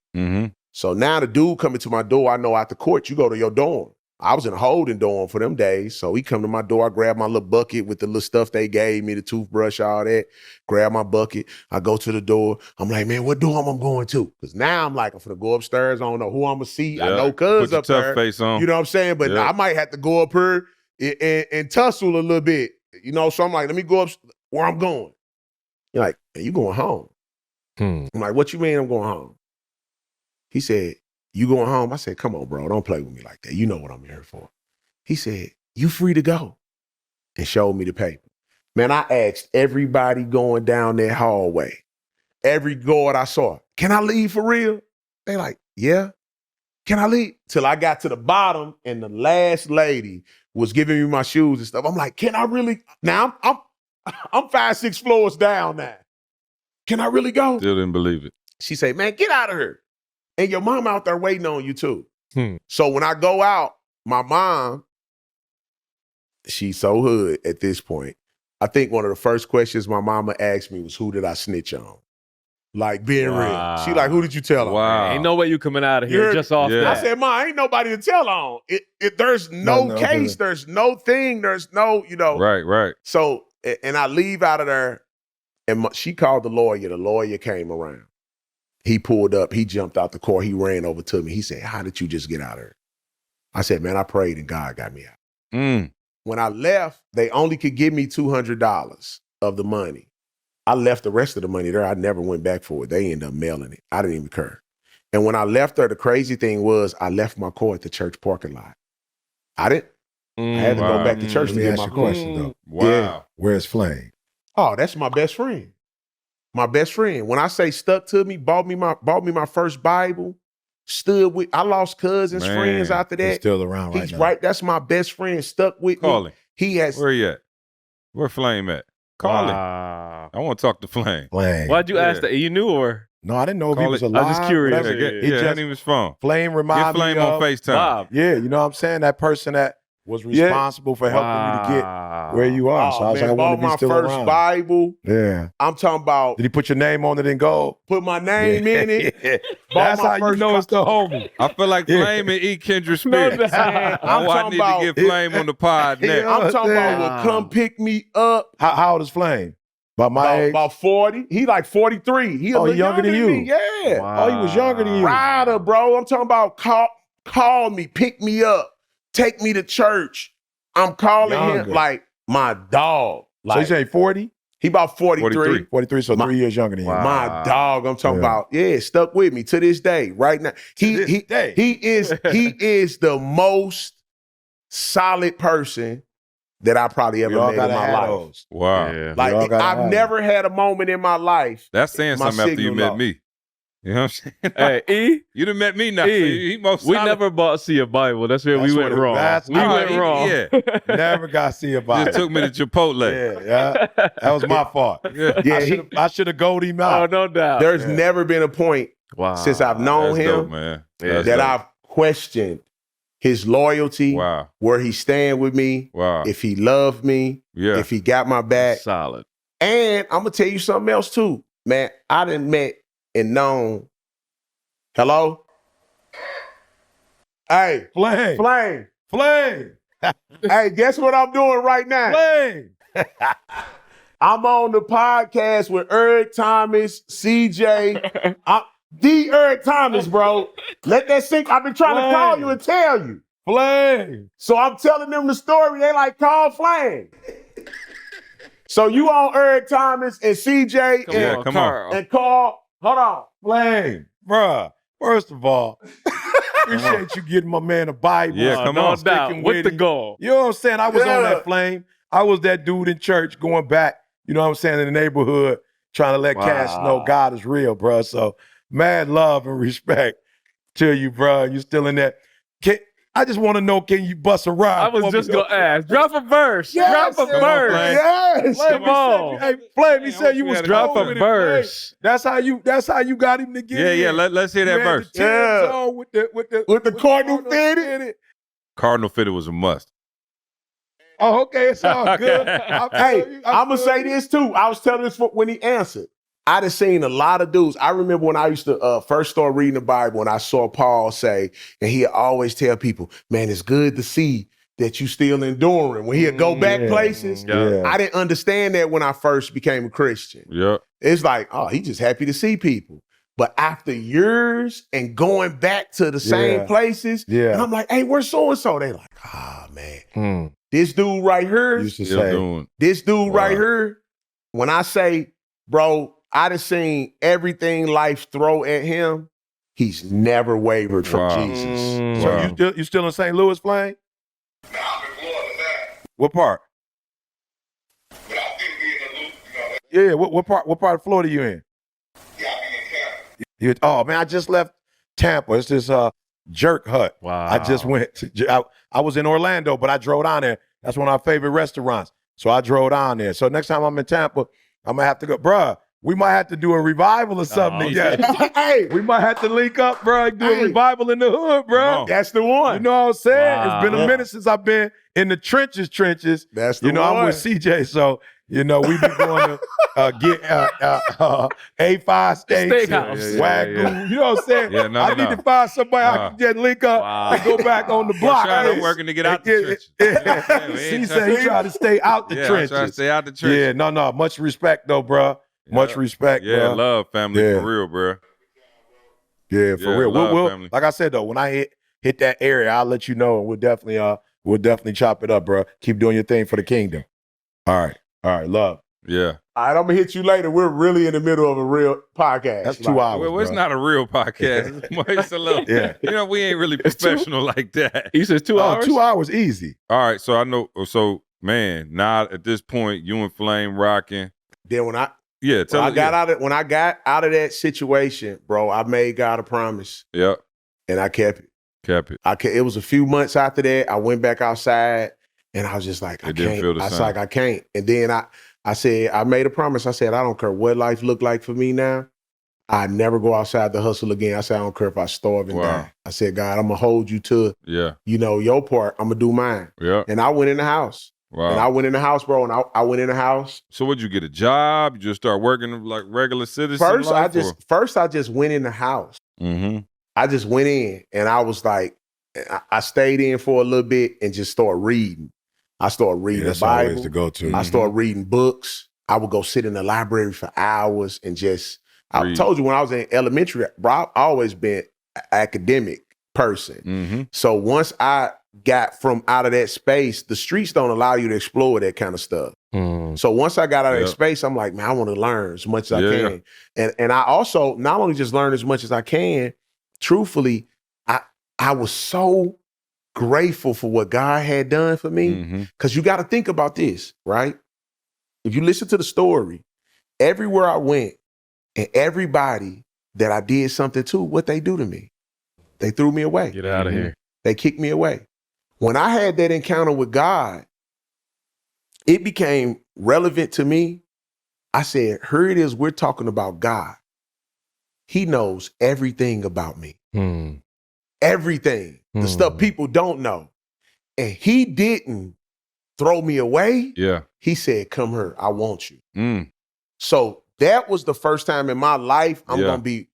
So now the dude coming to my door, I know out the court, you go to your dorm. I was in a holding dorm for them days. So he come to my door, I grab my little bucket with the little stuff they gave me, the toothbrush, all that, grab my bucket. I go to the door. I'm like, man, what dorm I'm going to? Because now I'm like, I'm finna go upstairs. I don't know who I'm gonna see. Yeah. I know cuz up there. Face on. You know what I'm saying? But I might have to go up here and tussle a little bit. You know, so I'm like, let me go up where I'm going. You're like, hey, you going home? I'm like, what you mean I'm going home? He said, you going home? I said, come on, bro. Don't play with me like that. You know what I'm here for. He said, you free to go. And showed me the paper. Man, I asked everybody going down that hallway, every guard I saw, can I leave for real? They like, yeah. Can I leave? Till I got to the bottom and the last lady was giving me my shoes and stuff. I'm like, can I really? Now I'm 5-6 floors down now. Can I really go? Still didn't believe it. She said, man, get out of here. And your mom out there waiting on you too. So when I go out, my mom, she's so hood at this point. I think one of the first questions my mama asked me was, who did I snitch on? Like being real. She like, who did you tell on? Wow. Ain't no way you coming out of here just off that. I said, Ma, ain't nobody to tell on. There's no case, there's no thing, there's no, you know. Right. So, and I leave out of there, and she called the lawyer. The lawyer came around. He pulled up, he jumped out the car, he ran over to me. He said, how did you just get out of there? I said, man, I prayed and God got me out. When I left, they only could give me $200 of the money. I left the rest of the money there. I never went back for it. They ended up mailing it. I didn't even care. And when I left there, the crazy thing was I left my car at the church parking lot. I didn't. I had to go back to church to get my car. Question though. Wow. Yeah. Where's Flame? Oh, that's my best friend. My best friend. When I say stuck to me, bought me my first Bible, stood with. I lost cousins, friends after that. He's still around right He's now. right. That's my best friend. Stuck with Call me. him. He has. Where he at? Where Flame at? Call him. I want to talk to Flame. Flame. Why'd you ask that? You knew or? No, I didn't know if he was I alive. was just curious. whatever. Yeah, hand him his phone. Flame Get reminded Flame me on of, FaceTime. Bob. Yeah, you know what I'm saying? That person that was responsible for helping you to get where you are. So I was like, I want to be still bought my around. first Bible. Yeah. I'm talking about. Did he put your name on it and go? Put my name in it. That's how you know it's the homie. I feel like Flame and E. Kendra Spears. I'm I need to get Flame on the pod next. I'm talking about will come pick me up. How old is Flame? About my age? About 40. He like 43. He a little younger than you. Me. Yeah. Wow. Oh, he was younger than you. Rider, bro. I'm talking about call me, pick me up, take me to church. I'm calling him Younger. like my dog. So you Like say 40? he about 43. 43, so 3 years younger than you. Wow. My dog, I'm talking Yeah. about. Yeah, stuck with me to this day. Right now, he is the most solid person that I probably We ever all met in gotta my have life. those. Wow. Yeah. Like We all gotta have I've never had a moment in my life. That's saying My something after you signal met low. me. You know what I'm saying? Hey, E, You done met me now. E, So he most we solid. never bought see a Bible. That's where That's we went what it- wrong. that's- We Oh, went wrong. Yeah. Never got to see about Just it. took me to Chipotle. Yeah. That was my fault. Yeah. Yeah, I should have gold him Oh, out. no doubt. there's never been a point Wow. since I've known That's him dope, man. Yeah. That's that dope. I've questioned his loyalty, Wow. where he stand with me, Wow. if he loved me, Yeah. if he got my back. Solid. And I'm gonna tell you something else too, man. I done met and known. Hello? Hey, Flame. Flame. Flame. Hey, guess what I'm doing right now? Flame. I'm on the podcast with Eric Thomas, CJ. The Eric Thomas, bro. Let that sink. I've been trying to call you and tell you. Flame. So I'm telling them the story. They like, call Flame. So you on Eric Thomas and CJ Come Yeah, on, come on. Carl. and call. Hold on. Flame. Bruh. First of all, appreciate you getting my man a Bible. Yeah, come no on. doubt. Sticking With the him. goal. You know what I'm saying? I was on Yeah. that Flame. I was that dude in church going back, you know what I'm saying, in the neighborhood, trying to let cats know God is real, bro. So mad love and respect to you, bro. You still in that. I just want to know, can you bust a rhyme? I was just going to ask. Drop a verse. Yes, Drop a come on, verse. Flame. Yes. Come on. Hey, Flame, he said you was Drop cold a with it, verse. Flame. That's how you got him to get Yeah, in. yeah. Let's hear that You had verse. the Tim's Yeah. on with the cardinal fitted. Cardinal fitted was a must. Oh, okay, it's all good. Hey, I'm going to say this too. I was telling this when he answered. I done seen a lot of dudes. I remember when I used to first start reading the Bible and I saw Paul say, and he'd always tell people, man, it's good to see that you still enduring. When he'd go back places, Yeah. I didn't understand that when I first became a Christian. Yeah. It's like, oh, he just happy to see people. But after years and going back to the same Yeah. places, Yeah. and I'm like, hey, where's so-and-so? They like, ah, man, Hmm. this dude right here, Used to Still say, doing. this dude right Wow. here, when I say, bro, I done seen everything life throw at him, he's never wavered from Wow. Jesus. so Wow. you still in St. Louis, Flame? What part? Yeah, what part of Florida you in? Oh man, I just left Tampa. It's this jerk hut. Wow. I just went to I was in Orlando, but I drove down there. That's one of our favorite restaurants. So I drove down there. So next time I'm in Tampa, I'm gonna have to go, bruh. We might have to do a revival or something together. Hey, We might have to link up, bro. Do a Hey. revival in the hood, bro. Come on. that's the one. You know what I'm saying? Wow. It's been a minute since I've been in the trenches. That's the You know, one. I'm with CJ, so you know we be going to get A5 steaks, Steakhouse. Yeah, Wagyu. yeah. You know what I'm saying? Yeah, no, I need to find somebody I can just link up Wow. and go back on the block. Rashad, I'm Hey, working to get out the yeah, trenches. yeah. We He ain't said he trying- tried to stay out the Yeah, I'm trying to trenches. stay out the trenches. Yeah, no. Much respect though, bro. Much respect, Yeah, bro. love family Yeah. for real, bro. Yeah, for Yeah, real. love We'll family. like I said though, when I hit that area, I'll let you know, and we'll definitely chop it up, bro. Keep doing your thing for the kingdom. All right, love. All Yeah. right, I'm gonna hit you later. We're really in the middle of a real podcast. That's 2 hours. Well, it's bro. not a real podcast. It's a little, Yeah. You know, we ain't really professional like that. He says 2 hours. 2 hours easy. All right, so I know. So, man, now at this point, you and Flame rocking. Then when I Tell when I us. got out of that situation, bro, I made God a promise Yep, and I kept it. kept it. It was a few months after that. I went back outside and I was just like, I It didn't can't. feel the I was same. like, I can't. And then I said, I made a promise. I said, I don't care what life look like for me now. I never go outside to hustle again. I said, I don't care if I starve and Wow. die. I said, God, I'm gonna hold you to, Yeah, your part. I'm gonna do mine. yeah. And I went in the house. Wow. And I went in the house, bro. And I went in the house. So would you get a job? You just start working like regular citizen? First, I just went in the house. Mm-hmm. I just went in and I was like, I stayed in for a little bit and just started reading. I started reading that's the Bible. always the go-to. I started reading books. I would go sit in the library for hours and just, I Read. told you when I was in elementary, bro, I always been academic. person. So once I got from out of that space, the streets don't allow you to explore that kind of stuff. So once I got out of that space, I'm like, man, I want to learn as much as I can. And I also not only just learn as much as I can, truthfully, I was so grateful for what God had done for me. Because you got to think about this, right? If you listen to the story, everywhere I went and everybody that I did something to, what they do to me? They threw me away. Get out of here. They kicked me away. When I had that encounter with God, it became relevant to me. I said, here it is, we're talking about God. He knows everything about me. Everything. The stuff people don't know. And he didn't throw me away. Yeah. He said, come here, I want you. So that was the first time in my life I'm gonna be,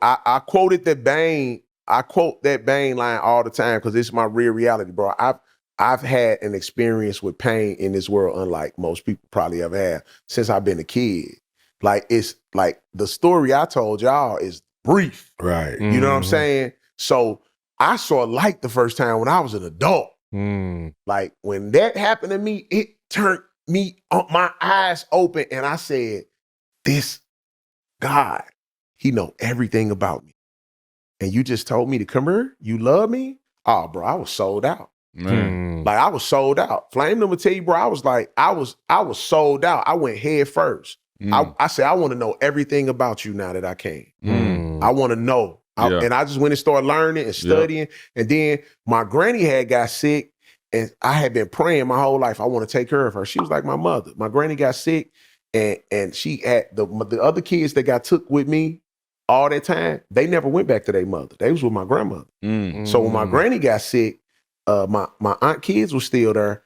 I quoted that Bane, I quote that Bane line all the time because it's my real reality, bro. I've had an experience with pain in this world unlike most people probably ever have since I've been a kid. Like, it's like the story I told y'all is brief. Right. You know what I'm saying? So I saw light the first time when I was an adult. Like, when that happened to me, it turned me on, my eyes open, and I said, this God, he know everything about me. And you just told me to come here? You love me? Oh, bro, I was sold out. Like, I was sold out. Flame, let me tell you, bro, I was like, I was sold out. I went head first. I said, I want to know everything about you now that I can. I want to know. And I just went and started learning and studying. And then my granny had got sick, and I had been praying my whole life. I want to take care of her. She was like my mother. My granny got sick, and she had the other kids that got took with me all that time. They never went back to their mother. They was with my grandmother. So when my granny got sick, my aunt kids were still there,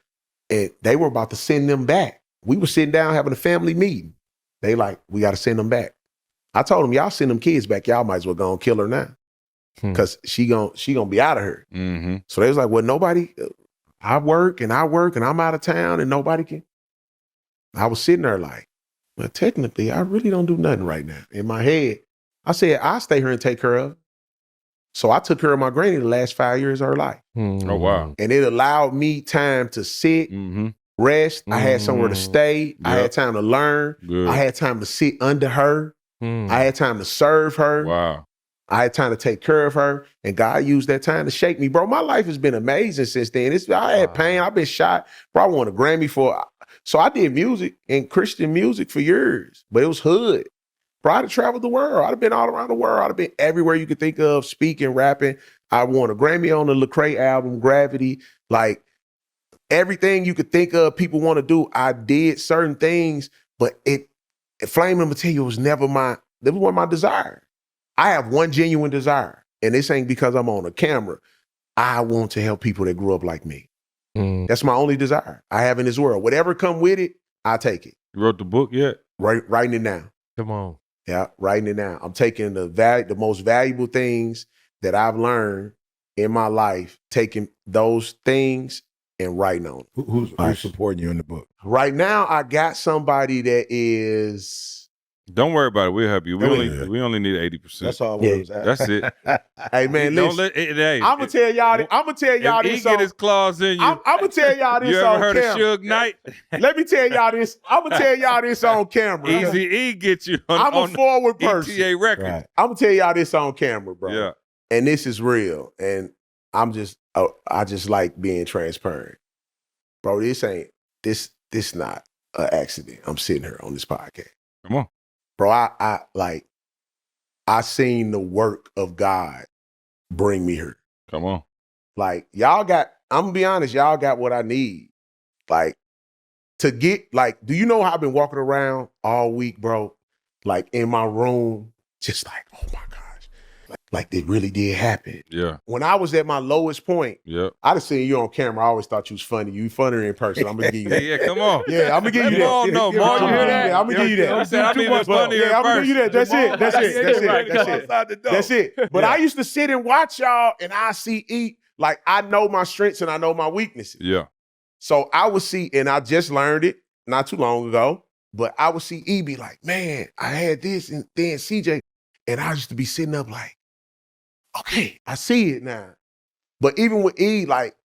and they were about to send them back. We were sitting down having a family meeting. They like, we got to send them back. I told them, y'all send them kids back. Y'all might as well go and kill her now, because she gonna be out of here. So they was like, well, nobody. I work and I'm out of town and nobody can. I was sitting there like, well, technically, I really don't do nothing right now. In my head, I said, I'll stay here and take care of her. So I took care of my granny the last 5 years of her life. Oh, wow. And it allowed me time to sit, rest. I had somewhere to stay. I had time to learn. I had time to sit under her. I had time to serve her. Wow. I had time to take care of her. And God used that time to shake me. Bro, my life has been amazing since then. I had pain. I've been shot. Bro, I won a Grammy for. So I did music and Christian music for years, but it was hood. Bro, I'd have traveled the world. I'd have been all around the world. I'd have been everywhere you could think of, speaking, rapping. I won a Grammy on the Lecrae album, Gravity. Like, everything you could think of people want to do, I did certain things, but Flame, I'm gonna tell you, it was never that was my desire. I have one genuine desire, and this ain't because I'm on a camera. I want to help people that grew up like me. That's my only desire I have in this world. Whatever come with it, I take it. You wrote the book yet? Writing it now. Come on. Yeah, writing it now. I'm taking the most valuable things that I've learned in my life, taking those things and writing on them. Who's supporting you in the book? Right now, I got somebody that is. Don't worry about it. We'll help you. We only need 80%. That's all. That's it. Hey man, listen. I'm gonna tell y'all. I'm gonna tell y'all this. He get his claws in you. I'm gonna tell y'all this. You ever on heard camera. of Suge Knight? Let me tell y'all this. I'm gonna tell y'all this on camera. Easy E get you. I'm a forward person. ETA record. Right. I'm gonna tell y'all this on camera, bro. Yeah. And this is real. And I just like being transparent, bro. This not an accident. I'm sitting here on this podcast. Come on. Bro, I seen the work of God bring me here. Come on. Like, I'm gonna be honest, y'all got what I need. Like, to get, like, do you know how I've been walking around all week, bro? Like, in my room, just like, oh my gosh. Like it really did happen. Yeah. When I was at my lowest point, Yep. I'd have seen you on camera. I always thought you was funny. You funnier in person. I'm gonna give you that. Yeah, come on. Yeah, I'm gonna give you that. Come on, no, Mar, you hear that? Yeah, I'm gonna give you that. I'm even funnier Yeah, I'm gonna give you that. That's it. That's it. But I used to sit and watch y'all, and I see E. Like, I know my strengths and I know my weaknesses. Yeah. So I would see, and I just learned it not too long ago, but I would see E be like, man, I had this, and then CJ, and I used to be sitting up like, okay, I see it now. But even with E, like,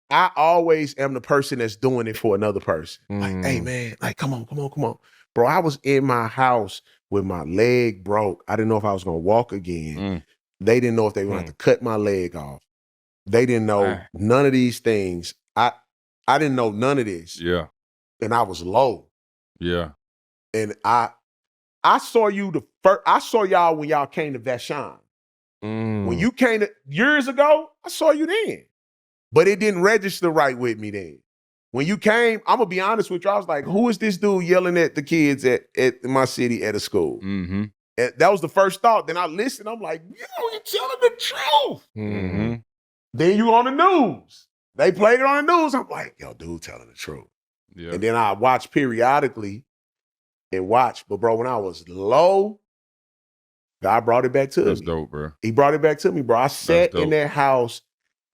I always am the person that's doing it for another person. Like, hey man, like, come on. Bro, I was in my house with my leg broke. I didn't know if I was gonna walk again. They didn't know if they were gonna have to cut my leg off. They didn't know none of these things. I didn't know none of this. Yeah. And I was low. Yeah. And I saw you I saw y'all when y'all came to Vashon. When you came years ago, I saw you then. But it didn't register right with me then. When you came, I'm gonna be honest with you, I was like, who is this dude yelling at the kids at my city at a school? And that was the first thought. Then I listened, I'm like, you're telling the truth. Then you on the news. They played it on the news. I'm like, yo, dude telling the truth. Yeah. And then I watch periodically and watch. But bro, when I was low, God brought it back to me. That's dope, bro. He brought it back to me, bro. I sat in that house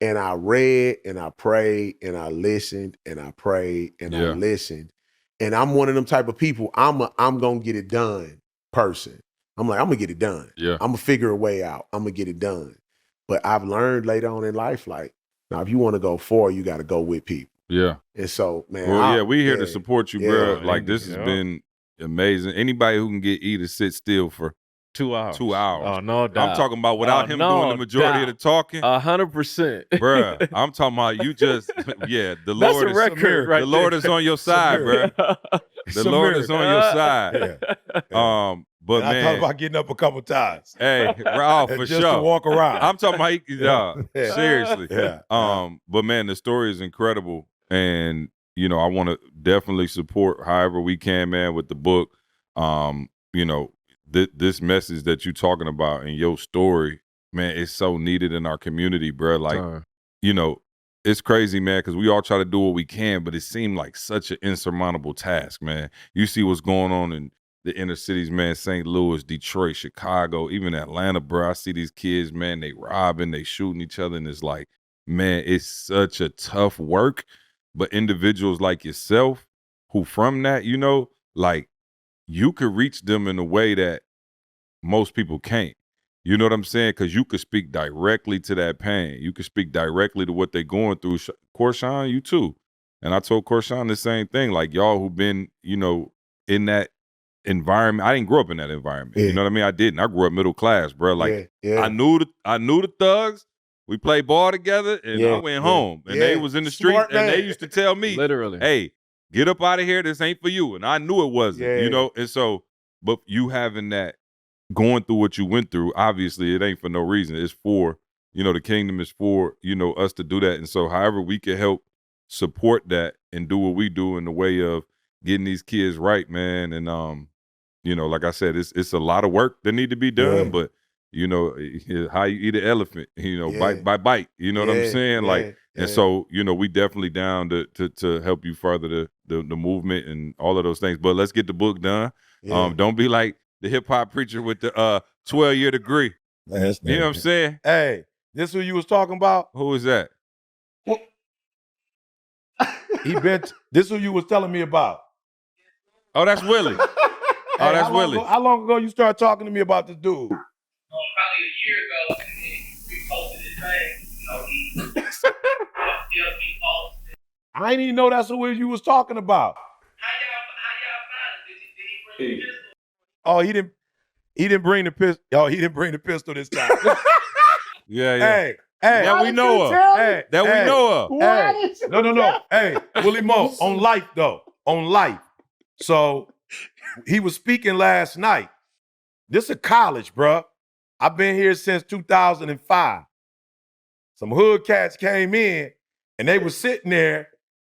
and I read and I prayed and I listened and I prayed and I listened. And I'm one of them type of people, I'm gonna get it done person. I'm like, I'm gonna get it done. Yeah. I'm gonna figure a way out. I'm gonna get it done. But I've learned later on in life, like, now if you want to go forward, you got to go with people. Yeah. And so, man. Well, we're here to support you, bro. Like, this has been amazing. Anybody who can get E to sit still for 2 hours. 2 hours. Oh, no doubt. I'm talking about without him doing the majority of the talking. 100%. Bruh, I'm talking about you just, the That's Lord a record right the Lord is on your side, bruh. The Lord is on your side. But and man, I thought about getting up a couple times. Hey, Ralph, for just sure. to walk around. I'm talking about, seriously. Yeah. But man, the story is incredible. And, you know, I want to definitely support however we can, man, with the book. You know, this message that you're talking about and your story, man, it's so needed in our community, bro. Like, you know, it's crazy, man, because we all try to do what we can, but it seemed like such an insurmountable task, man. You see what's going on in the inner cities, man, St. Louis, Detroit, Chicago, even Atlanta, bro. I see these kids, man, they robbing, they shooting each other, and it's like, man, it's such a tough work. But individuals like yourself who from that, you know, like, you could reach them in a way that most people can't. You know what I'm saying? Because you could speak directly to that pain. You could speak directly to what they're going through. Korshawn, you too. And I told Korshawn the same thing. Like, y'all who've been, you know, in that environment. I didn't grow up in that environment. You know what I mean? I didn't. I grew up middle class, bro. Like, I knew the thugs. We played ball together, and I went home. And they was in the street, and they used to tell me, literally, hey, get up out of here. This ain't for you. And I knew it wasn't, you know? And so, but you having that, going through what you went through, obviously it ain't for no reason. It's for, you know, the kingdom is for, you know, us to do that. And so however we can help support that and do what we do in the way of getting these kids right, man. And, you know, like I said, it's a lot of work that need to be done, but, you know, how you eat an elephant, you know, bite by bite, you know what I'm saying? Like, and so, you know, we definitely down to help you further the movement and all of those things. But let's get the book done. Don't be like the hip hop preacher with the 12-year degree. You know what I'm saying? Hey, this who you was talking about? Who is that? Well, this who you was telling me about. Oh, that's Willie. That's Willie. How long ago you started talking to me about this dude? Probably a year ago, and he reposted his thing. You know, he posted. I didn't even know that's who you was talking about. How y'all find it? Did he bring the pistol? Oh, he didn't bring the pistol. Oh, he didn't bring the pistol this time. Yeah. Hey, that we know of. Hey, that we know of. Hey, no. Hey, Willie Mo, on life though. On life. So he was speaking last night. This is college, bruh. I've been here since 2005. Some hood cats came in and they were sitting there,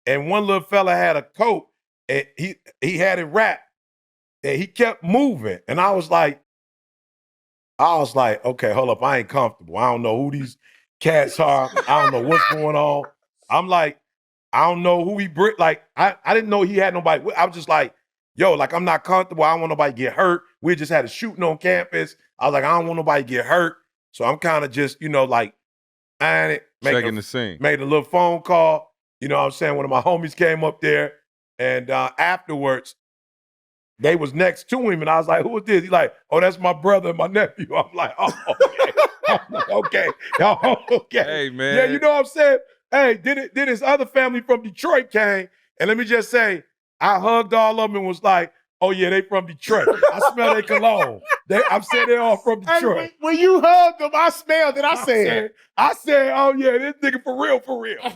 and one little fella had a coat and he had it wrapped. And he kept moving. And I was like, okay, hold up. I ain't comfortable. I don't know who these cats are. I don't know what's going on. I'm like, I don't know who he like, I didn't know he had nobody. I was just like, yo, like, I'm not comfortable. I don't want nobody to get hurt. We just had a shooting on campus. I was like, I don't want nobody to get hurt. So I'm kind of just, you know, like, checking the scene. Made a little phone call. You know what I'm saying? One of my homies came up there, and afterwards, they was next to him, and I was like, who is this? He's like, oh, that's my brother and my nephew. I'm like, oh, okay. Okay. Oh, okay. Hey, man. Yeah, you know what I'm saying? Hey, then his other family from Detroit came, and let me just say, I hugged all of them and was like, oh yeah, they from Detroit. I smell their cologne. I'm saying they all from Detroit. Hey, when you hugged them, I smelled it. I said, oh yeah, this nigga for real, for real.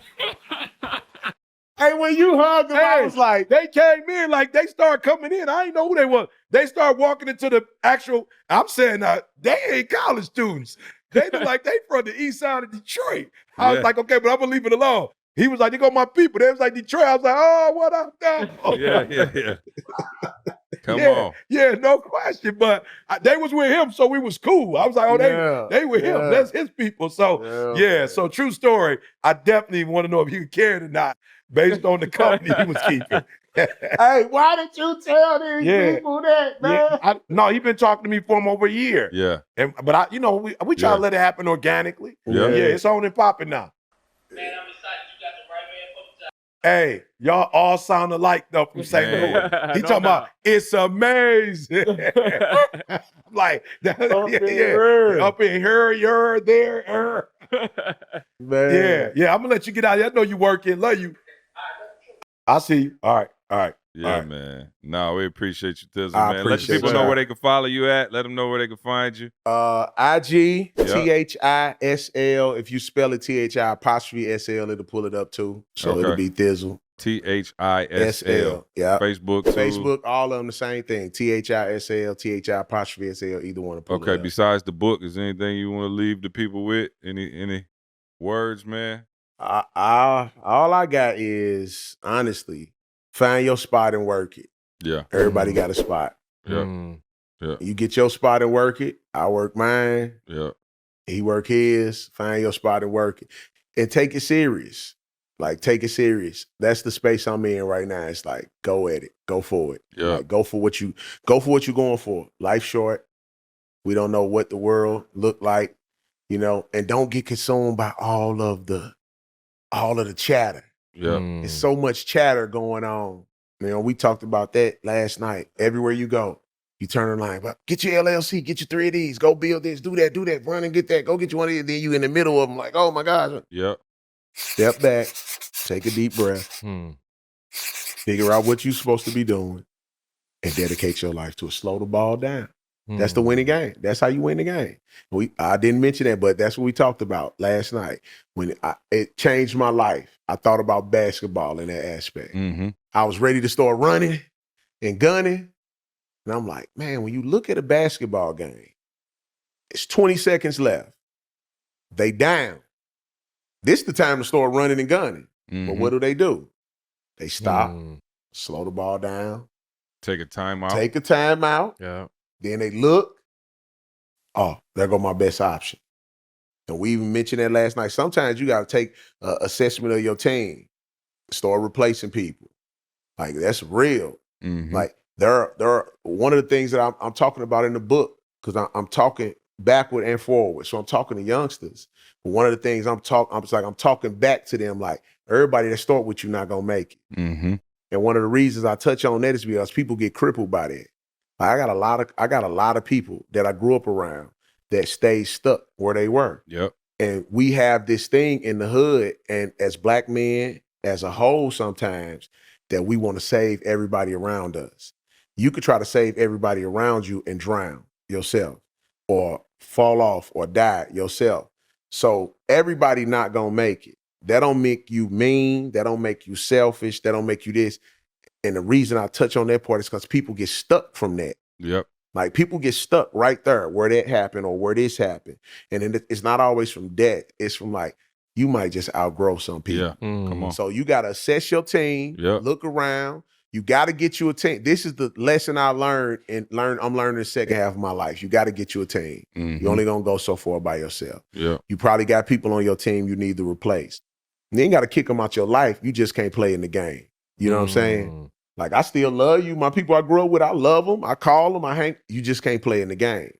hey, when you hugged them, I was like, they came in, like they started coming in. I didn't know who they was. They started walking into the actual, I'm saying they ain't college students. They look like they from the east side of Detroit. I was like, okay, but I'm gonna leave it alone. He was like, they go my people. They was like Detroit. I was like, oh, what up, dog? Yeah. Come on. Yeah, no question. But they was with him, so we was cool. I was like, oh, they with him. That's his people. So so true story. I definitely want to know if he cared or not, based on the company he was keeping. hey, why did you tell these people that, man? No, he been talking to me for over a year. Yeah. But we try to let it happen organically. Yeah, it's on and popping now. Man, I'm excited you got the right man for the job. Hey, y'all all sound alike though from St. Louis. He talking about it's amazing. I'm like, up in here, you're there. Man. Yeah. I'm gonna let you get out of here. I know you working. Love you. I see you. All right. Yeah, man. No, we appreciate you, Thi'sl, I man. Let the people know where they can follow you at. Let them know where they can find you. IG, THISL. If you spell it THI''SL, it'll pull it up too. So it'll be Thi'sl. THISL. Yeah. Facebook, too. Facebook, all of them the same thing. THISL, THI''SL, either one to pull it Okay, up. besides the book, is there anything you want to leave the people with? Any words, man? All I got is, honestly, find your spot and work it. Yeah. Everybody got a spot. Yeah. Yeah. You get your spot and work it. I work mine. Yeah. He work his. Find your spot and work it. And take it serious. Like, take it serious. That's the space I'm in right now. It's like, go at it. Go for it. Yeah. Like, go for what you're going for. Life's short. We don't know what the world look like, and don't get consumed by all of the chatter. Yeah. There's so much chatter going on. We talked about that last night. Everywhere you go, you turn around, but get your LLC, get your 3 of these, go build this, do that, run and get that, go get you one of these. Then you in the middle of them like, oh my gosh. Yeah. Step back, take a deep breath, figure out what you're supposed to be doing, and dedicate your life to it. Slow the ball down. That's the winning game. That's how you win the game. I didn't mention that, but that's what we talked about last night. When it changed my life, I thought about basketball in that aspect. Mm-hmm. I was ready to start running and gunning. And I'm like, man, when you look at a basketball game, it's 20 seconds left. They down. This is the time to start running and gunning. But what do? They stop, slow the ball down. Take a time out. Take a time out. Yeah. Then they look. Oh, there go my best option. And we even mentioned that last night. Sometimes you got to take an assessment of your team. Start replacing people. Like, that's real. Mm-hmm. Like, there are one of the things that I'm talking about in the book, because I'm talking backward and forward. So I'm talking to youngsters. But one of the things I'm talking back to them, like, everybody that start with you not gonna make it. Mm-hmm. And one of the reasons I touch on that is because people get crippled by that. Like, I got a lot of people that I grew up around that stayed stuck where they were. Yep. And we have this thing in the hood, and as black men as a whole sometimes, that we want to save everybody around us. You could try to save everybody around you and drown yourself, or fall off or die yourself. So everybody not gonna make it. That don't make you mean. That don't make you selfish. That don't make you this. And the reason I touch on that part is because people get stuck from that. Yep. Like, people get stuck right there where that happened or where this happened. And then it's not always from debt. It's from, like, you might just outgrow some people. Yeah. Come on. So you got to assess your team, look around. You got to get you a team. This is the lesson I learned I'm learning the second half of my life. You got to get you a team. Mm-hmm. You're only going to go so far by yourself. Yeah. You probably got people on your team you need to replace. You ain't got to kick them out your life. You just can't play in the game. You know what I'm saying? Like, I still love you. My people I grew up with, I love them. I call them. I hang. You just can't play in the game.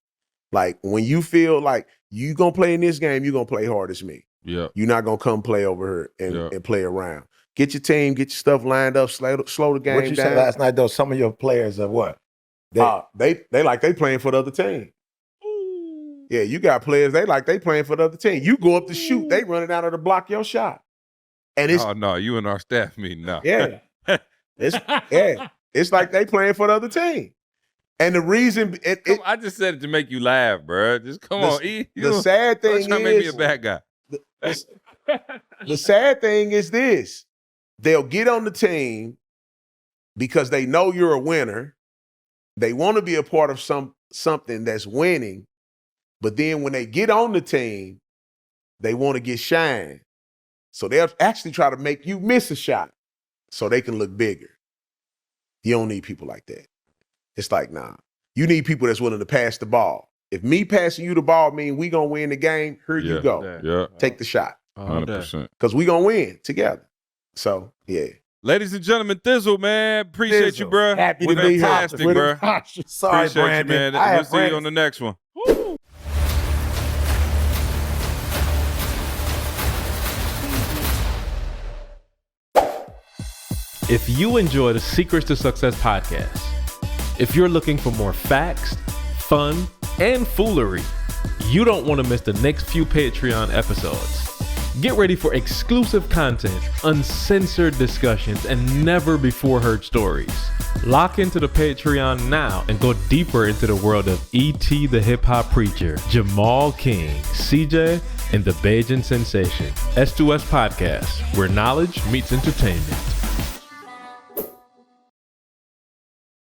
Like, when you feel like you going to play in this game, you're going to play hard as me. Yeah. You're not going to come play over here and play around. Get your team, get your stuff lined up, slow the game down. What you said last night, though, some of your players are what? They like they playing for the other team. Yeah, you got players, they playing for the other team. You go up to shoot, they running out of the block your shot. And it's Oh no, you and our staff meeting now. yeah. It's like they playing for the other team. And the reason I just said it to make you laugh, bro. Just come on, E. The sad thing trying to make me a bad guy. The sad thing is this. They'll get on the team because they know you're a winner. They want to be a part of something that's winning. But then when they get on the team, they want to get shine. So they'll actually try to make you miss a shot so they can look bigger. You don't need people like that. It's like, nah. You need people that's willing to pass the ball. If me passing you the ball mean we going to win the game, here you go. Yeah. Take the shot. 100%. Because we going to win together. So, yeah. Ladies and gentlemen, Thi'sl, man. Appreciate you, bro. Happy to be here. Fantastic, bro. Sorry, Appreciate Brandon. you, man. We'll see you on the next one. If you enjoy the Secrets to Success podcast, if you're looking for more facts, fun, and foolery, you don't want to miss the next few Patreon episodes. Get ready for exclusive content, uncensored discussions, and never before heard stories. Lock into the Patreon now and go deeper into the world of E.T. the Hip Hop Preacher, Jamal King, CJ, and the Bajan Sensation. S2S Podcast, where knowledge meets entertainment.